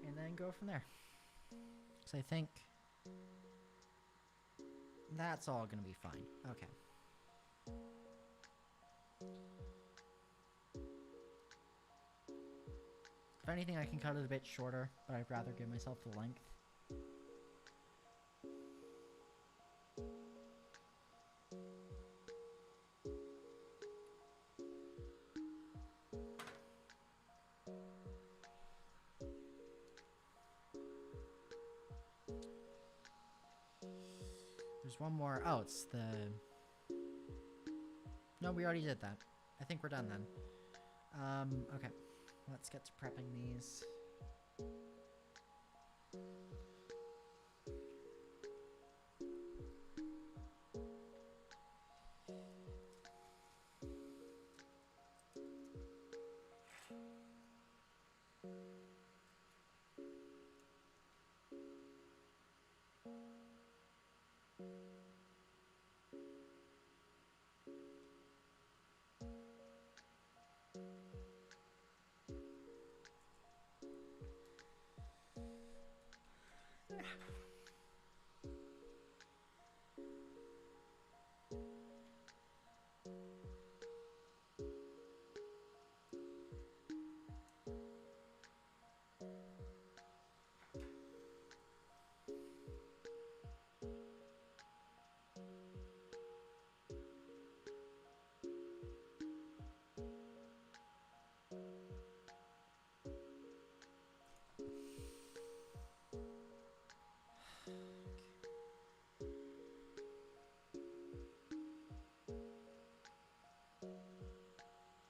and then go from there. Because I think that's all gonna be fine. Okay. If anything, I can cut it a bit shorter, but I'd rather give myself the length. There's one more. Oh, it's the... No, we already did that. I think we're done then. Okay. Let's get to prepping these.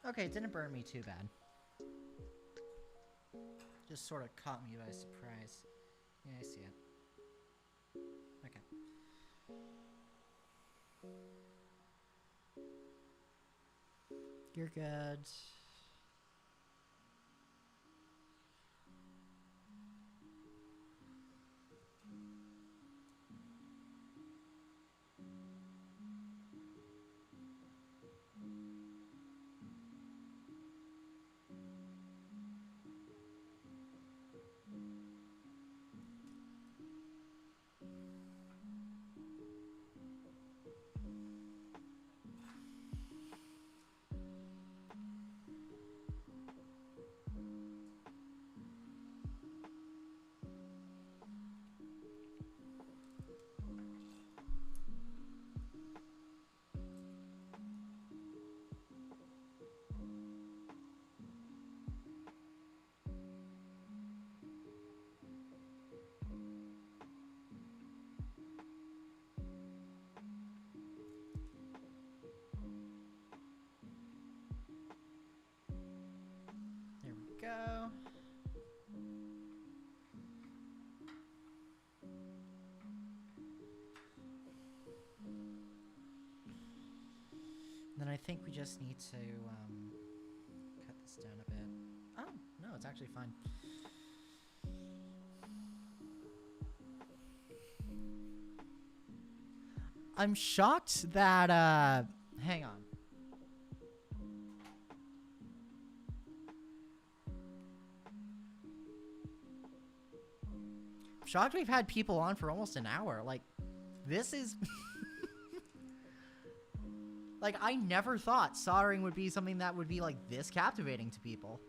Okay, it didn't burn me too bad. Just sort of caught me by surprise. Yeah, I see it. Okay. You're good. There we go. Then I think we just need to cut this down a bit. Oh, no, it's actually fine. I'm shocked that, hang on. I'm shocked we've had people on for almost an hour. Like, this is... Like, I never thought soldering would be something that would be, like, this captivating to people.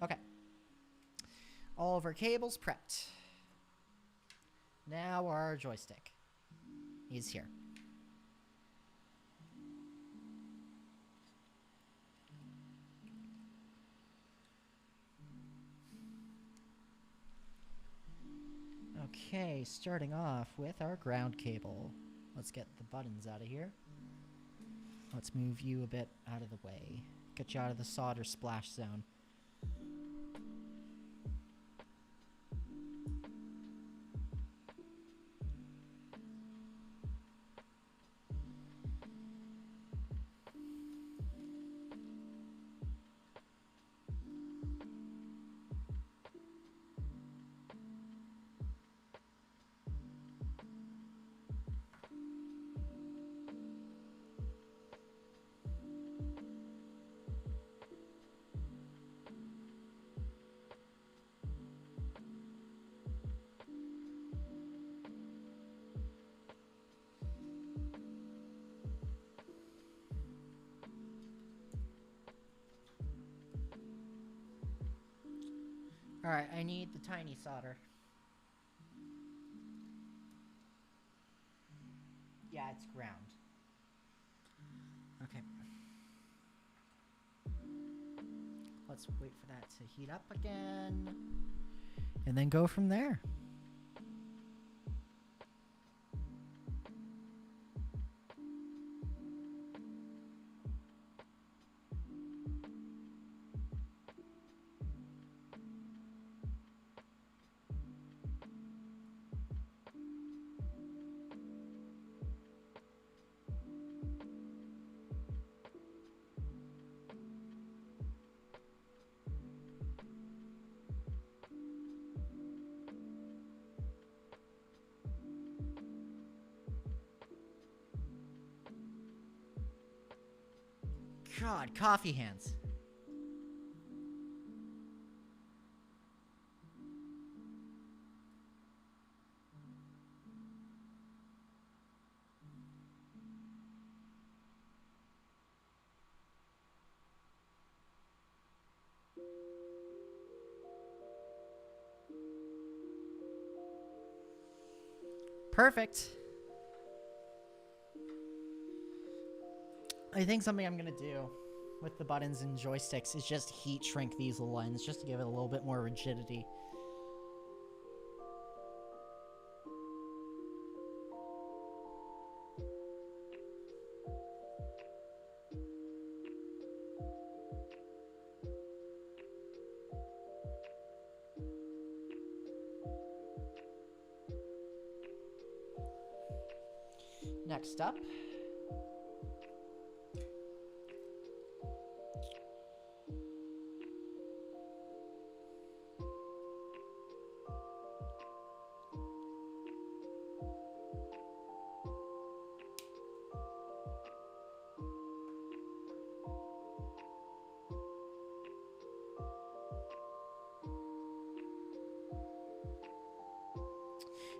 Okay. All of our cables prepped. Now our joystick is here. Okay, starting off with our ground cable. Let's get the buttons out of here. Let's move you a bit out of the way. Get you out of the solder splash zone. Alright, I need the tiny solder. Yeah, it's ground. Okay. Let's wait for that to heat up again. And then go from there. God, coffee hands. Perfect. I think something I'm gonna do with the buttons and joysticks is just heat shrink these little ends just to give it a little bit more rigidity. Next up,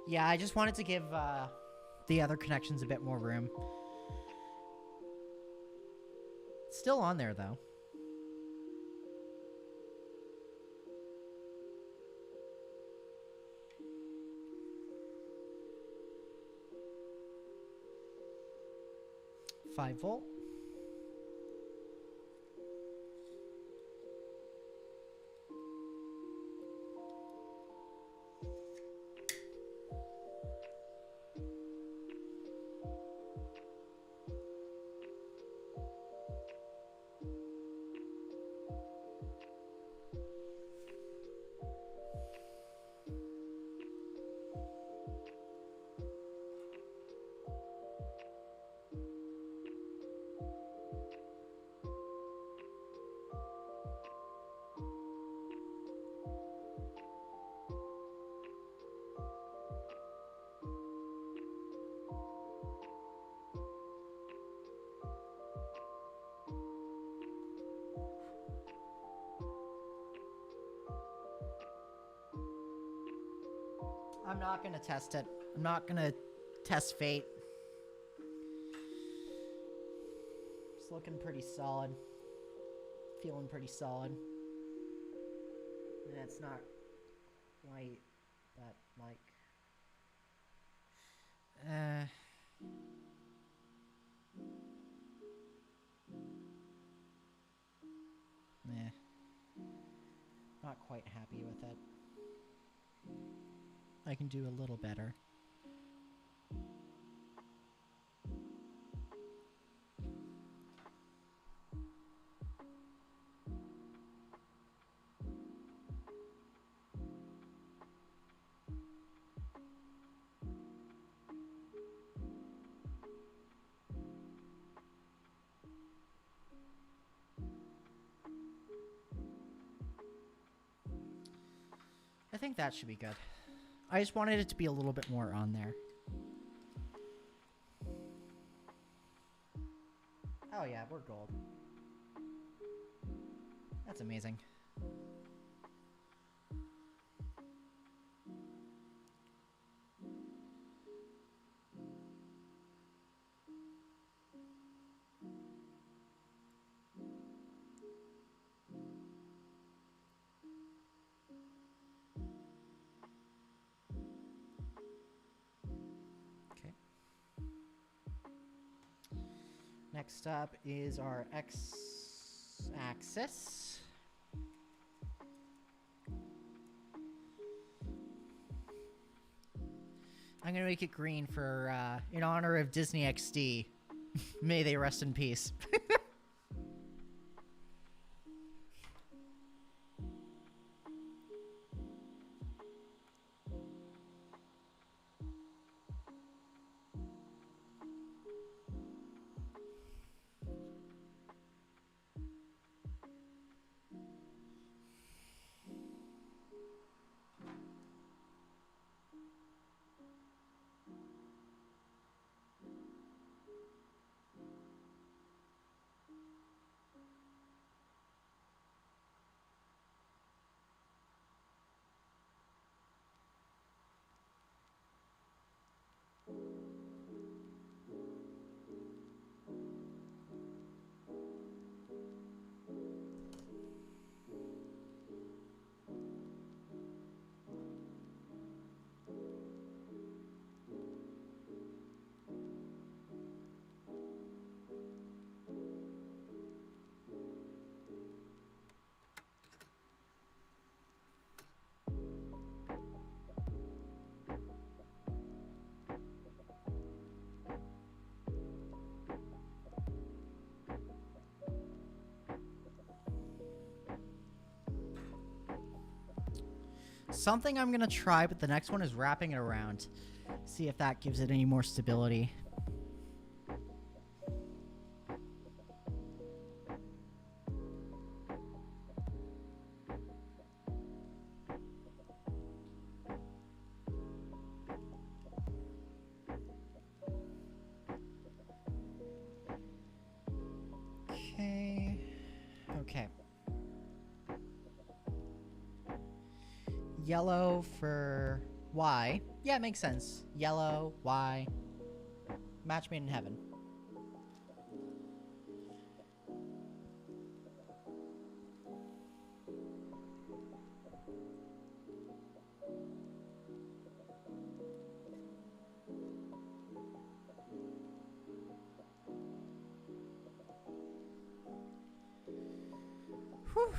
yeah, I just wanted to give the other connections a bit more room. It's still on there though. Five volt. I'm not gonna test it. I'm not gonna test fate. It's looking pretty solid. Feeling pretty solid. And it's not quite that like not quite happy with it. I can do a little better. I think that should be good. I just wanted it to be a little bit more on there. Oh yeah, we're gold. That's amazing. Next up is our x-axis. I'm gonna make it green for, in honor of Disney XD. May they rest in peace. Something I'm gonna try, but the next one is wrapping it around. See if that gives it any more stability. Okay. Yellow for Y. Yeah, it makes sense. Yellow, Y. Match made in heaven. Whew.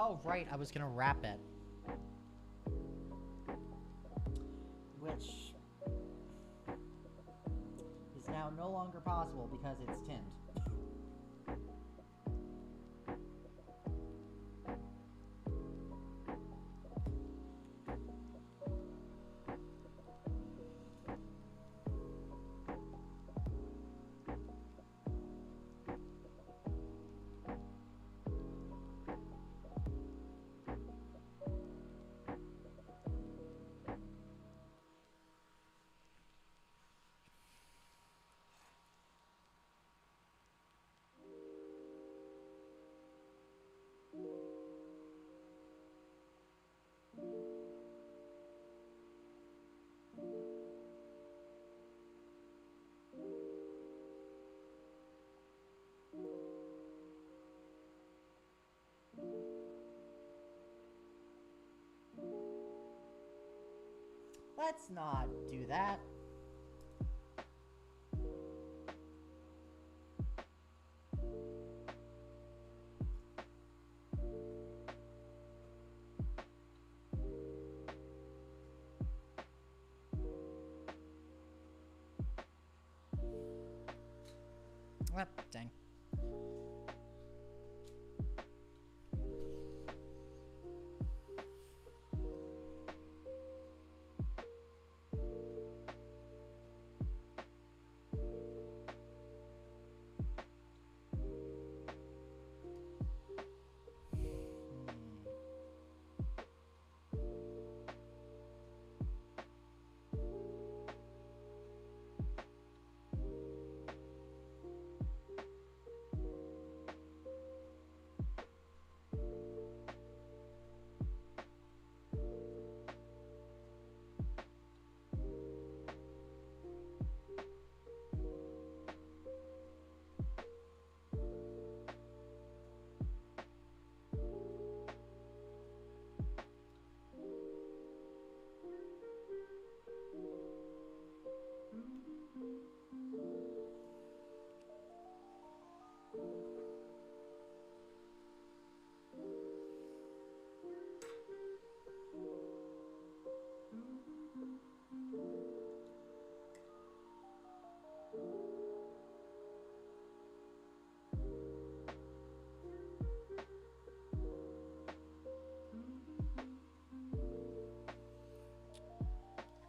Oh, right, I was gonna wrap it. Which is now no longer possible because it's tinned. Let's not do that. Ah, dang.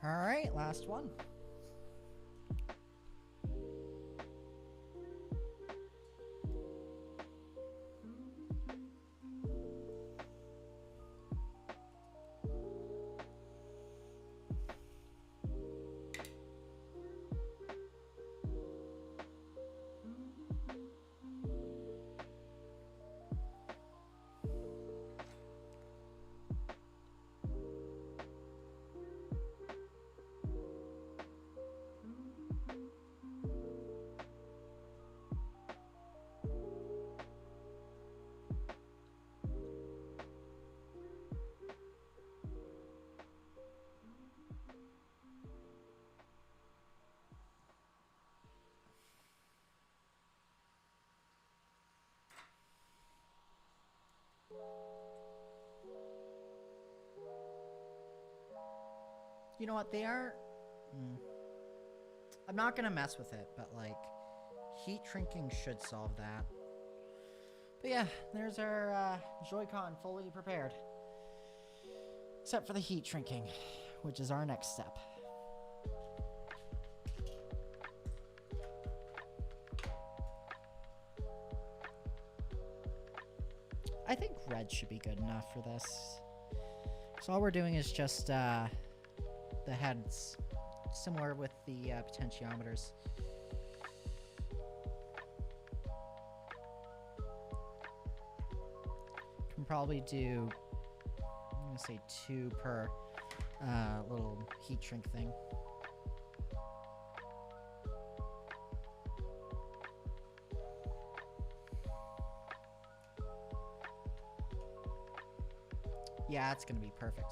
Alright, last one. You know what, they are... I'm not gonna mess with it, but like, heat shrinking should solve that. But yeah, there's our Joy-Con fully prepared. Except for the heat shrinking, which is our next step. I think red should be good enough for this. So all we're doing is just the heads, similar with the potentiometers. Can probably do, I'm gonna say 2 per little heat shrink thing. Yeah, it's gonna be perfect.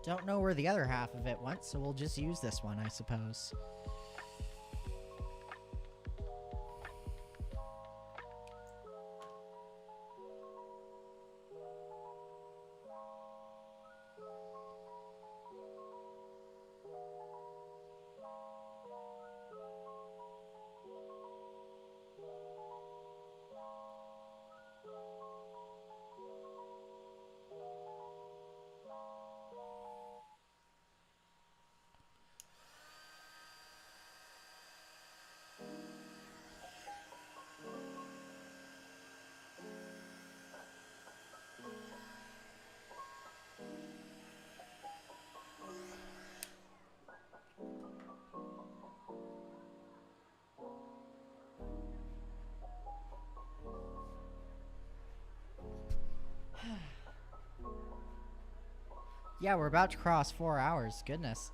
Don't know where the other half of it went, so we'll just use this one, I suppose. Yeah, we're about to cross 4 hours. Goodness.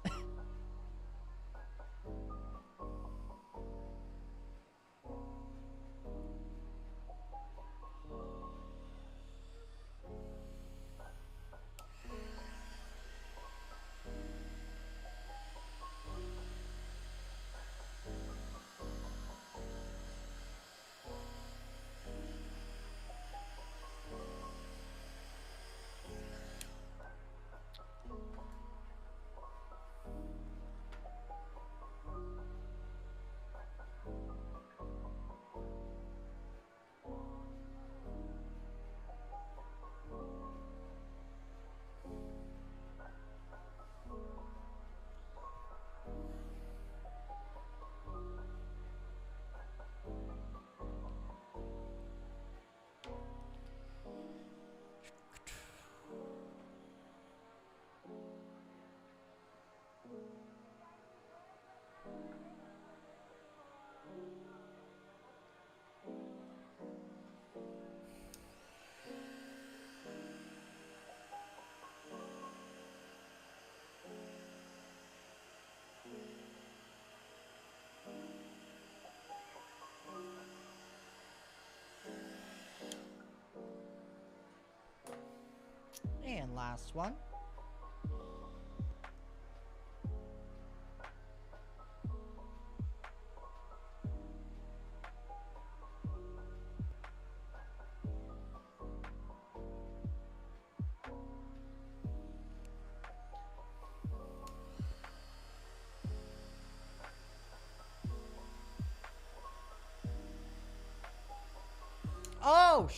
And last one. Oh,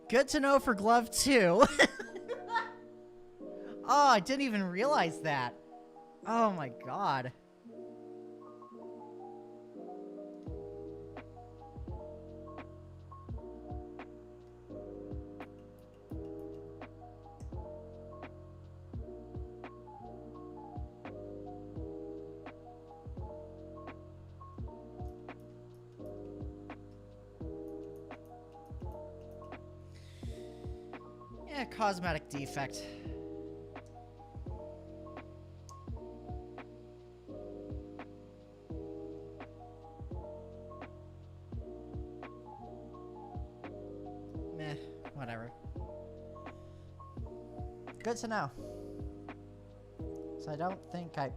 good to know for glove 2. Oh, I didn't even realize that. Oh my god. Yeah, cosmetic defect. Meh, whatever. Good to know. So I don't think I...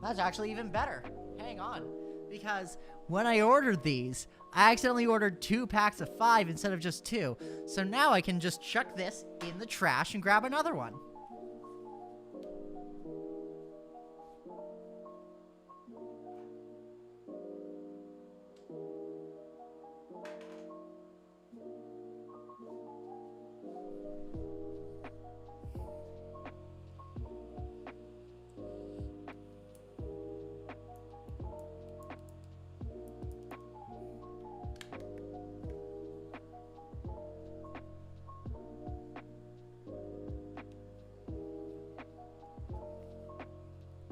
That's actually even better. Hang on. Because when I ordered these, I accidentally ordered 2 packs of 5 instead of just 2. So now I can just chuck this in the trash and grab another one.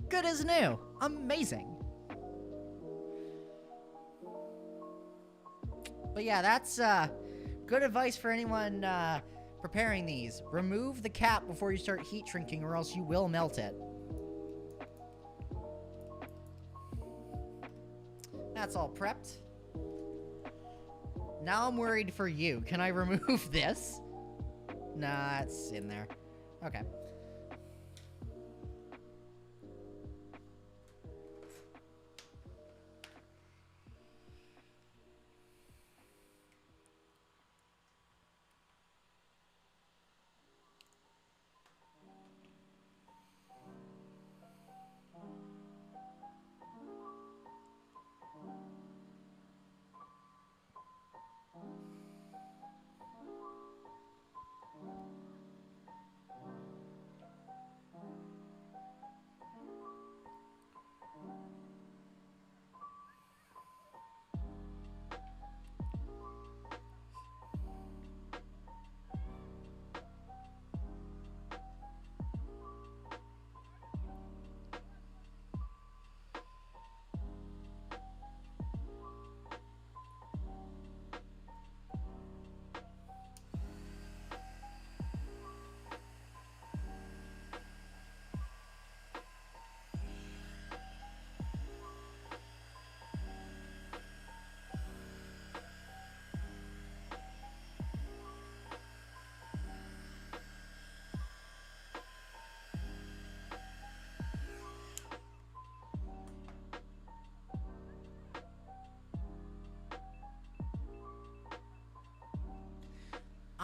Good as new. Amazing. But yeah, that's good advice for anyone preparing these. Remove the cap before you start heat shrinking or else you will melt it. That's all prepped. Now I'm worried for you. Can I remove this? Nah, it's in there. Okay.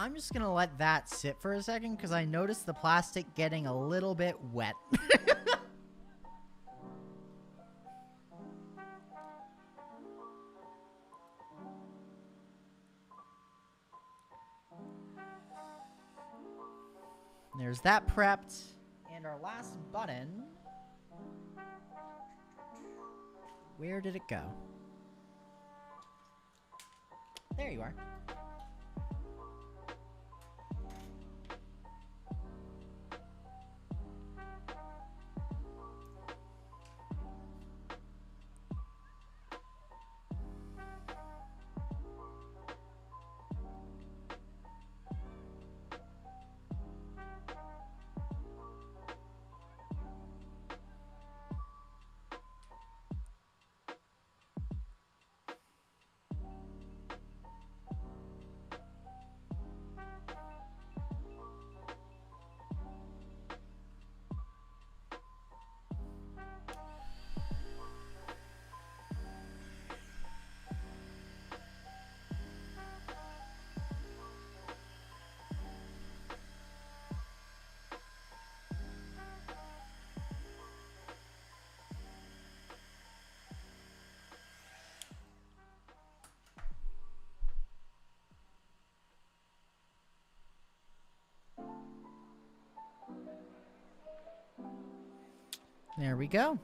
I'm just gonna let that sit for a second because I noticed the plastic getting a little bit wet. There's that prepped. And our last button. Where did it go? There you are. There we go.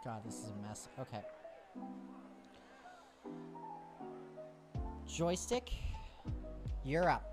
God, this is a mess. Okay. Joystick, you're up.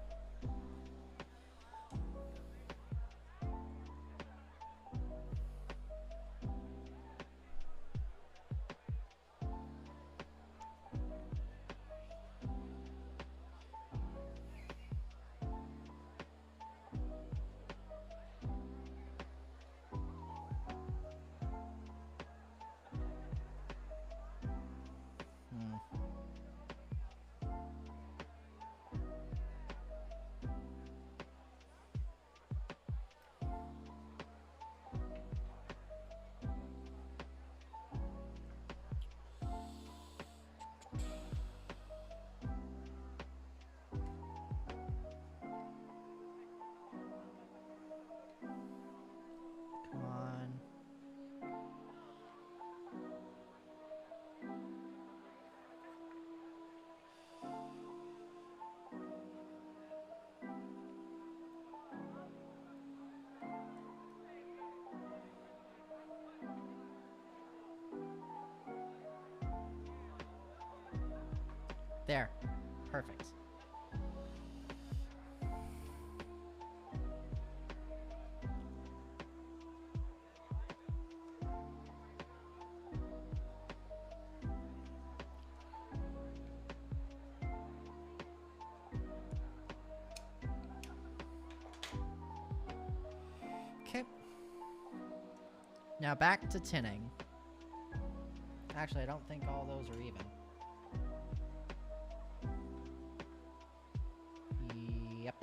Come on. There. Perfect. Okay. Now back to tinning. Actually, I don't think all those are even. Yep.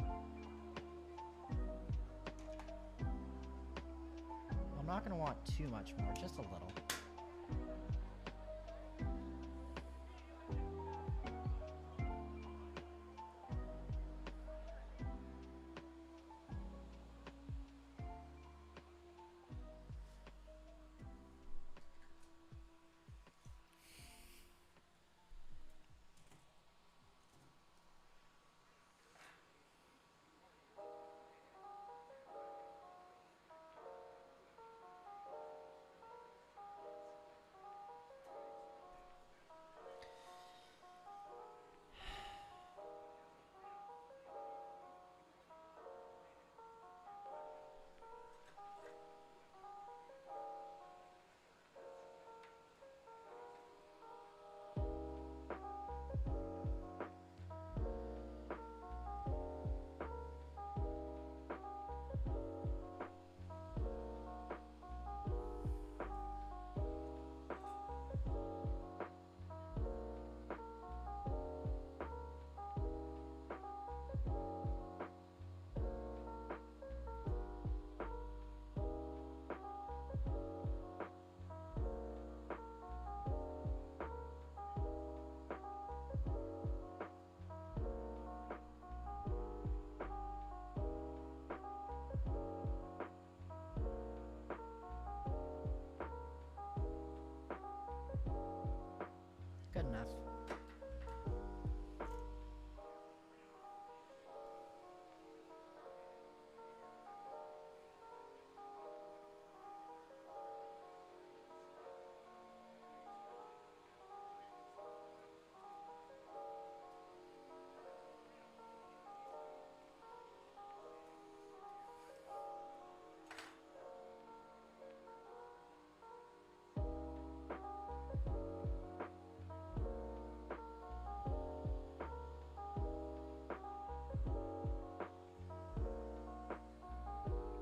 I'm not going to want too much more, just a little. Good enough.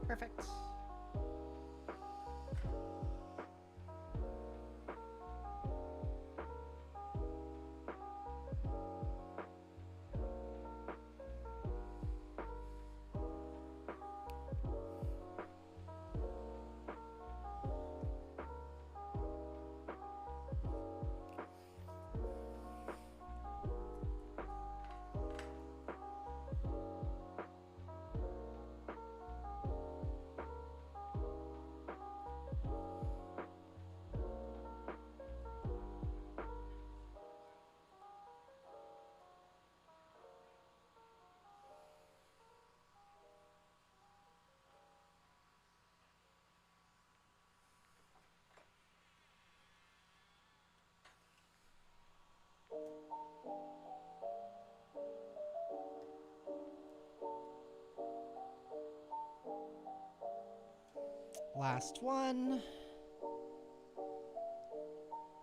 Perfect. Last one.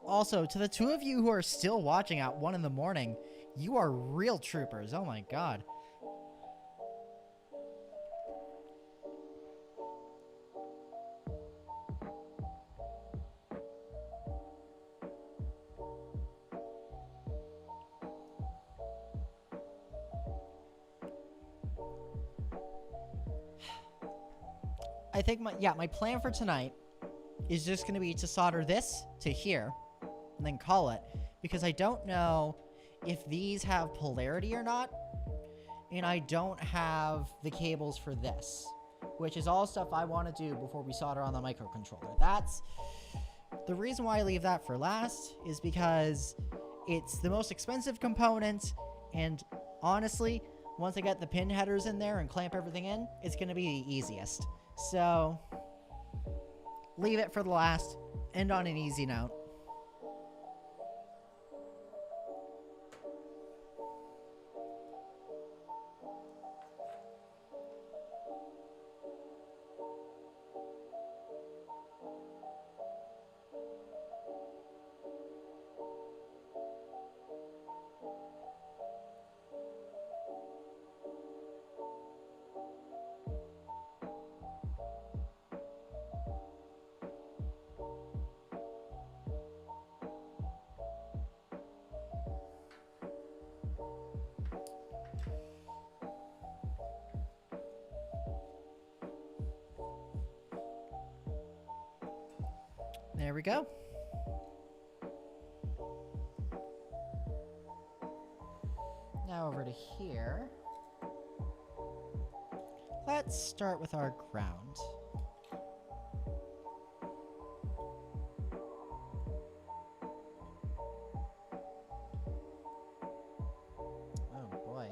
Also, to the two of you who are still watching at 1 in the morning, you are real troopers. Oh my god. I think my plan for tonight is just going to be to solder this to here and then call it, because I don't know if these have polarity or not, and I don't have the cables for this, which is all stuff I want to do before we solder on the microcontroller. That's the reason why I leave that for last, is because it's the most expensive component, and honestly, once I get the pin headers in there and clamp everything in, it's going to be the easiest. So, leave it for the last. End on an easy note. There we go. Now over to here. Let's start with our ground. Oh boy.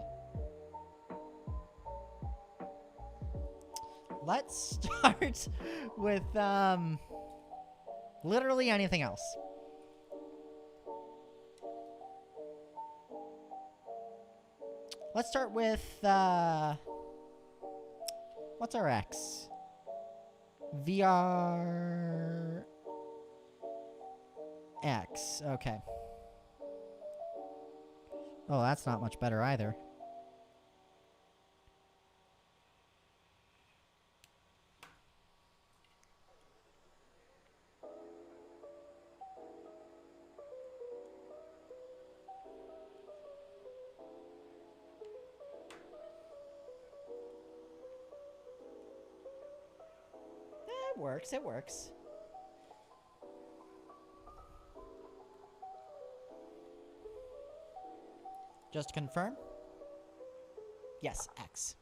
Let's start with literally anything else. Let's start with, what's our X? VR X, okay. Oh, that's not much better either. It works, it works. Just to confirm? Yes, X.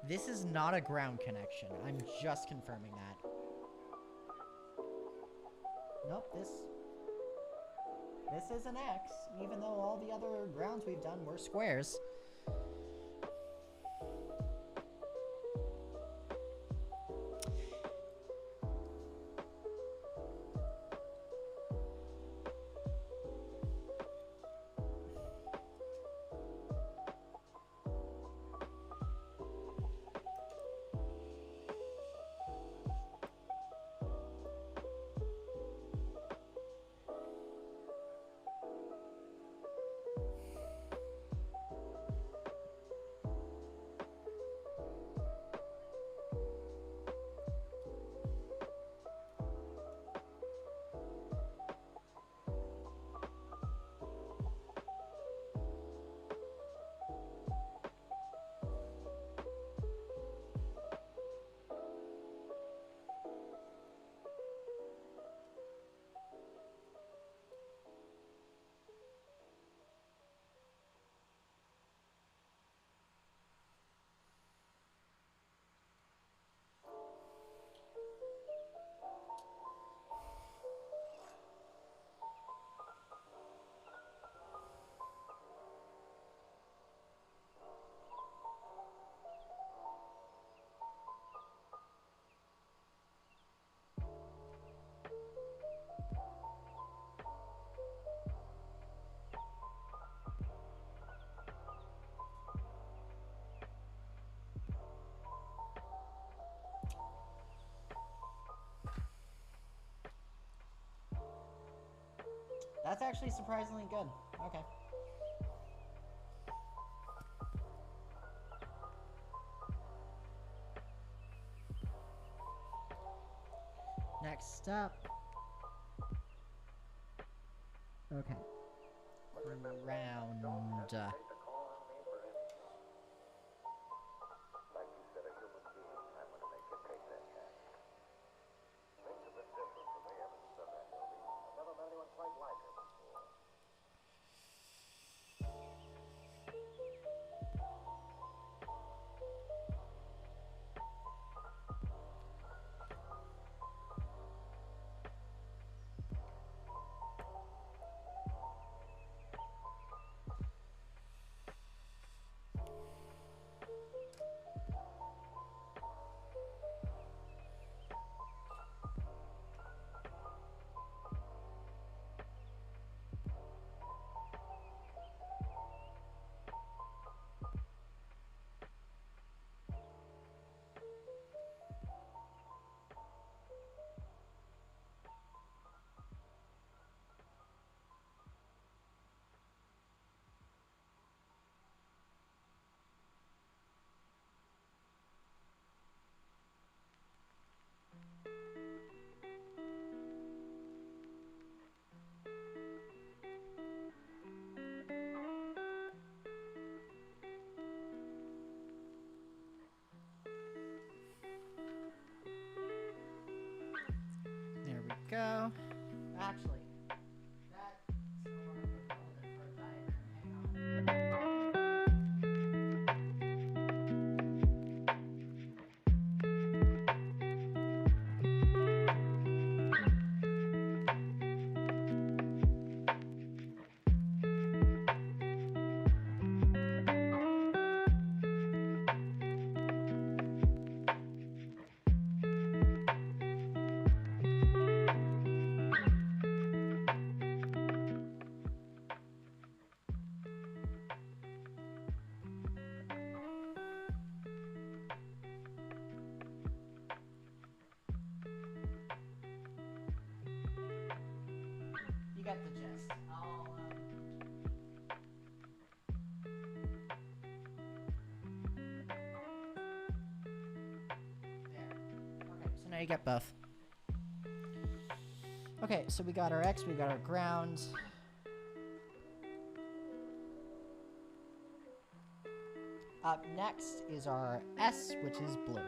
This is not a ground connection. I'm just confirming that. Nope, this is an X, even though all the other grounds we've done were squares. That's actually surprisingly good. Okay. Next up. Okay. Round. There we go. Actually, that's more of a relevant for a diagram. Hang on. You get the gist. There. Okay, so now you get both. Okay, so we got our X, we got our ground. Up next is our S, which is blue.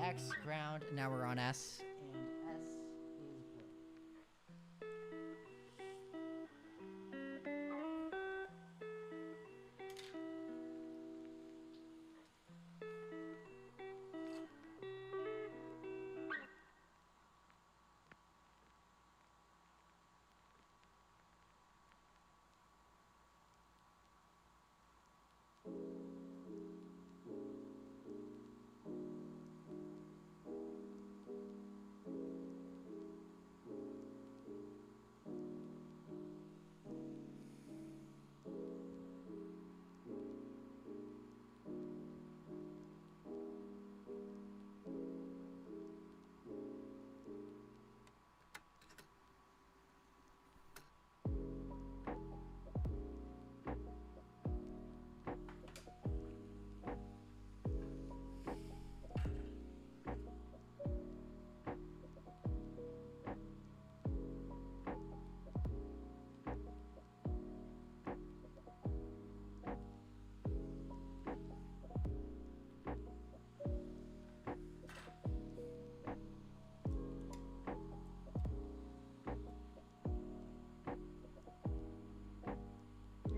X, ground, now we're on S, and S is blue.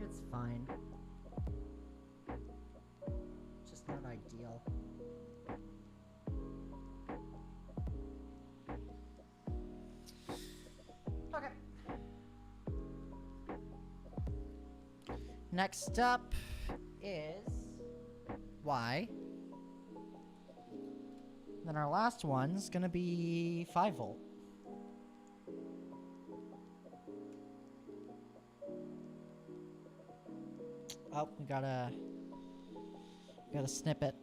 It's fine. Just not hell? Okay. Next up is Y. Then our last one's gonna be 5 volt. Oh, we gotta snip it.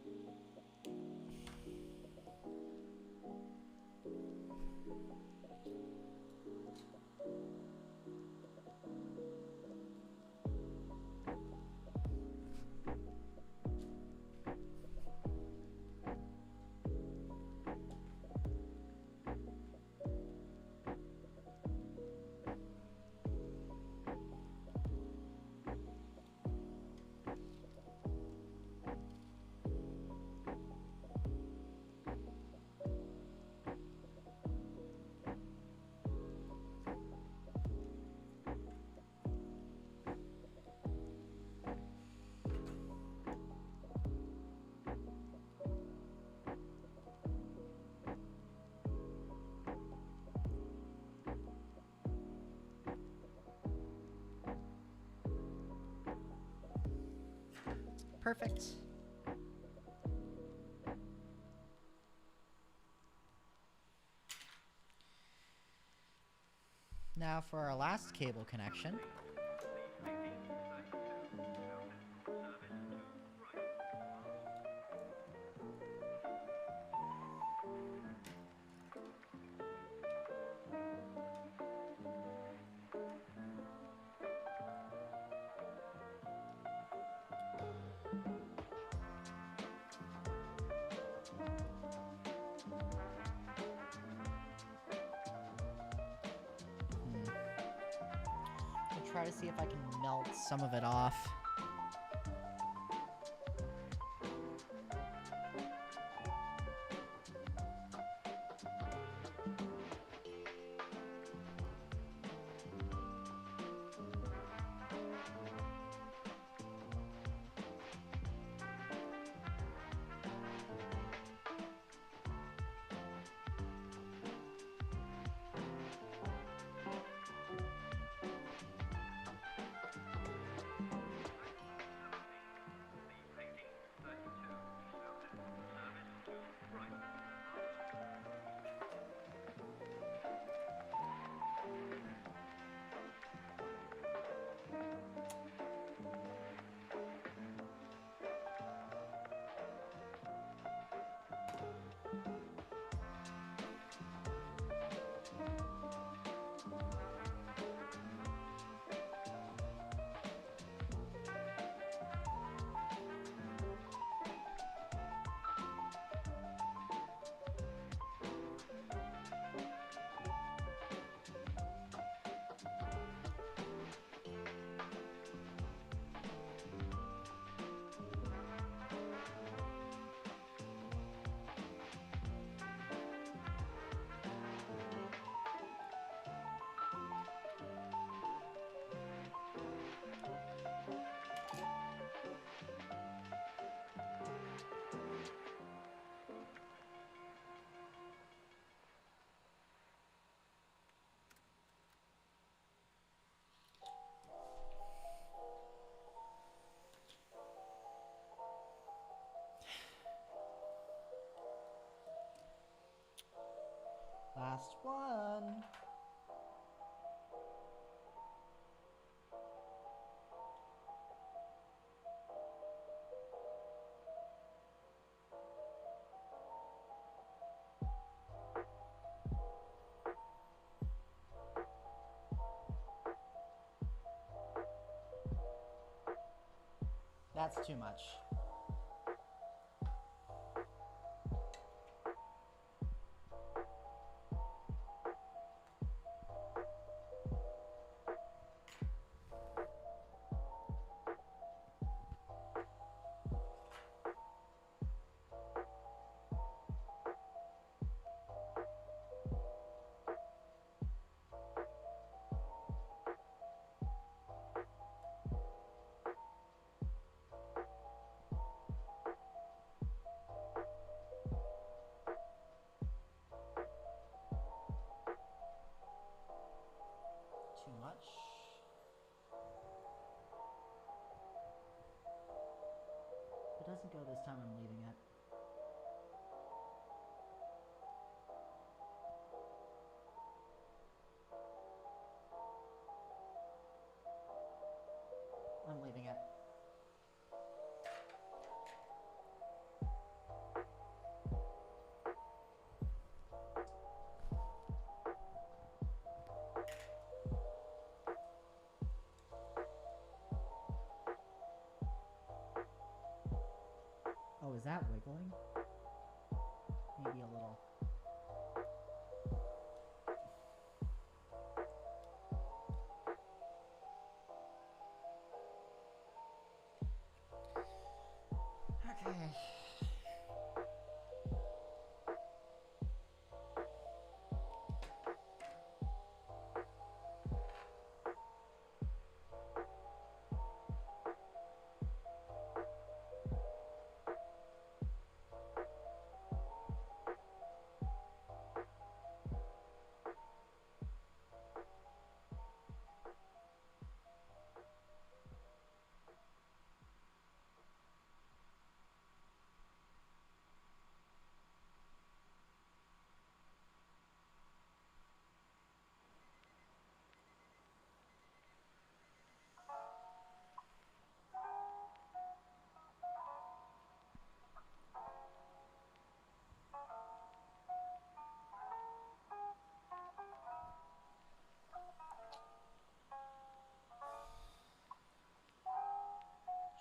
Perfect. Now for our last cable connection. I'll try to see if I can melt some of it off. Last one. That's too much. much. If it doesn't go this time, I'm leaving it. I'm leaving it. Oh, is that wiggling? Maybe a little. Okay.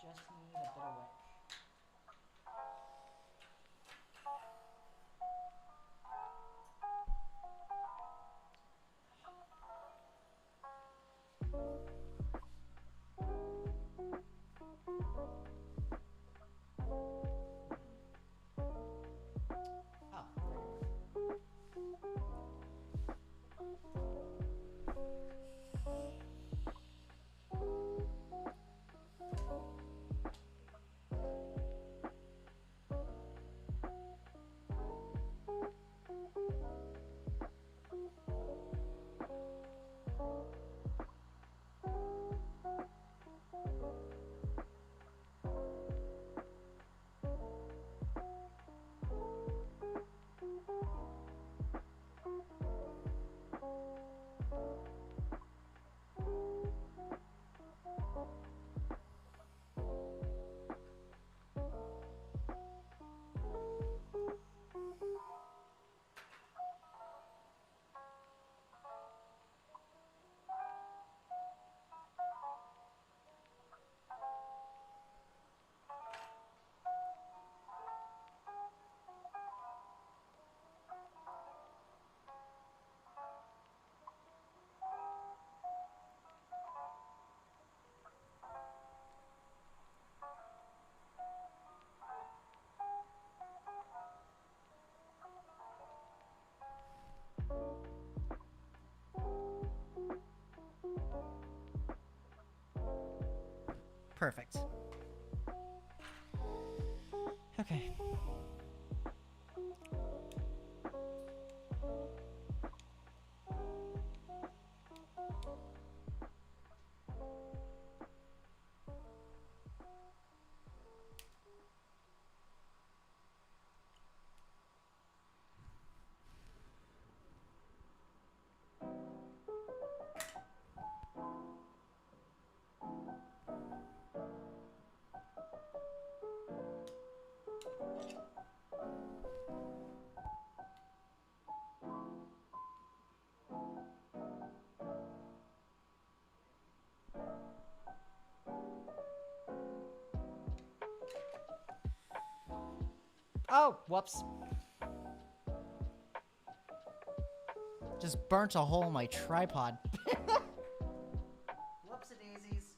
Just need a bit of wick. Perfect. Okay. Oh, whoops. Just burnt a hole in my tripod. Whoopsie-daisies.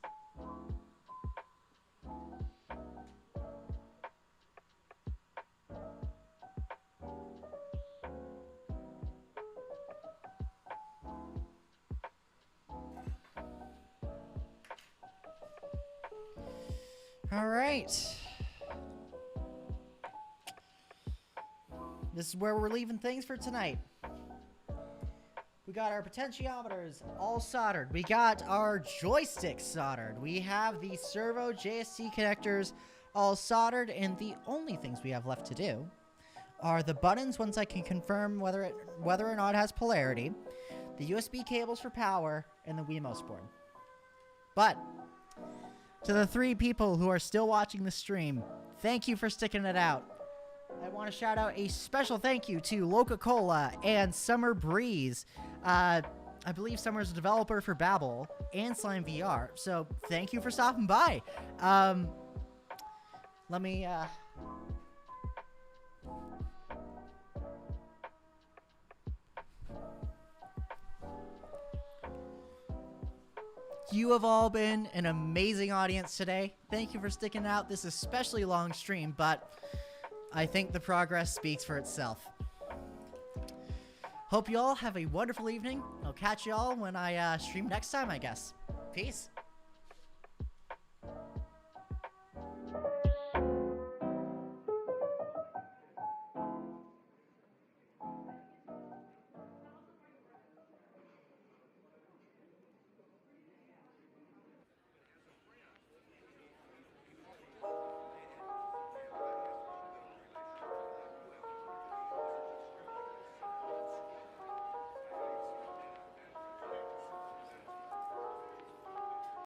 All right. This is where we're leaving things for tonight. We got our potentiometers all soldered. We got our joysticks soldered. We have the servo JSC connectors all soldered, and the only things we have left to do are the buttons once I can confirm whether or not it has polarity, the USB cables for power, and the Wemos board. But to the 3 people who are still watching the stream, thank you for sticking it out. I want to shout out a special thank you to Loca-Cola and Summer Breeze. I believe Summer's a developer for Babel and Slime VR, so thank you for stopping by. Let me, You have all been an amazing audience today. Thank you for sticking out this especially long stream, but I think the progress speaks for itself. Hope you all have a wonderful evening. I'll catch you all when I stream next time, I guess. Peace.